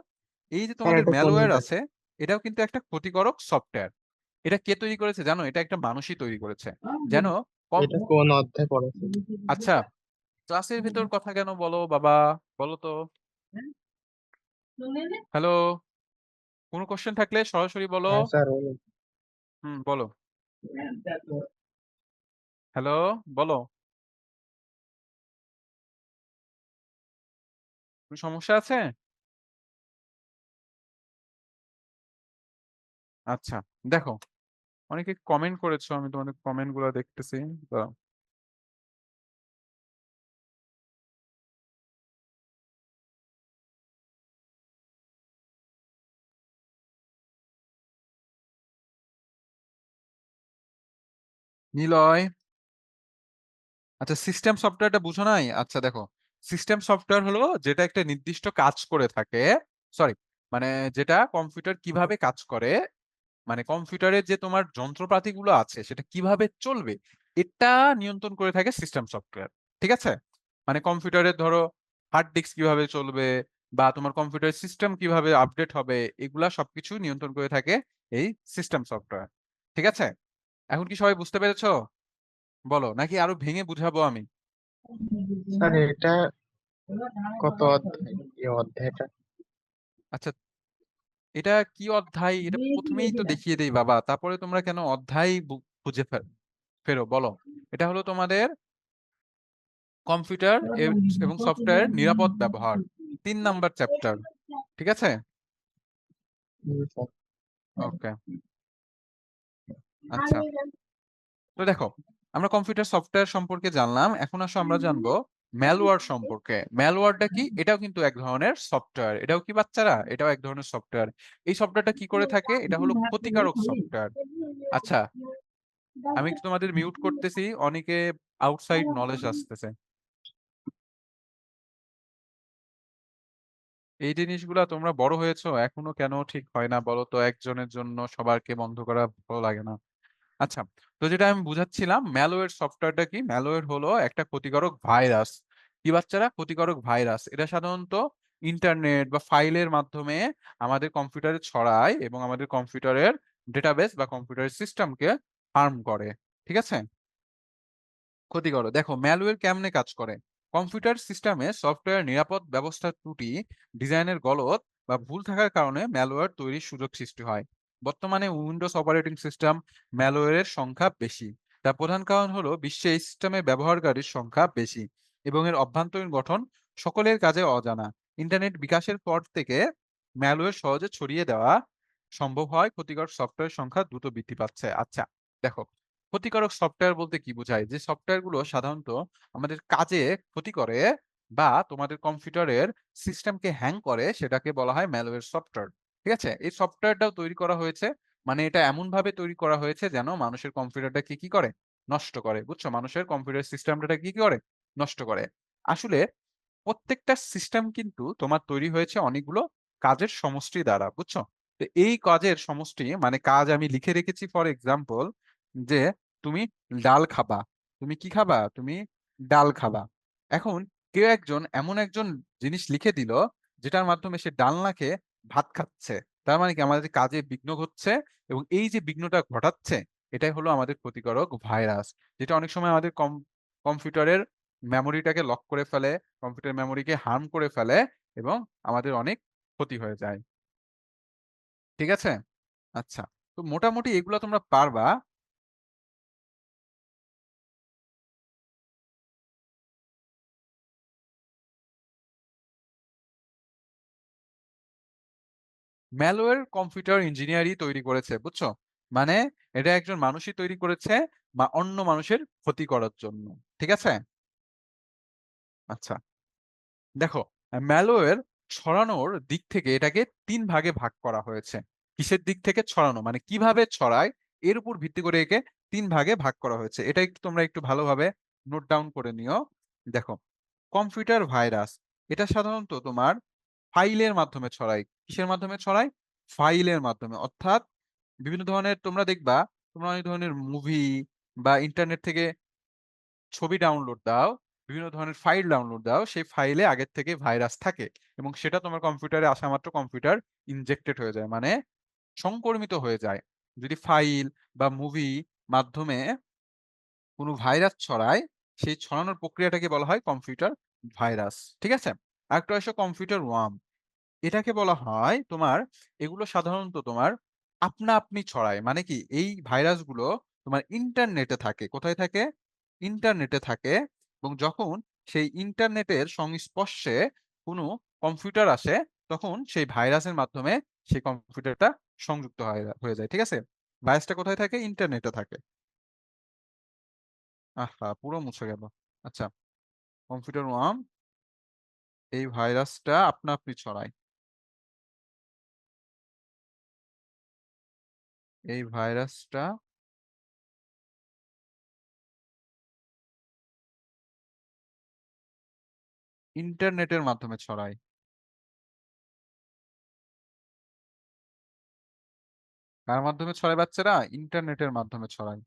এই যে স্যার তোমাদের এটা কোন ম্যালওয়্যার এটা আছে, এটাও কিন্তু একটা ক্ষতিকারক সফটওয়্যার। এটা কে তৈরি করেছে জানো? এটা একটা মানুষই তৈরি করেছে। যেন কম। এটা কোন অধ্যায় পড়েছে? আচ্ছা, ক্লাসের ভিতর কথা কেন বলো বাবা, বলো তো। হ্যালো, কোনো কোশ্চেন থাকলে সরাসরি বলো। হ্যাঁ স্যার বলুন। বলো। হ্যালো, বলো। কোনো সমস্যা আছে? আচ্ছা, দেখো অনেকে কমেন্ট করেছো, আমি তোমাদের কমেন্ট গুলো দেখতেছি। দাঁড়াও। নিলয়, আচ্ছা সিস্টেম সফটওয়্যারটা বুঝো নাই? আচ্ছা দেখো, সিস্টেম সফটওয়্যার হলো যেটা একটা নির্দিষ্ট কাজ করে থাকে, সরি, মানে যেটা কম্পিউটার কিভাবে কাজ করে, মানে কম্পিউটারের যে তোমার যন্ত্রপাতিগুলো আছে সেটা কিভাবে চলবে, এটা নিয়ন্ত্রণ করে থাকে সিস্টেম সফটওয়্যার, ঠিক আছে? মানে কম্পিউটারের ধরো হার্ড ডিস্ক কিভাবে চলবে, বা তোমার কম্পিউটার সিস্টেম কিভাবে আপডেট হবে, এগুলা সবকিছু নিয়ন্ত্রণ করে থাকে এই সিস্টেম সফটওয়্যার, ঠিক আছে? এখন কি সবাই বুঝতে পেরেছো? বলো, নাকি আরো ভেঙে বুঝাবো আমি? স্যার এটা কত অধ্যায় এই অধ্যায়টা? আচ্ছা, এটা কি অধ্যায়? এটা প্রথমেই তো দেখিয়ে দেই বাবা, তারপরে তোমরা কেন অধ্যায় খুঁজে ফেরো, বলো। এটা হলো তোমাদের কম্পিউটার এবং সফটওয়্যার নিরাপদ ব্যবহার, 3 নাম্বার চ্যাপ্টার, ঠিক আছে? স্যার ওকে, আচ্ছা, তো দেখো আমরা কম্পিউটার সফটওয়্যার সম্পর্কে জানলাম, এখন আসো আমরা জানবো ম্যালওয়্যার সম্পর্কে। ম্যালওয়্যারটা কি? এটাও কিন্তু এক ধরনের সফটওয়্যার। এটাও কি বাচ্চারা? এটাও এক ধরনের সফটওয়্যার। এই সফটওয়্যারটা কি করে থাকে? এটা হলো ক্ষতিকারক সফটওয়্যার। আচ্ছা, আমি একটু তোমাদের মিউট করতেছি, অনেকে আউটসাইড নলেজ আসতেছে। এই জিনিসগুলা তোমরা বড় হয়েছো, এখনো কেন ঠিক হয় না বলো তো? একজনের জন্য সবারকে বন্ধ করা ভালো লাগে না। আচ্ছা, তো যেটা আমি বুঝাচ্ছিলাম, ম্যালওয়্যার সফটওয়্যারটা কি? ম্যালওয়্যার হলো একটা ক্ষতিকারক ভাইরাস। কি বাচ্চারা? ক্ষতিকারক ভাইরাস। এটা সাধারণত ইন্টারনেট বা ফাইলের মাধ্যমে আমাদের কম্পিউটারে ছড়ায় এবং আমাদের কম্পিউটারের ডেটাবেস বা কম্পিউটারের সিস্টেমকে হার্ম করে, ঠিক আছে? ক্ষতি করো। দেখো ম্যালওয়্যার কেমনে কাজ করে। কম্পিউটার সিস্টেমে সফটওয়্যার নিরাপদ ব্যবস্থার ত্রুটি, ডিজাইনের গলদ বা ভুল থাকার কারণে ম্যালওয়্যার তৈরির সুযোগ সৃষ্টি হয়। বর্তমানে উইন্ডোজ অপারেটিং সিস্টেম ম্যালওয়্যারের সংখ্যা বেশি। তার প্রধান কারণ হলো বিশ্বে এই সিস্টেমে ব্যবহারকারীর সংখ্যা বেশি এবং এর অভ্যন্তরীণ গঠন সকলের কাছে অজানা। ইন্টারনেট বিকাশের পর থেকে ম্যালওয়্যার সহজে ছড়িয়ে দেওয়া সম্ভব হয়, ক্ষতিকর সফটওয়্যার সংখ্যা দ্রুত বৃদ্ধি পাচ্ছে। আচ্ছা দেখো, ক্ষতিকারক সফটওয়্যার বলতে কি বোঝায়? যে সফটওয়্যার গুলো সাধারণত আমাদের কাজে ক্ষতি করে বা তোমাদের কম্পিউটারের সিস্টেমকে হ্যাং করে, সেটাকে বলা হয় ম্যালওয়্যার সফটওয়্যার, ঠিক আছে? এই সফটওয়্যারটাও তৈরি করা হয়েছে, মানে এটা এমন ভাবে তৈরি করা হয়েছে যেন মানুষের কম্পিউটারটাকে কি করে? নষ্ট করে, বুঝছো? মানুষের কম্পিউটার সিস্টেমটা কি করে? নষ্ট করে। আসলে প্রত্যেকটা সিস্টেম কিন্তু তোমার তৈরি হয়েছে অনেকগুলো কাজের সমষ্টি দ্বারা, বুঝছো? তো এই কাজের সমষ্টি মানে কাজ আমি লিখে রেখেছি ফর এক্সাম্পল যে তুমি ডাল খাবা, তুমি কি খাবা, তুমি ডাল খাবা। এখন কেউ একজন এমন একজন জিনিস লিখে দিল যেটার মাধ্যমে সে ডাল না খেয়ে ভাত খাচ্ছে, তার মানে কি আমাদের কাজে বিঘ্ন ঘটছে, এবং এই যে বিঘ্নটা ঘটাচ্ছে এটাই হলো আমাদের ক্ষতিকারক ভাইরাস, যেটা অনেক সময় আমাদের কম্পিউটারের মেমোরিটাকে লক করে ফেলে, কম্পিউটার মেমোরিকে হার্ম করে ফেলে, এবং আমাদের অনেক ক্ষতি হয়ে যায়। ঠিক আছে? আচ্ছা, তো মোটামুটি এগুলো তোমরা পারবা। ম্যালওয়্যার কম্পিউটার ইঞ্জিনিয়ারই তৈরি করেছে, বুঝছো? মানে এটা একজন মানুষই তৈরি করেছে বা অন্য মানুষের ক্ষতি করার জন্য। ঠিক আছে? আচ্ছা, দেখো, ম্যালওয়্যার ছড়ানোর দিক থেকে এটাকে 3 ভাগে ভাগ করা হয়েছে। কিসের দিক থেকে ছড়ানো মানে কিভাবে ছড়ায় এর উপর ভিত্তি করে একে 3 ভাগে ভাগ করা হয়েছে। এটা একটু তোমরা একটু ভালোভাবে নোট ডাউন করে নিও। দেখো, কম্পিউটার ভাইরাস এটা সাধারণত তোমার ফাইলের মাধ্যমে ছড়ায়। কিসের মাধ্যমে ছড়ায়? ফাইলের মাধ্যমে। অর্থাৎ বিভিন্ন ধরনের তোমরা দেখবা, তোমরা অনেক ধরনের মুভি বা ইন্টারনেট থেকে ছবি ডাউনলোড দাও, বিভিন্ন ধরনের ফাইল ডাউনলোড দাও, সেই ফাইলে আগের থেকে ভাইরাস থাকে এবং সেটা তোমার কম্পিউটারে আসা মাত্র কম্পিউটার ইনজেক্টেড হয়ে যায়, মানে সংক্রমিত হয়ে যায়। যদি ফাইল বা মুভি মাধ্যমে কোনো ভাইরাস ছড়ায়, সেই ছড়ানোর প্রক্রিয়াটাকে বলা হয় কম্পিউটার ভাইরাস। ঠিক আছে? আরেকটা হচ্ছে কম্পিউটার ওয়ার্ম। এটাকে বলা হয় তোমার, এগুলো সাধারণত তোমার আপনা আপনি ছড়ায়। মানে কি এই ভাইরাসগুলো তোমার ইন্টারনেটে থাকে। কোথায় থাকে? ইন্টারনেটে থাকে, এবং যখন সেই ইন্টারনেটের সংস্পর্শে কোনো কম্পিউটার আসে তখন সেই ভাইরাসের মাধ্যমে সেই কম্পিউটারটা সংযুক্ত হয়ে যায়। ঠিক আছে? ভাইরাসটা কোথায় থাকে? ইন্টারনেটে থাকে। আহা, পুরো মুছে গেল। আচ্ছা, কম্পিউটার ওয়ার্ম এই ভাইরাসটা আপনা আপনি ছড়ায়। এই ভাইরাসটা ইন্টারনেটের মাধ্যমে ছড়ায়। কার মাধ্যমে ছড়ায় বাচ্চারা? ইন্টারনেটের মাধ্যমে ছড়ায়।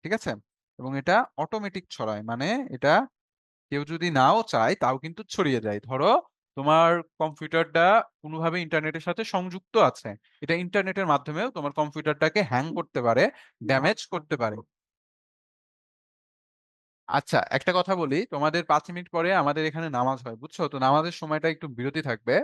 ঠিক আছে? এবং এটা অটোমেটিক ছড়ায়, মানে এটা কেউ যদি নাও চায় তাও কিন্তু ছড়িয়ে যায়। ধরো তোমার কম্পিউটারটা কোনোভাবে ইন্টারনেটের সাথে সংযুক্ত আছে, এটা ইন্টারনেটের মাধ্যমেও তোমার কম্পিউটারটাকে হ্যাং করতে পারে, ড্যামেজ করতে পারে। আচ্ছা, একটা কথা বলি, তোমাদের 5 মিনিট পরে আমাদের এখানে নামাজ হয়, বুঝছো? তো নামাজের সময়টা একটু বিরতি থাকবে,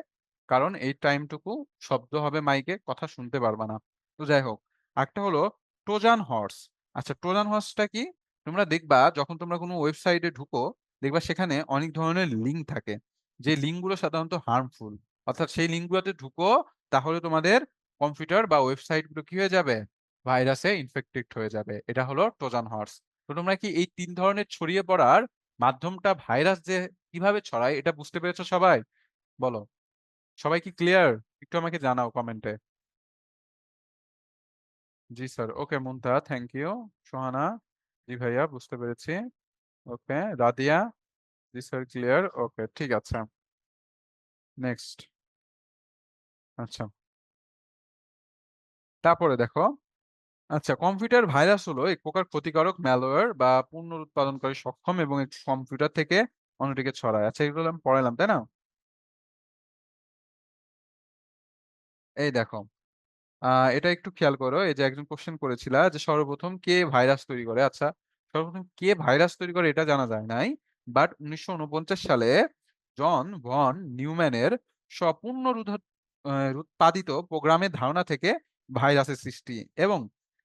কারণ এই টাইমটুকু শব্দ হবে মাইকে, কথা শুনতে পারবা না। তো যাই হোক, একটা হলো ট্রোজান হর্স। আচ্ছা, ট্রোজান হর্সটা কি? তোমরা দেখবা যখন তোমরা কোনো ওয়েবসাইটে ঢুকো, দেখবা সেখানে অনেক ধরনের লিঙ্ক থাকে, যে লিঙ্কগুলো সাধারণত হার্মফুল। অর্থাৎ সেই লিঙ্কগুলোতে ঢুকো, তাহলে তোমাদের কম্পিউটার বা ওয়েবসাইটগুলো কি হয়ে যাবে? ভাইরাসে ইনফেক্টেড হয়ে যাবে। এটা হলো ট্রোজান হর্স। তো তোমরা কি এই 3 ধরনের ছড়িয়ে পড়ার মাধ্যমটা ভাইরাস যে কিভাবে ছড়ায় এটা বুঝতে পেরেছো সবাই? বলো, সবাই কি ক্লিয়ার? একটু আমাকে জানাও কমেন্টে। জি sir, okay Muntaha, thank you. Sohana, জি ভাইয়া বুঝতে পেরেছি। ওকে, রাদিয়া, জি স্যার ক্লিয়ার, ওকে ঠিক আছে। নেক্সট। আচ্ছা, তারপরে দেখো, আচ্ছা, কম্পিউটার ভাইরাস হলো এক প্রকার ক্ষতিকারক ম্যালওয়্যার বা পুনরুৎপাদনকারী সক্ষম এবং একটি কম্পিউটার থেকে অন্যটিকে ছড়ায়। আচ্ছা, এগুলো আমি পড়ালাম তাই না? এই দেখো, এটা একটু খেয়াল করো, এই যে একজন কোশ্চেন করেছিল যে সর্বপ্রথম কে ভাইরাস তৈরি করে। আচ্ছা, সর্বপ্রথম কে ভাইরাস তৈরি করে এটা জানা যায় নাই, বাট 1949 সালে জন ভন নিউম্যানের উৎপাদিত প্রোগ্রামের ধারণা থেকে ভাইরাসের সৃষ্টি, এবং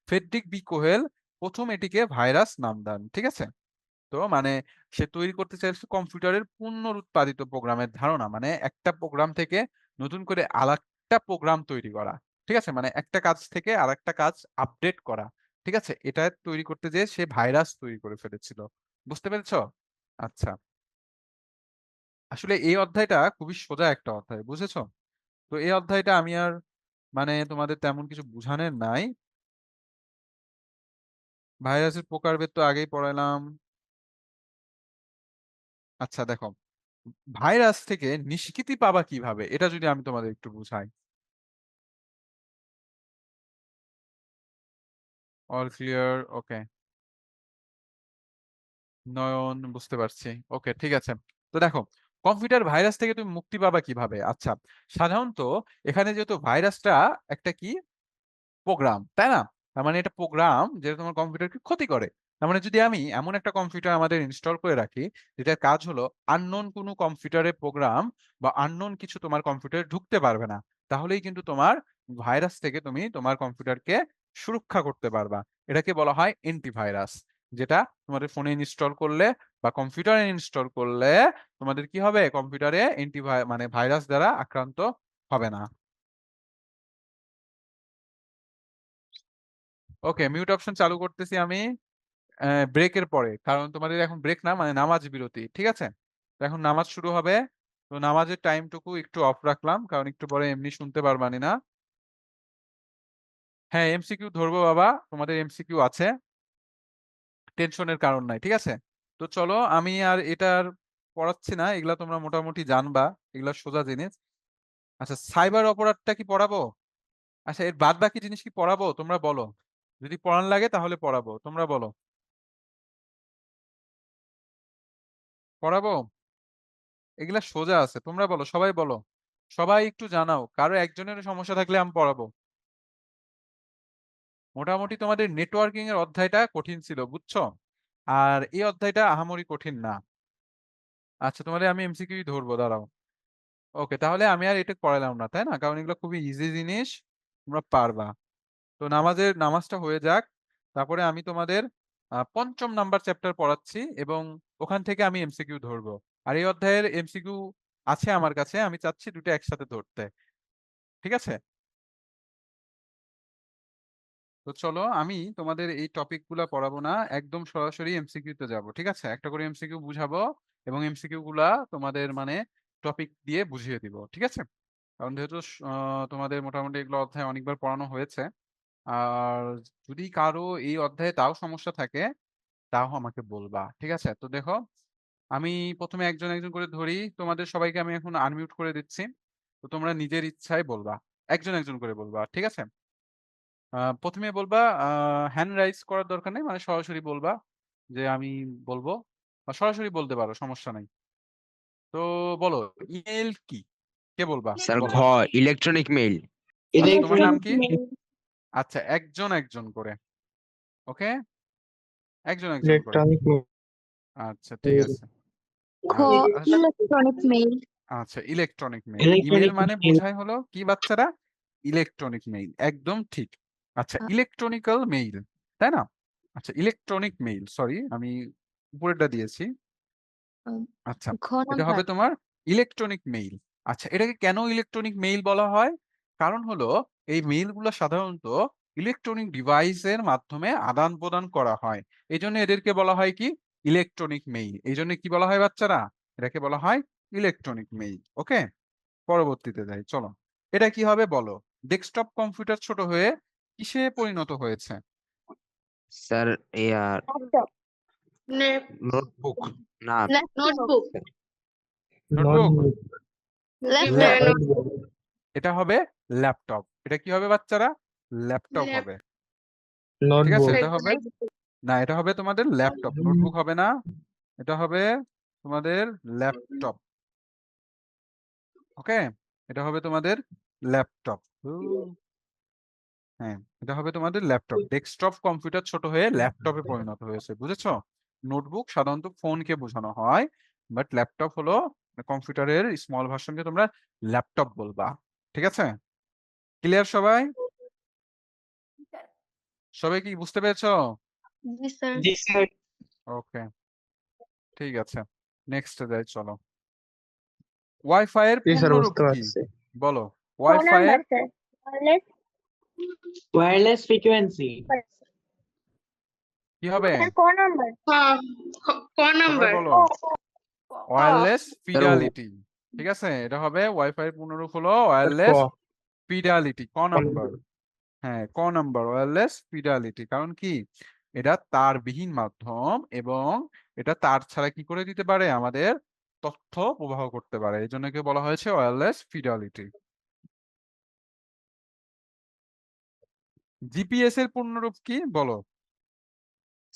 ফ্রেডরিক বি কোহেল প্রথম এটিকে ভাইরাস নাম দেন। ঠিক আছে? তো মানে সে তৈরি করতে চাইছে কম্পিউটারের পুনরুৎপাদিত প্রোগ্রামের ধারণা, মানে একটা প্রোগ্রাম থেকে নতুন করে আরেকটা প্রোগ্রাম তৈরি করা। ঠিক আছে? মানে একটা কাজ থেকে আরেকটা কাজ আপডেট করা। ঠিক আছে? এটা তৈরি করতে যেয়ে সে ভাইরাস তৈরি করে ফেলেছিল। বুঝতে পেরেছো? আচ্ছা, আসলে এই অধ্যায়টা খুবই সোজা একটা অধ্যায়, বুঝেছো? তো এই অধ্যায়টা আমি আর মানে তোমাদের তেমন কিছু বুঝানোর নাই। ভাইরাসের প্রকারভেদ তো আগেই পড়ালাম। আচ্ছা দেখো, ভাইরাস থেকে নিষ্কৃতি পাবা কিভাবে এটা যদি আমি তোমাদের একটু বুঝাই। অল ক্লিয়ার, ওকে। নয়ন, বুঝতে পারছি। ওকে, ঠিক আছে। তো দেখো, কম্পিউটার ভাইরাস থেকে তুমি মুক্তি পাবা কিভাবে? আচ্ছা, সাধারণত এখানে যেহেতু ভাইরাসটা একটা কি প্রোগ্রাম, তাই না? তার মানে এটা প্রোগ্রাম যেটা তোমার কম্পিউটারকে ক্ষতি করে। তার মানে যদি আমি এমন একটা কম্পিউটার আমাদের ইনস্টল করে রাখি যেটার কাজ হলো আননোন কোনো কম্পিউটারের প্রোগ্রাম বা আননোন কিছু তোমার কম্পিউটারে ঢুকতে পারবে না, তাহলেই কিন্তু তোমার ভাইরাস থেকে তুমি তোমার কম্পিউটারকে সুরক্ষা করতে পারবা। এটাকে বলা হয় অ্যান্টিভাইরাস, যেটা তোমাদের ফোনে ইনস্টল করলে বা কম্পিউটারে ইনস্টল করলে তোমাদের কি হবে, কম্পিউটারে মানে ভাইরাস দ্বারা আক্রান্ত হবে না। ওকে, মিউট অপশন চালু করতেছি আমি ব্রেকের পরে, কারণ তোমাদের এখন ব্রেক না, মানে নামাজ বিরতি, ঠিক আছে? তো এখন নামাজ শুরু হবে, তো নামাজের টাইমটুকু একটু অফ রাখলাম, কারণ একটু পরে এমনি শুনতে পারবানি না। হ্যাঁ, এমসিকিউ ধরবো বাবা, তোমাদের এমসিকিউ আছে, টেনশনের কারণ নাই, ঠিক আছে? তো চলো, আমি আর এটার পড়াচ্ছি না, এগুলা তোমরা মোটামুটি জানবা, এগুলা সোজা জিনিস। আচ্ছা, সাইবার অপরাধটা কি পড়াবো? আচ্ছা, এর বাদ বাকি জিনিস কি পড়াবো? তোমরা বলো, যদি পড়ান লাগে তাহলে পড়াবো, তোমরা বলো, পড়াবো? এগুলা সোজা আছে, তোমরা বলো, সবাই বলো, সবাই একটু জানাও, কারো একজনের সমস্যা থাকলে আমি পড়াবো। মোটামুটি তোমাদের নেটওয়ার্কিং এর অধ্যায়টা কঠিন ছিল, বুঝছো? আর এই অধ্যায়টা আহামরি কঠিন না। আচ্ছা, তোমাদের আমি এমসিকিউ ধরবো, দাঁড়াও। ওকে, তাহলে আমি আর এটা পড়ালাম না, তাই না? কারণ এগুলো খুবই ইজি জিনিস, তোমরা পারবা। তো নামাজটা হয়ে যাক, তারপরে আমি তোমাদের ৫ম নাম্বার চ্যাপ্টার পড়াচ্ছি এবং ওখান থেকে আমি এমসিকিউ ধরবো। আর এই অধ্যায়ের এমসিকিউ আছে আমার কাছে, আমি চাচ্ছি দুটো একসাথে ধরতে, ঠিক আছে? তো চলো, আমি তোমাদের এই টপিক গুলা পড়াবো না, একদম সরাসরি এমসিকিউ তে যাবো, ঠিক আছে? একটা করে এমসিকিউ বুঝাবো এবং এমসিকিউ গুলা তোমাদের মানে টপিক দিয়ে বুঝিয়ে দিব, ঠিক আছে? কারণ যেহেতু তোমাদের মোটামুটি এগুলো অধ্যায় অনেকবার পড়ানো হয়েছে। আর যদি কারো এই অধ্যায়ে তাও সমস্যা থাকে, তাও আমাকে বলবা, ঠিক আছে? তো দেখো, আমি প্রথমে একজন একজন করে ধরি, তোমাদের সবাইকে আমি এখন আনমিউট করে দিচ্ছি, তো তোমরা নিজের ইচ্ছায় বলবা, একজন একজন করে বলবা, ঠিক আছে? প্রথমে বলবা, হ্যান্ড রাইজ করার দরকার নেই, মানে সরাসরি বলবা যে আমি বলবো, বা সরাসরি বলতে পারো, সমস্যা নাই। তো বলো, ইমেল কি? কে বলবা? স্যার বলো। ঘ ইলেকট্রনিক মেইল। আচ্ছা, তোমার নাম কি? Mail. আচ্ছা, একজন একজন করে, ওকে, একজন একজন করে। ইলেকট্রনিক আচ্ছা, ঠিক আছে। ঘ আচ্ছা, ইলেকট্রনিক মেইল। আচ্ছা, ইলেকট্রনিক মেইল। ইমেল মানে বোঝায় হলো কি বাচ্চারা? ইলেকট্রনিক মেইল, একদম ঠিক। আচ্ছা, ইলেকট্রনিক্যাল মেইল, তাই না? আচ্ছা, ইলেকট্রনিক মেইল, সরি আমি উপরেরটা দিয়েছি। আচ্ছা, ঘ এটা নাম্বার। হবে তোমার ইলেকট্রনিক মেইল। আচ্ছা, এটাকে কেন ইলেকট্রনিক মেইল বলা হয়? কারণ হলো এই মেইলগুলো সাধারণত ইলেকট্রনিক ডিভাইসের মাধ্যমে আদান প্রদান করা হয়, এই জন্য এদেরকে বলা হয় কি, ইলেকট্রনিক মেইল। এই জন্য কি বলা হয় বাচ্চারা? এটাকে বলা হয় ইলেকট্রনিক মেইল। ওকে, পরবর্তীতে যাই, চলো। এটা কি হবে বলো? ডেস্কটপ কম্পিউটার ছোট হয়ে কিসে পরিণত হয়েছে? স্যার ইয়ার নোটবুক না Notebook. Notebook, Laptop. এটা হবে ল্যাপটপ। এটা কি হবে বাচ্চারা? ল্যাপটপ Lap- হবে, ঠিক আছে? নোটবুক এটা হবে না, এটা হবে তোমাদের ল্যাপটপ, নোটবুক হবে না, এটা হবে তোমাদের ল্যাপটপ। ওকে, এটা হবে তোমাদের ল্যাপটপ। হ্যাঁ, এটা হবে তোমাদের ল্যাপটপ। ডেস্কটপ কম্পিউটার ছোট হয়ে ল্যাপটপে পরিণত হয়েছে, বুঝেছো? নোটবুক সাধারণত ফোনকে বোঝানো হয়, বাট ল্যাপটপ হলো কম্পিউটারের স্মল ভার্সনকে তোমরা ল্যাপটপ বলবা, ঠিক আছে? ক্লিয়ার সবাই? সবাই কি বুঝতে পেরেছো? জি স্যার। জি স্যার। ওকে, ঠিক আছে, নেক্সট যাই, চলো। ওয়াইফাই এর জি স্যার, পূর্ণরূপ বুঝতে কি? পারছি। বলো, ওয়াইফাই এর ওয়্যারলেস ফ্রিকোয়েন্সি। কি হবে? ক সবাই number? বলো, ওয়্যারলেস ফিডালিটি, ঠিক আছে? এটা হবে ওয়াইফাই এর পূর্ণরূপ হলো ওয়্যারলেস ফিডালিটি, ক নাম্বার। হ্যাঁ, ক নাম্বার, ওয়্যারলেস ফিডালিটি। কারণ কি, এটা তারবিহীন মাধ্যম এবং এটা তার ছাড়া কি করে দিতে পারে, আমাদের তথ্য প্রবাহ করতে পারে, এই জন্য বলা হয়েছে ওয়্যারলেস ফিডালিটি। জিপিএস এর পূর্ণরূপ কি বলো?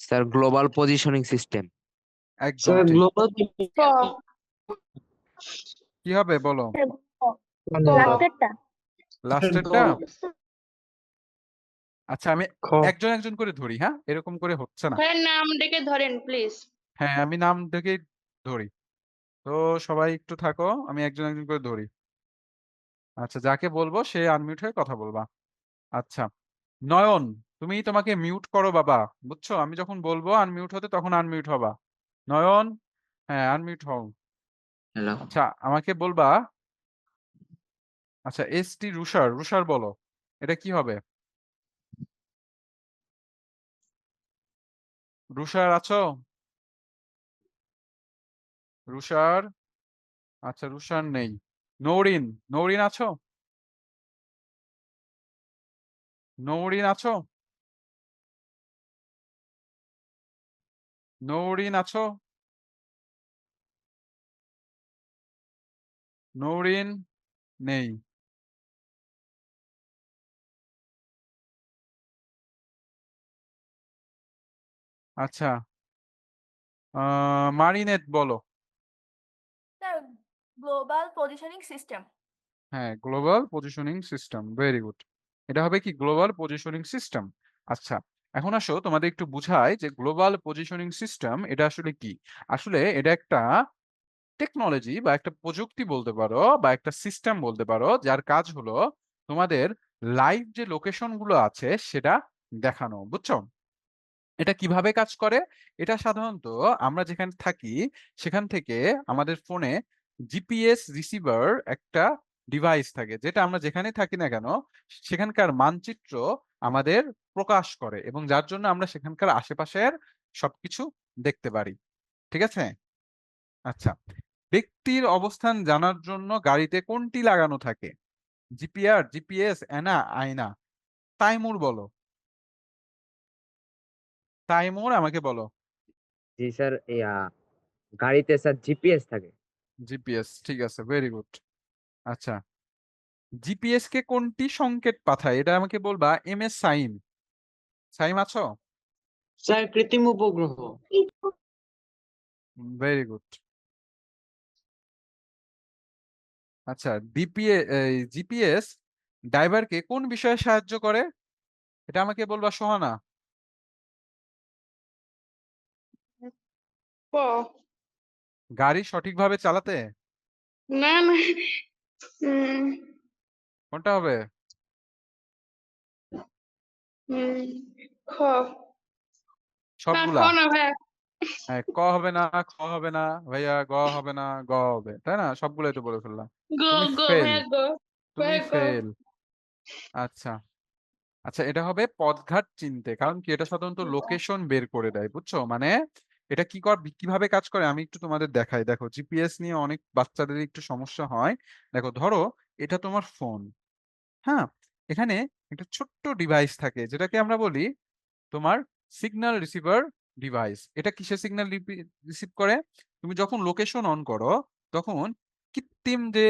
Sir global positioning system. একদম স্যার ঠিক। গ্লোবাল কি হবে বলো? লাস্টেরটা? আচ্ছা আমি খ একজন একজন করে ধরি, হ্যাঁ, এরকম করে হচ্ছে না। ভাইয়া নাম ডেকে ধরেন প্লিজ। হ্যাঁ আমি নাম থেকেই ধরি। তো সবাই একটু থাকো, আমি একজন একজন করে ধরি। আচ্ছা যাকে বলবো সে আনমিউট হয়ে কথা বলবা। আচ্ছা নয়ন, তুমি তোমাকে মিউট করো বাবা, বুঝছো? আমি যখন বলবো আনমিউট হতে তখন আনমিউট হবা। নয়ন, হ্যাঁ আনমিউট হও। হ্যালো। আচ্ছা আমাকে বলবা, আচ্ছা এসটি রুষার, রুষার বলো এটা কি হবে? রুষার আছো? রুষার, আচ্ছা রুষার নেই। নৌরিন, নৌরিন আছো? নৌরিন আছো? নৌরিন আছো? নৌরিন নেই। আচ্ছা মারিনেট বলো। Sir global positioning system. হ্যাঁ global positioning system, very good. এটা হবে কি গ্লোবাল পজিশনিং সিস্টেম। আচ্ছা এখন আসো তোমাদের একটু বুঝাই যে গ্লোবাল পজিশনিং সিস্টেম এটা আসলে কি। আসলে এটা একটা টেকনোলজি বা একটা প্রযুক্তি বলতে পারো বা একটা সিস্টেম বলতে পারো, যার কাজ হলো তোমাদের লাইভ যে লোকেশন গুলো আছে সেটা দেখানো, বুঝছো? এটা কিভাবে কাজ করে? এটা সাধারণত আমরা যেখানে থাকি সেখান থেকে আমাদের ফোনে জিপিএস রিসিভার একটা ডিভাইস থাকে, যেটা আমরা যেখানে থাকি না কেন সেখানকার মানচিত্র আমাদের প্রকাশ করে এবং যার জন্য আমরা সেখানকার আশেপাশের সবকিছু দেখতে পারি। ঠিক আছে? আচ্ছা ব্যক্তির অবস্থান জানার জন্য গাড়িতে কোনটি লাগানো থাকে? জিপিআর, জিপিএস, এনা, আয়না। তাইমুর বলো। তাইমুর আমাকে বলো। জি স্যার গাড়িতে স্যার জিপিএস থাকে। জিপিএস, ঠিক আছে, ভেরি গুড। আচ্ছা জিপিএস কে কোনটি সংকেত পাঠায় এটা আমাকে বলবা। এম এস সাইম, সাইম আছো? স্যার কৃত্রিম উপগ্রহ। Very good. আচ্ছা ডিপিএ জিপিএস ড্রাইভারকে কোন বিষয়ে সাহায্য করে? এটা আমাকে বলবা সোহানা। ক গাড়ি সঠিকভাবে চালাতে। না না উম, কোনটা হবে? উম, খ না খ সবগুলা? না ভাইয়া। হ্যাঁ ক হবে না, খ হবে না ভাইয়া, গ হবে না, গ হবে, তাই না? সবগুলোই তো বলে ফেললাম। গো তুমি গো ফেল, ভাইয়া গো। তুমি ভাইয়া গো। ফেল। আচ্ছা আচ্ছা এটা হবে পথঘাট চিনতে, কারণ কি এটা সাধারণত লোকেশন বের করে দেয়, বুঝছো? মানে এটা কিভাবে কাজ করে আমি একটু তোমাদের দেখাই। দেখো জিপিএস নিয়ে অনেক বাচ্চাদের একটু সমস্যা হয়। দেখো ধরো এটা তোমার ফোন, হ্যাঁ, এখানে একটা ছোট্ট ডিভাইস থাকে যেটাকে আমরা বলি তোমার সিগন্যাল রিসিভার ডিভাইস। এটা কিসের সিগন্যাল রিসিভ করে? তুমি যখন লোকেশন অন করো তখন কৃত্রিম যে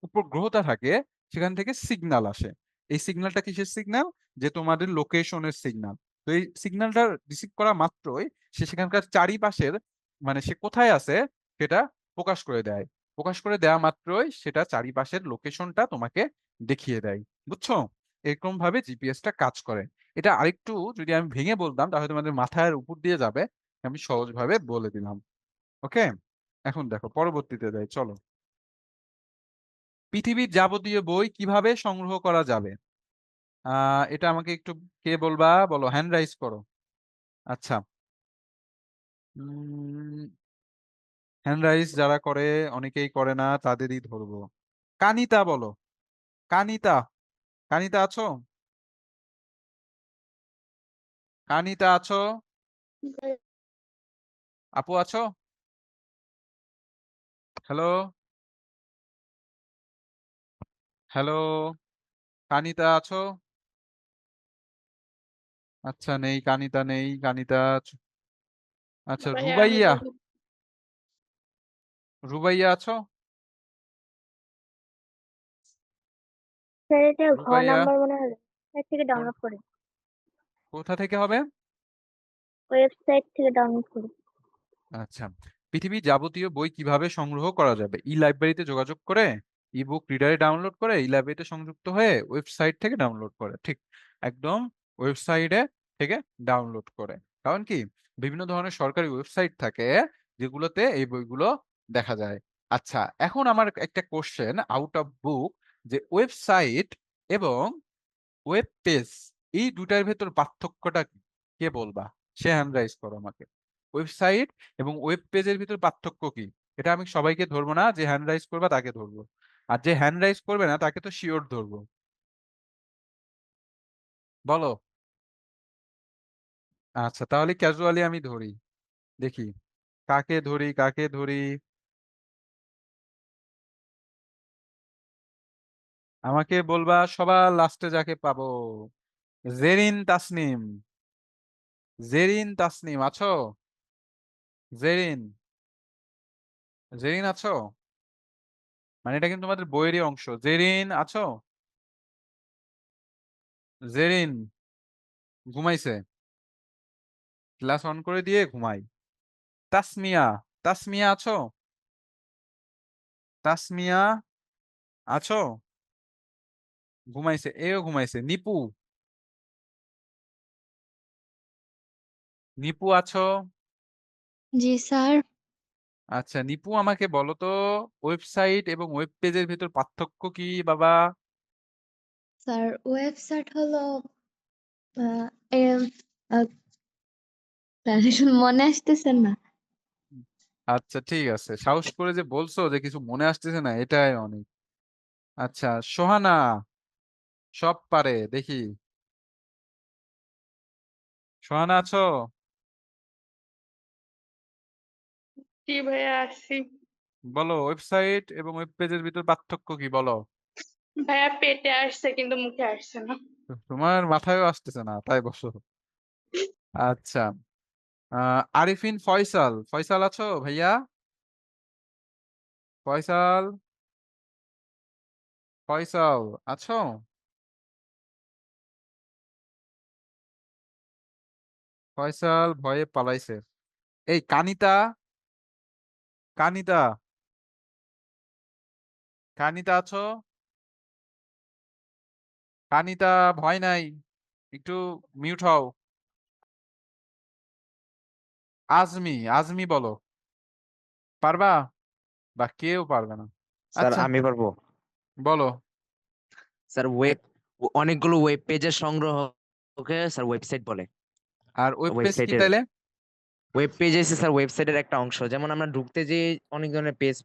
উপগ্রহটা থাকে সেখান থেকে সিগন্যাল আসে। এই সিগন্যালটা কিসের সিগন্যাল? যে তোমাদের লোকেশনের সিগন্যাল। তো এই সিগন্যালটা রিসিভ করা মাত্রই সে সেখানকার চারিপাশের মানে সে কোথায় আছে সেটা প্রকাশ করে দেয়। প্রকাশ করে দেওয়া মাত্রই সেটা চারিপাশের লোকেশনটা তোমাকে দেখিয়ে দেয়, বুঝছো? এরকম ভাবে জিপিএসটা কাজ করে। এটা আরেকটু যদি আমি ভেঙে বলতাম তাহলে তোমাদের মাথার উপর দিয়ে যাবে, আমি সহজভাবে বলে দিলাম। ওকে এখন দেখো পরবর্তীতে যাই, চলো। পৃথিবীর যাবতীয় বই কিভাবে সংগ্রহ করা যাবে? এটা আমাকে একটু কে বলবা, বলো, হ্যান্ড রাইজ করো। আচ্ছা হ্যান্ড রাইজ যারা করে, অনেকেই করে না, তাদেরই ধরবো। কানিতা বলো। কানিতা, কানিতা আছো? কানিতা আছো? আপু আছো? হ্যালো, হ্যালো, কানিতা আছো? আচ্ছা নেই, কানিতা নেই, কানিতা আচ্ছা ভাইয়া আমি রুবাইয়া, বলি। রুবাইয়া আছো? স্যার এটা ঘ রুবাইয়া নাম্বার মনে হয়, এর থেকে কোন ডাউনলোড করে কোথা থেকে হবে? ওয়েবসাইট থেকে ডাউনলোড করে। আচ্ছা, পৃথিবীর যাবতীয় বই কিভাবে সংগ্রহ করা যাবে? ই লাইব্রেরিতে যোগাযোগ করে, ই বুক রিডারে ডাউনলোড করে, ই লাইব্রেরিতে সংযুক্ত হয়ে, ওয়েবসাইট থেকে ডাউনলোড করে। ঠিক, একদম ওয়েবসাইটে থেকে ডাউনলোড করে। কারণ কি, বিভিন্ন ধরনের সরকারি ওয়েবসাইট থাকে যেগুলোতে এই বইগুলো দেখা যায়। আচ্ছা, এখন আমার একটা কোশ্চেন আউট অফ বুক, যে ওয়েবসাইট এবং ওয়েব পেজ এই দুটার ভেতর পার্থক্যটা কি? কে বলবা? সে হ্যান্ড রাইজ করো আমাকে। ওয়েবসাইট এবং ওয়েব পেজের ভিতর পার্থক্য কি? এটা আমি সবাইকে ধরবো না, যে হ্যান্ড রাইজ করবা তাকে ধরবো, আর যে হ্যান্ড রাইজ করবে না তাকে তো শিওর ধরবো। বলো। আচ্ছা, তাহলে ক্যাজুয়ালি আমি ধরি, দেখি কাকে ধরি কাকে ধরি। আমাকে বলবা সবার লাস্টে যাকে পাবো। জেরিন তাসনিম। জেরিন তাসনিম আছো? জেরিন, জেরিন আছো? মানে এটা কিন্তু তোমাদের বইয়েরই অংশ। জেরিন আছো? জেরিন ঘুমাইছে, ক্লাস অন করে দিয়ে ঘুমাই। তাসমিয়া, তাসমিয়া আছো? তাসমিয়া আছো? ঘুমাইছে, এও ঘুমাইছে। নিপু, নিপু আছো? জি স্যার। আচ্ছা, নিপু আমাকে বলো তো, ওয়েবসাইট এবং ওয়েব পেজের ভিতর পার্থক্য কি বাবা? স্যার ওয়েবসাইট হলো আহ, এম, আহ, মনে আসতেছে না। আচ্ছা ঠিক আছে, সাহস করে যে বলছো যে কিছু মনে আসতেছে না, এটাই অনেক। আচ্ছা, সোহানা সব পারে দেখি। সোহানা আছো? জি ভাইয়া আসছি। বলো, ওয়েবসাইট এবং ওয়েব পেজের ভিতর পার্থক্য কি বলো? ভাইয়া পেটে আসছে কিন্তু মুখে আসছে না। তোমার মাথায়ও আসতেছে না, তাই বসো। আচ্ছা, আরিফিন ফয়সাল, ফয়সাল আছো ভাইয়া? ফয়সাল, ফয়সাল আছো? ফয়সাল ভয়ে পালাইছে। এই কানিতা, কানিতা, কানিতা আছো? কানিতা, ভয় নাই, একটু মিউট হও। আজমি, আজমি বলো, পারবা? বা কেউ পারবে না। স্যার আচ্ছা, আমি পারবো। বলো। স্যার অনেকগুলো ওয়েব পেজের সংগ্রহকে স্যার ওয়েবসাইট বলে। আর ওয়েব পেজ কি ওয়েবসাইটের তাইলে? ওয়েব পেজ এসে স্যার ওয়েবসাইটের একটা অংশ। যেমন আমরা ঢুকতে যে অনেক ধরনের পেজ,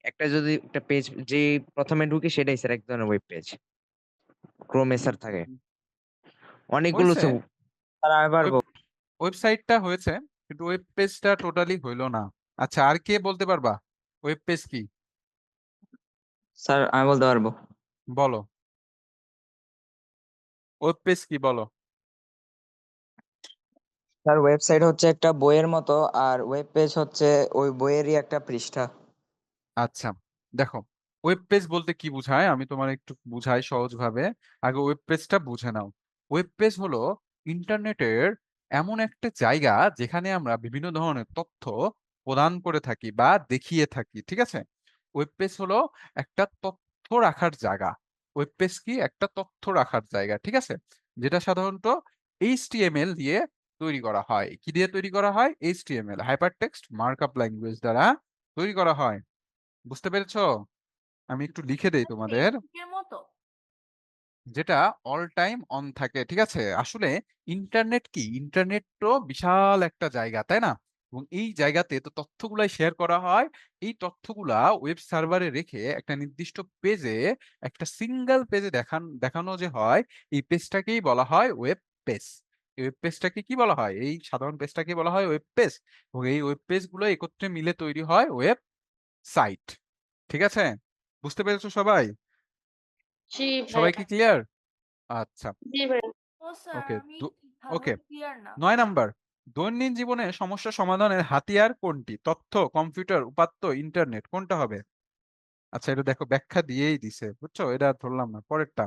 একটা পেজ যে প্রথমে ঢুকি সেটাই স্যার এক ধরনের ওয়েব পেজ। ক্রোমে স্যার থাকে অনেকগুলো হয়েছে, স্যার আমি পারবো। ওয়েবসাইটটা হয়েছে, কিন্তু ওয়েব পেজটা টোটালি হইলো না। আচ্ছা, আর কে বলতে পারবা ওয়েব পেজ কি? স্যার আমি বলতে পারবো। বলো, ওয়েব পেজ কি বলো? স্যার ওয়েবসাইট হচ্ছে একটা বইয়ের মতো, আর ওয়েব পেজ হচ্ছে ওই বইয়েরই একটা পৃষ্ঠা। আচ্ছা, দেখো, ওয়েব পেজ বলতে কি বোঝায় আমি তোমার একটু বুঝাই সহজভাবে। আগে ওয়েব পেজটা বুঝে নাও। ওয়েব পেজ হলো ইন্টারনেটের এমন একটা জায়গা যেখানে আমরা বিভিন্ন ধরনের তথ্য প্রদান করে থাকি বা দেখিয়ে থাকি, ঠিক আছে? ওয়েব পেজ হলো একটা তথ্য রাখার জায়গা। ওয়েব পেজ কি? একটা তথ্য রাখার জায়গা, ঠিক আছে? যেটা সাধারণত এইচটিএমএল দিয়ে তৈরি করা হয়। কি দিয়ে তৈরি করা হয়? HTML, hyper text markup language দ্বারা তৈরি করা হয়। বুঝতে পেরেছো? আমি একটু লিখে দেই তোমাদের। ফেসবুকের মতো। যেটা অল টাইম অন থাকে, ঠিক আছে? আসলে ইন্টারনেট কি? ইন্টারনেট তো বিশাল একটা জায়গা, তাই না? এবং এই জায়গাতে তো তথ্যগুলাই শেয়ার করা হয়। এই তথ্যগুলা ওয়েব সার্ভারে রেখে একটা নির্দিষ্ট পেজে, একটা সিঙ্গেল পেজে দেখানো যে হয়, এই পেজটাকেই বলা হয় ওয়েব পেজ। এই ওয়েব পেজটাকে কি বলা হয়? এই সাধারণ পেজটাকে বলা হয় ওয়েব পেজ। এবং এই ওয়েব পেজগুলো একত্রে মিলে তৈরি হয় ওয়েব সাইট। ঠিক আছে? বুঝতে পেরেছো সবাই? জি সবাই ভাইয়া। কি ক্লিয়ার? আচ্ছা, জি ভাইয়া। ও স্যার ওকে। আমি ওকে, ভালোভাবে ক্লিয়ার না। 9 নাম্বার, দৈনন্দিন জীবনে সমস্যা সমাধানের হাতিয়ার কোনটি? তথ্য, কম্পিউটার, উপাত্ত, ইন্টারনেট, কোনটা হবে? আচ্ছা, এটা দেখো ব্যাখ্যা দিয়েই দিছে, বুঝছো? এটা আর ধরলাম না। পরেরটা,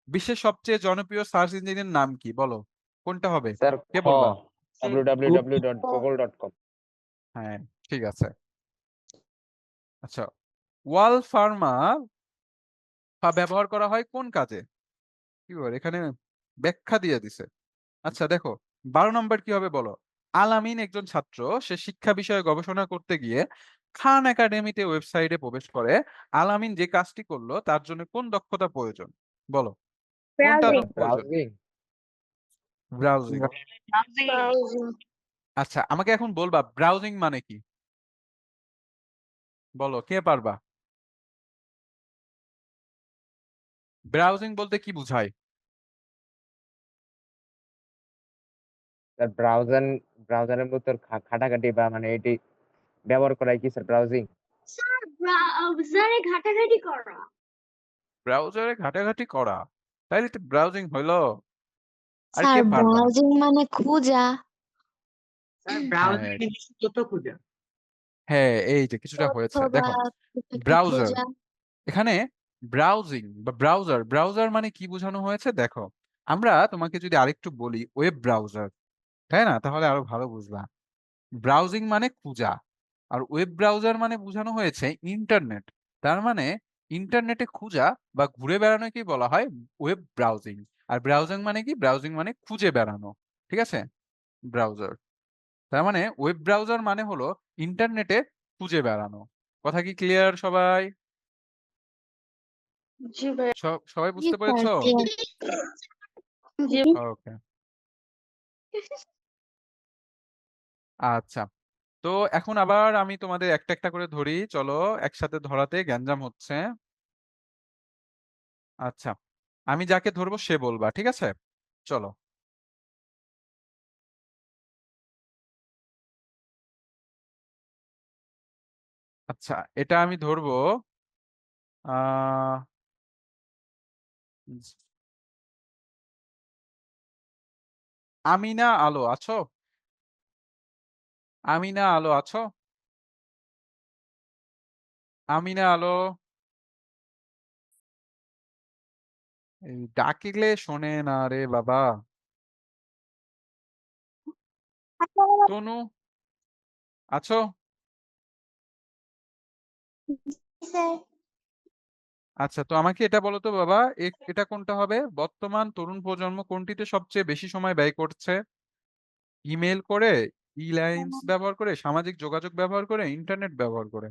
বিশ্বের সবচেয়ে জনপ্রিয় সার্চ ইঞ্জিনের নাম কি বলো? কোনটা হবে? স্যার কে খ বলবা? www.google.com। হ্যাঁ, ঠিক আছে। আচ্ছা, ওয়াল ফার্মা ব্যবহার করা হয় কোন কাজে? কি বলে এখানে ব্যাখ্যা দিয়ে দিছে। আচ্ছা দেখো 12 নম্বর কি হবে বলো? আলামিন একজন ছাত্র, সে শিক্ষা বিষয়ে গবেষণা করতে গিয়ে খান একাডেমিতে ওয়েবসাইটে প্রবেশ করে। আলামিন যে কাজটি করলো তার জন্য কোন দক্ষতা প্রয়োজন? বলো কোনটা ব্রাউজিং প্রয়োজন? ব্রাউজিং। ব্রাউজিং। আচ্ছা আমাকে এখন বলবা ব্রাউজিং মানে কি? বলো কে পারবা? ব্রাউজিং বলতে কি বুঝায়? স্যার ব্রাউজারের মধ্যে খাটাখাটি বা মানে এটি ব্যবহার করাই কি স্যার ব্রাউজিং? স্যার ব্রাউজারে ঘাটাঘাটি করা। ব্রাউজারে ঘাটাঘাটি করা, তাইলে তো ব্রাউজিং হইলো। আর স্যার কে পারবা? ব্রাউজিং মানে খোঁজা। স্যার ব্রাউজিং হ্যাঁ নির্দিষ্ট তথ্য খোঁজা। হ্যাঁ, এই যে কিছুটা হয়েছে। অথবা দেখো কিছু একটা ব্রাউজার, খোঁজা। এখানে ব্রাউজিং বা ব্রাউজার মানে কি বোঝানো হয়েছে দেখো। আমরা তোমাকে যদি আরেকটু বলি ওয়েব ব্রাউজার, তাই না, তাহলে আরো ভালো বুঝবা। ব্রাউজিং মানে খোঁজা, আর ওয়েব ব্রাউজার মানে বোঝানো হয়েছে ইন্টারনেট। তার মানে ইন্টারনেটে খোঁজা বা ঘুরে বেড়ানোকেই বলা হয় ওয়েব ব্রাউজিং। আর ব্রাউজিং মানে কি? ব্রাউজিং মানে খুঁজে বেড়ানো, ঠিক আছে? ব্রাউজার, তার মানে ওয়েব ব্রাউজার মানে হলো ইন্টারনেটে খুঁজে বেড়ানো। কথা কি ক্লিয়ার সবাই? জি ভাই সবাই জি বুঝতে স্যার পেরেছো? ক্লিয়ার। জি ওকে, আচ্ছা। তো এখন আবার আমি তোমাদের একটা একটা করে ধরি, চলো একসাথে ধরাতে গ্যাঞ্জাম হচ্ছে। আচ্ছা, আমি যাকে ধরবো সে বলবা, ঠিক আছে? চলো। আচ্ছা, এটা আমি ধরবো আহ আমিনা আলো, আছো? আমিনা আলো আছো? আমিনা আলো, এই ডাকিলে শোনে না রে বাবা। তনু আছো? স্যার আচ্ছা, তো আমাকে এটা বলো তো বাবা, এটা কোনটা হবে? বর্তমান তরুণ প্রজন্ম কোনটিতে সবচেয়ে বেশি সময় ব্যয় করছে? ইমেল করে, লাইন্স ব্যবহার করে, সামাজিক যোগাযোগ ব্যবহার করে, ইন্টারনেট ব্যবহার করে?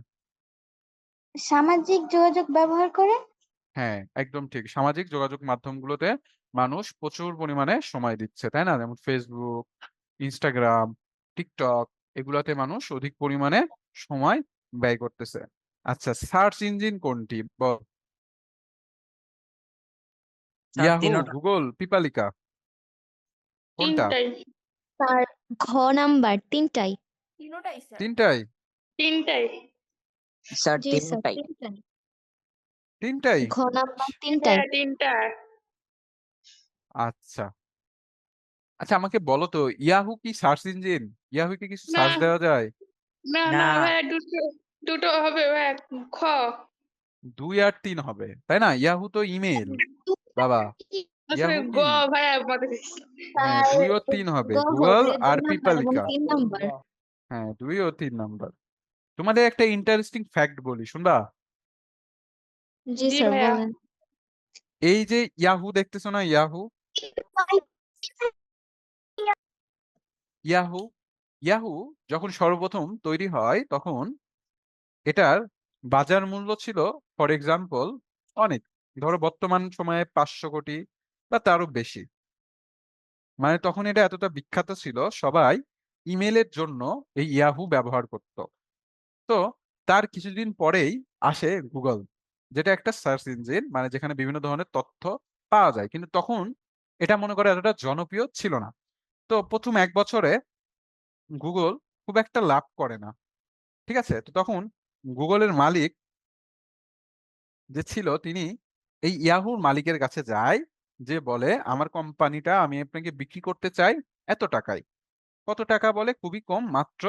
সামাজিক যোগাযোগ ব্যবহার করে। হ্যাঁ একদম ঠিক, সামাজিক যোগাযোগ মাধ্যমগুলোতে মানুষ প্রচুর পরিমাণে সময় দিচ্ছে, তাই না? যেমন ফেসবুক, ইনস্টাগ্রাম, টিকটক, এগুলাতে মানুষ অধিক পরিমাণে সময় ব্যয় করতেছে। আচ্ছা, সার্চ ইঞ্জিন কোনটি? স্যার ইয়াহু, তিনোটা। গুগল, পিপালিকা, কোনটা? তিনটাই স্যার ঘ নাম্বার তিনটাই। তিনোটাই স্যার। তিনটাই? তিনটাই স্যার জি স্যার তিনটাই। তিনটাই। তিনটাই? ঘ নাম্বার তিনটাই। হ্যাঁ তিনটা আচ্ছা আচ্ছা, আমাকে বলো তো ইয়াহু কি সার্চ ইঞ্জিন? ইয়াহুতে কিছু না সার্চ দেওয়া যায়? না না না ভাই দুটো দুটো হবে ভাই খ 2 আর 3 হবে, তাই না? ইয়াহু তো ইমেল বাবা। আসলে ইয়াহু গ কি? ভাই আমাদের হ্যাঁ, স্যার 2 ও 3 হবে, গ গুগল হবে আর 2 নাম্বার এবং পিপালিকা। 3 নাম্বার। হ্যাঁ, 2 ও 3 নাম্বার। তোমাদের একটা ইন্টারেস্টিং ফ্যাক্ট বলি, শুনবা? জি জি স্যার ভাইয়া বলেন। এই যে ইয়াহু দেখতেছো না, ইয়াহু, ইয়াহু ইয়াহু যখন সর্বপ্রথম তৈরি হয় তখন এটার বাজার মূল্য ছিল ফর এক্সাম্পল অনেক, ধরো বর্তমান সময়ে 500 কোটি বা তারও বেশি। মানে তখন এটা এতটা বিখ্যাত ছিল, সবাই ইমেলের জন্য এই ইয়াহু ব্যবহার করত। তো তার কিছুদিন পরেই আসে গুগল, যেটা একটা সার্চ ইঞ্জিন, মানে যেখানে বিভিন্ন ধরনের তথ্য পাওয়া যায়, কিন্তু তখন এটা মনে করে এতটা জনপ্রিয় ছিল না। তো প্রথম 1 বছরে গুগল খুব একটা লাভ করে না, ঠিক আছে? তো তখন গুগলের মালিক যে ছিল তিনি এই ইয়াহুর মালিকের কাছে যায়, যে বলে আমার কোম্পানিটা আমি আপনাকে বিক্রি করতে চাই এত টাকায়। কত টাকা বলে? খুবই কম, মাত্র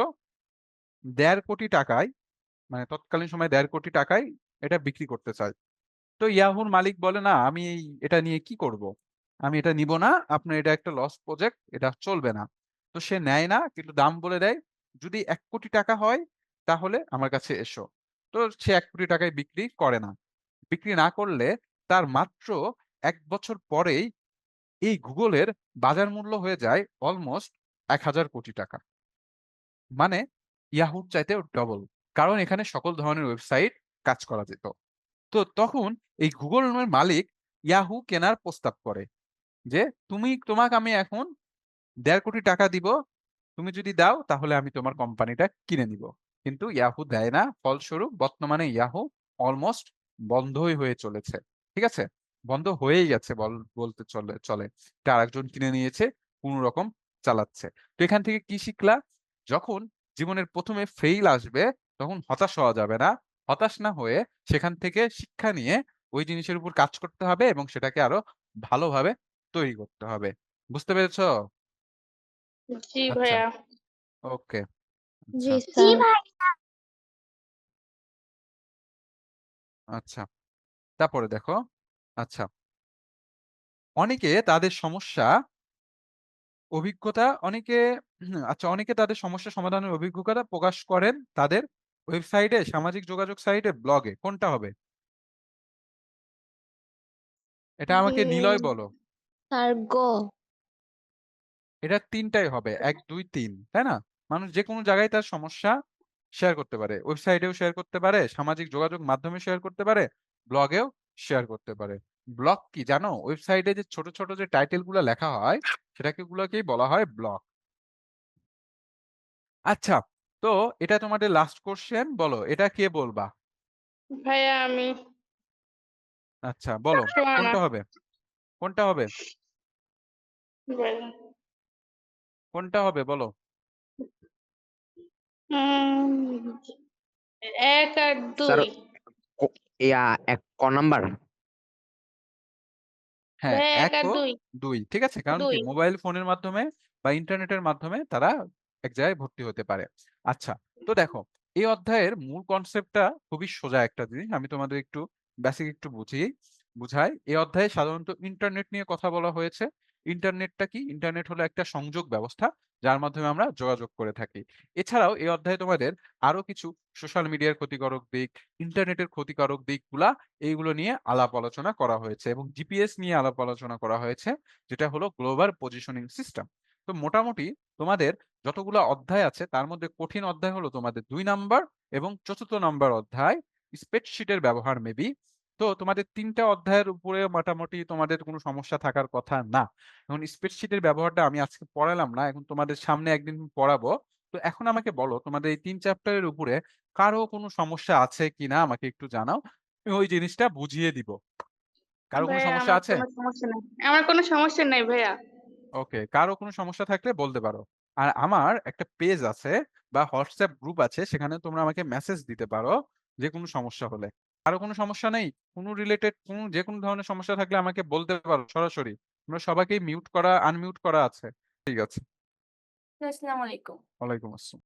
1.5 কোটি টাকায়, মানে তৎকালীন সময় 1.5 কোটি টাকায় এটা বিক্রি করতে চায়। তো ইয়াহুর মালিক বলে না আমি এটা নিয়ে কি করব? আমি এটা নিব না, আপনার এটা একটা লস প্রজেক্ট, এটা চলবে না। তো সে নেয় না, কিন্তু দাম বলে দেয় যদি 1 কোটি টাকা হয় তাহলে আমার কাছে এসো। তো সে 1 কোটি টাকায় বিক্রি করে না। বিক্রি না করলে তার মাত্র 1 বছর পরেই এই গুগলের বাজার মূল্য হয়ে যায় অলমোস্ট 1000 কোটি টাকা। মানে ইয়াহুর চাইতেও ডবল। কারণ এখানে সকল ধরনের ওয়েবসাইট কাজ করা যেত। তো তখন এই গুগলের মালিক ইয়াহু কেনার প্রস্তাব করে যে, তোমাকে আমি এখন 1.5 কোটি টাকা দিব। তুমি যদি দাও তাহলে আমি তোমার কোম্পানিটা কিনে নিব। কিন্তু ইয়াহু দেয় না। ফলস্বরূপ বর্তমানে ইয়াহু অলমোস্ট বন্ধই হয়ে চলেছে। ঠিক আছে? বন্ধ হয়েই গেছে বলতে চলে। এটা আরেকজন কিনে নিয়েছে, কোনো রকম চালাচ্ছে। তো এখান থেকে কি শিখলা? যখন জীবনের ১ম এ ফেইল আসবে তখন হতাশ হওয়া যাবে না। হতাশ না হয়ে সেখান থেকে শিক্ষা নিয়ে ওই জিনিসের উপর কাজ করতে হবে এবং সেটাকে আরো ভালোভাবে তৈরি করতে হবে। বুঝতে পেরেছ? জি আচ্ছা, ভাইয়া। ওকে। জি আচ্ছা, স্যার। আচ্ছা। তারপরে দেখো, আচ্ছা, অনেকে তাদের অনেকে তাদের সমস্যা সমাধানের অভিজ্ঞতা প্রকাশ করেন তাদের ওয়েবসাইটে, সামাজিক যোগাযোগ সাইটে, ব্লগে। কোনটা হবে? এটা আমাকে নিলয় বলো। স্যার গ। এটা ৩ টাই হবে। ১, ২, ৩, তাই না? মানুষ যেকোনো জায়গায় তার সমস্যা শেয়ার করতে পারে। ওয়েবসাইটেও শেয়ার করতে পারে, সামাজিক যোগাযোগ মাধ্যমে শেয়ার করতে পারে, ব্লগেও শেয়ার করতে পারে। ব্লগ কি জানো? ওয়েবসাইটে যে ছোট, ছোট যে টাইটেল গুলা লেখা হয় গুলাকেই বলা হয় ব্লগ। আচ্ছা, তো এটা তোমাদের লাস্ট কোশ্চেন, বলো এটা কে বলবা? ভাইয়া আমি আচ্ছা বলো, শোনা কোনটা হবে? কোনটা হবে? ভাইয়া। কোনটা হবে বলো? উম, 1 আর স্যার 2 ক নাম্বার? হ্যাঁ, ভাইয়া 1 ১ আর ও 2 ২। ঠিক আছে? কারণ কি 2 মোবাইল ফোনের মাধ্যমে বা ইন্টারনেটের মাধ্যমে তারা এক জায়গায় ভর্তি হতে পারে। আচ্ছা, তো দেখো এই অধ্যায়ের মূল কনসেপ্টটা খুবই সোজা একটা জিনিস। আমি তোমাদের একটু বেসিক একটু বুঝাই। এই অধ্যায়ে সাধারণত ইন্টারনেট নিয়ে কথা বলা হয়েছে। ইন্টারনেটটা কি? ইন্টারনেট হলো একটা সংযোগ ব্যবস্থা যার মাধ্যমে আমরা যোগাযোগ করে থাকি। এছাড়াও এই অধ্যায়ে তোমাদের আরো কিছু সোশ্যাল মিডিয়ার ক্ষতিকারক দিক, ইন্টারনেটের ক্ষতিকারক দিকগুলা, এইগুলো নিয়ে আলাপ আলোচনা করা হয়েছে এবং জিপিএস নিয়ে আলাপ আলোচনা করা হয়েছে, যেটা হলো গ্লোবাল পজিশনিং সিস্টেম। তো মোটামুটি তোমাদের যতগুলো অধ্যায় আছে তার মধ্যে কঠিন অধ্যায় হলো তোমাদের 2 নাম্বার এবং 4র্থ নাম্বার অধ্যায় স্প্রেডশিটের ব্যবহার মেবি। তো তোমাদের 3টা অধ্যায়ের উপরে মোটামুটি তোমাদের কোনো সমস্যা থাকার কথা না। এখন স্প্রেডশিটের ব্যবহারটা আমি আজকে পড়ালাম না, এখন তোমাদের সামনে একদিন পড়াবো। তো এখন আমাকে বলো তোমাদের এই 3 চ্যাপ্টারের উপরে কারো কোনো সমস্যা আছে কিনা আমাকে একটু জানাও। আমি ওই জিনিসটা বুঝিয়ে দিব। কারো কোনো ভাইয়া সমস্যা আমার আছে? কোনো সমস্যা নাই। আমার কোনো সমস্যা নাই ভাইয়া। ওকে, কারো কোনো সমস্যা থাকলে বলতে পারো। আর আমার একটা পেজ আছে বা হোয়াটসঅ্যাপ গ্রুপ আছে, সেখানে তোমরা আমাকে মেসেজ দিতে পারো যে কোনো সমস্যা হলে। কারো কোনো সমস্যা নেই? কোনো রিলেটেড যে কোনো ধরনের সমস্যা থাকলে আমাকে বলতে পারো সরাসরি। তোমরা সবাইকেই মিউট করা, আনমিউট করা আছে। ঠিক আছে। আসসালামু আলাইকুম। ওয়ালাইকুম আসসালাম।